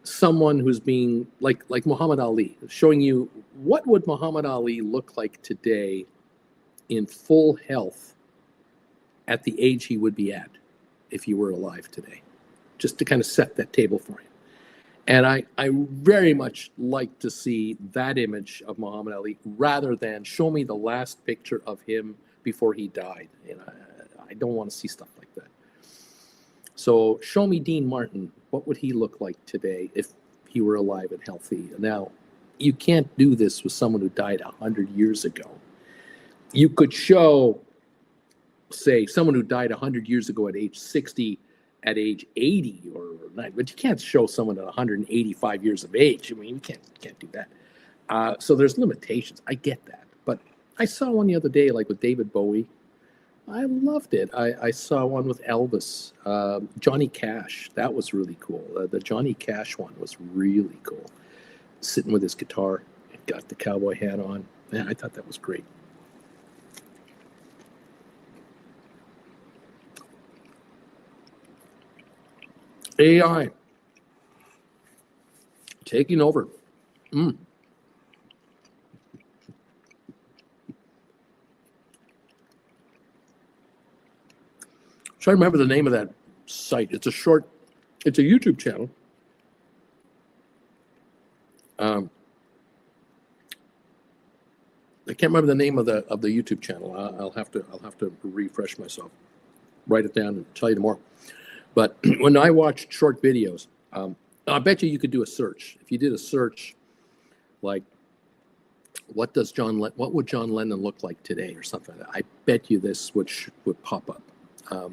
someone who's being like Muhammad Ali, showing you what would Muhammad Ali look like today in full health at the age he would be at if he were alive today, just to kind of set that table for you. And I very much like to see that image of Muhammad Ali rather than show me the last picture of him before he died. And I don't want to see stuff like that. So show me Dean Martin. What would he look like today if he were alive and healthy? Now, you can't do this with someone who died 100 years ago. You could show, say, someone who died 100 years ago at age 60, at age 80 or 90, but you can't show someone at 185 years of age. I mean, you can't do that. So there's limitations. I get that. But I saw one the other day, like with David Bowie. I loved it. I saw one with Elvis, Johnny Cash. That was really cool. The Johnny Cash one was really cool. Sitting with his guitar, got the cowboy hat on. Man, I thought that was great. AI taking over. Try to remember the name of that site. It's a YouTube channel. I can't remember the name of the YouTube channel. I'll have to refresh myself, write it down, and tell you tomorrow. But when I watch short videos, I bet you could do a search. If you did a search, like what would John Lennon look like today, or something like that, I bet you this would pop up. I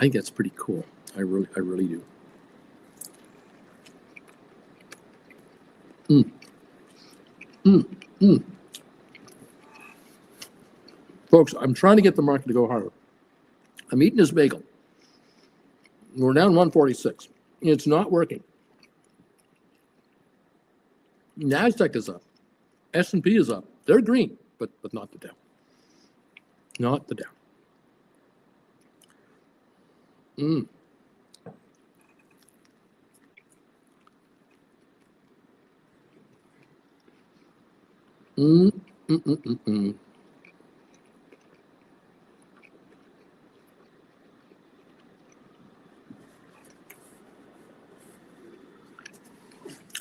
think that's pretty cool. I really do. Folks, I'm trying to get the market to go higher. I'm eating this bagel. We're down 146. It's not working. NASDAQ is up. S&P is up. They're green, but not the Dow. Not the Dow.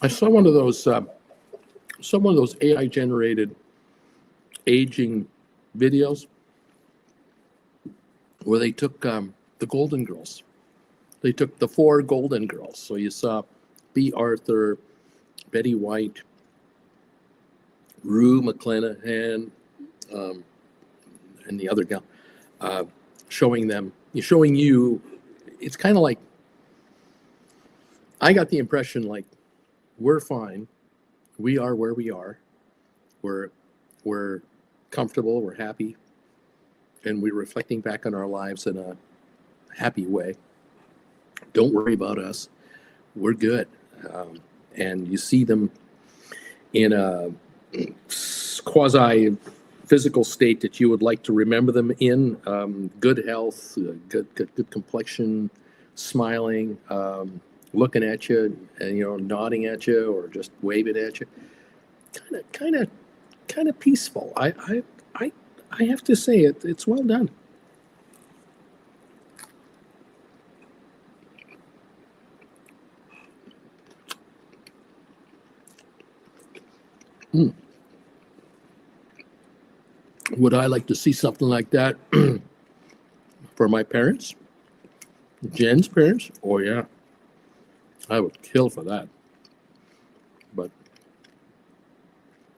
I saw one of those AI generated aging videos where they took the Golden Girls. They took the 4 Golden Girls. So you saw B. Arthur, Betty White, Rue McClanahan, and the other gal, showing you. It's kind of like, I got the impression like, we're fine. We are where we are. We're comfortable. We're happy, and we're reflecting back on our lives in a happy way. Don't worry about us. We're good. And you see them in a quasi physical state that you would like to remember them in. Good health, good complexion, smiling. Looking at you and nodding at you or just waving at you, kind of peaceful. I have to say it's well done. Would I like to see something like that for my parents? Jen's parents? Oh yeah. I would kill for that, but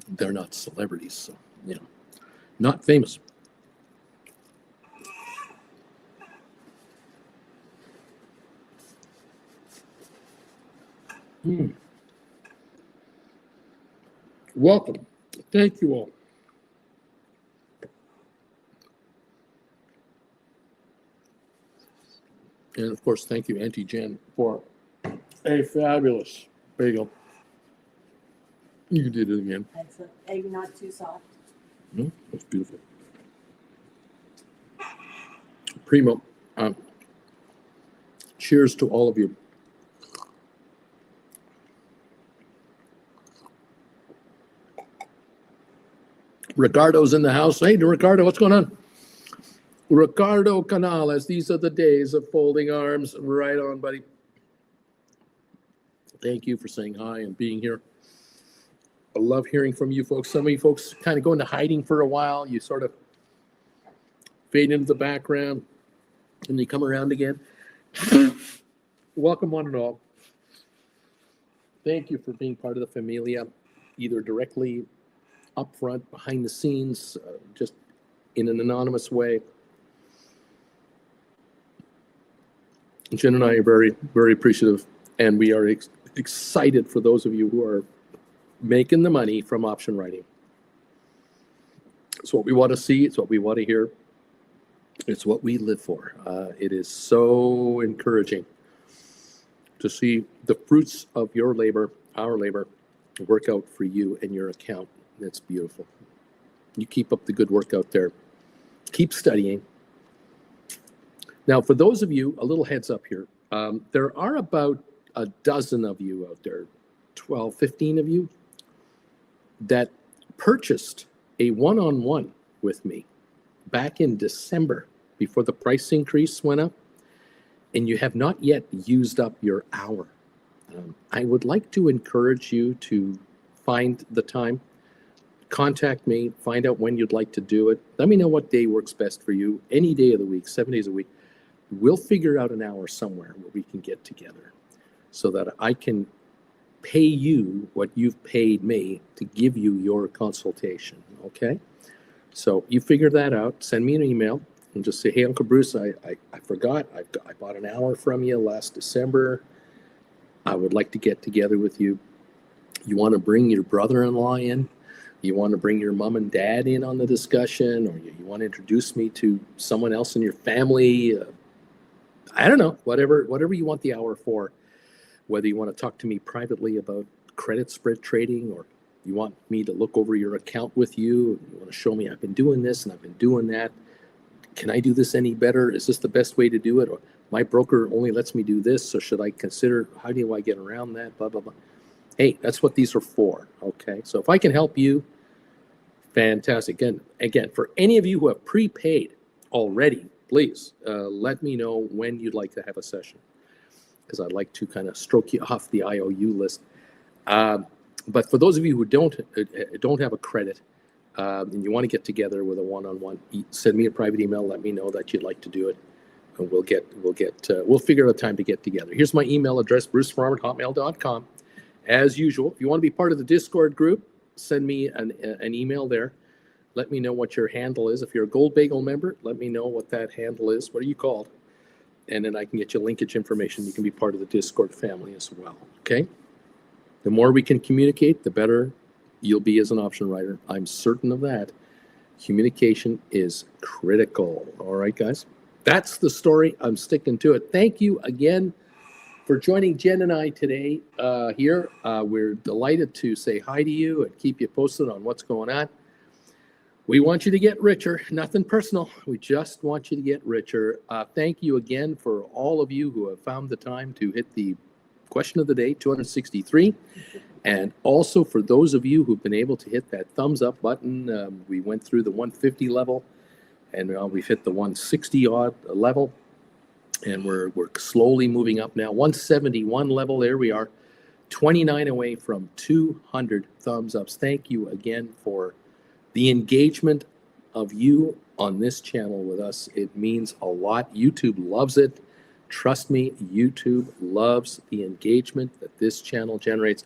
they're not celebrities, so not famous. Welcome, thank you all. And of course, thank you, Auntie Jen, for a fabulous bagel. You did it again. That's an egg not too soft. No, that's beautiful. Primo. Cheers to all of you. Ricardo's in the house. Hey, Ricardo, what's going on? Ricardo Canales. These are the days of folding arms. Right on, buddy. Thank you for saying hi and being here. I love hearing from you folks. Some of you folks kind of go into hiding for a while. You sort of fade into the background and you come around again. Welcome one and all. Thank you for being part of the familia, either directly up front, behind the scenes, just in an anonymous way. Jen and I are very, very appreciative, and we are excited for those of you who are making the money from option writing. It's what we want to see. It's what we want to hear. It's what we live for. It is so encouraging to see the fruits of your labor, our labor, work out for you and your account. It's beautiful. You keep up the good work out there. Keep studying. Now, for those of you, a little heads up here. There are about a dozen of you out there, 12, 15 of you, that purchased a one-on-one with me back in December before the price increase went up, and you have not yet used up your hour. I would like to encourage you to find the time, contact me, find out when you'd like to do it. Let me know what day works best for you, any day of the week, 7 days a week. We'll figure out an hour somewhere where we can get together so that I can pay you what you've paid me to give you your consultation, okay? So you figure that out, send me an email and just say, hey, Uncle Bruce, I forgot, I bought an hour from you last December. I would like to get together with you. You want to bring your brother-in-law in? You want to bring your mom and dad in on the discussion, or you want to introduce me to someone else in your family? I don't know, whatever you want the hour for. Whether you want to talk to me privately about credit spread trading, or you want me to look over your account with you, you want to show me I've been doing this and I've been doing that. Can I do this any better? Is this the best way to do it? Or my broker only lets me do this, so should I consider, how do I get around that? Blah, blah, blah. Hey, that's what these are for, okay? So if I can help you, fantastic. Again, for any of you who have prepaid already, please let me know when you'd like to have a session, because I'd like to kind of stroke you off the IOU list. But for those of you who don't have a credit and you want to get together with a one-on-one, send me a private email. Let me know that you'd like to do it, and we'll figure out a time to get together. Here's my email address: brucefarmer@hotmail.com. As usual, if you want to be part of the Discord group, send me an email there. Let me know what your handle is. If you're a Gold Bagel member, let me know what that handle is. What are you called? And then I can get you linkage information. You can be part of the Discord family as well, okay? The more we can communicate, the better you'll be as an option writer. I'm certain of that. Communication is critical. All right, guys? That's the story. I'm sticking to it. Thank you again for joining Jen and I today here. We're delighted to say hi to you and keep you posted on what's going on. We want you to get richer. Nothing personal. We just want you to get richer. Thank you again for all of you who have found the time to hit the question of the day, 263. And also for those of you who've been able to hit that thumbs up button. We went through the 150 level, and we've hit the 160 odd level. And we're slowly moving up now. 171 level, there we are. 29 away from 200 thumbs ups. Thank you again for the engagement of you on this channel with us. It means a lot. YouTube loves it. Trust me, YouTube loves the engagement that this channel generates.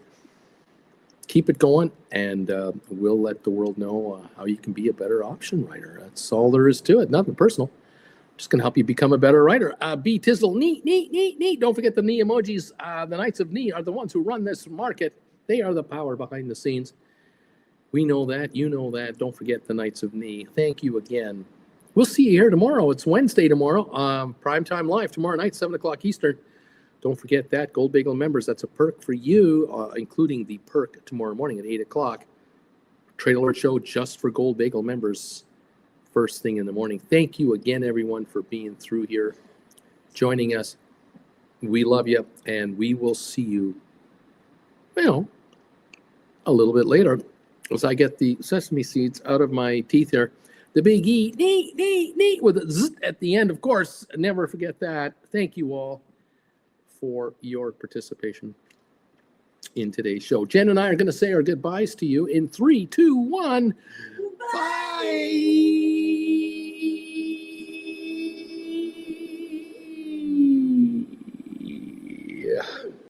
Keep it going, and we'll let the world know how you can be a better option writer. That's all there is to it. Nothing personal. Just going to help you become a better writer. B. Tizzle, neat. Don't forget the knee emojis. The Knights of Knee are the ones who run this market. They are the power behind the scenes. We know that. You know that. Don't forget the Knights of Knee. Thank you again. We'll see you here tomorrow. It's Wednesday tomorrow. Primetime live tomorrow night, 7 o'clock Eastern. Don't forget that. Gold Bagel members, that's a perk for you, including the perk tomorrow morning at 8 o'clock. Trade Alert Show just for Gold Bagel members, first thing in the morning. Thank you again, everyone, for being through here, joining us. We love you, and we will see you, a little bit later as I get the sesame seeds out of my teeth here. The big E, neat, with a Z at the end, of course. Never forget that. Thank you all for your participation. in today's show. Jen and I are going to say our goodbyes to you in 3, 2, 1. Bye.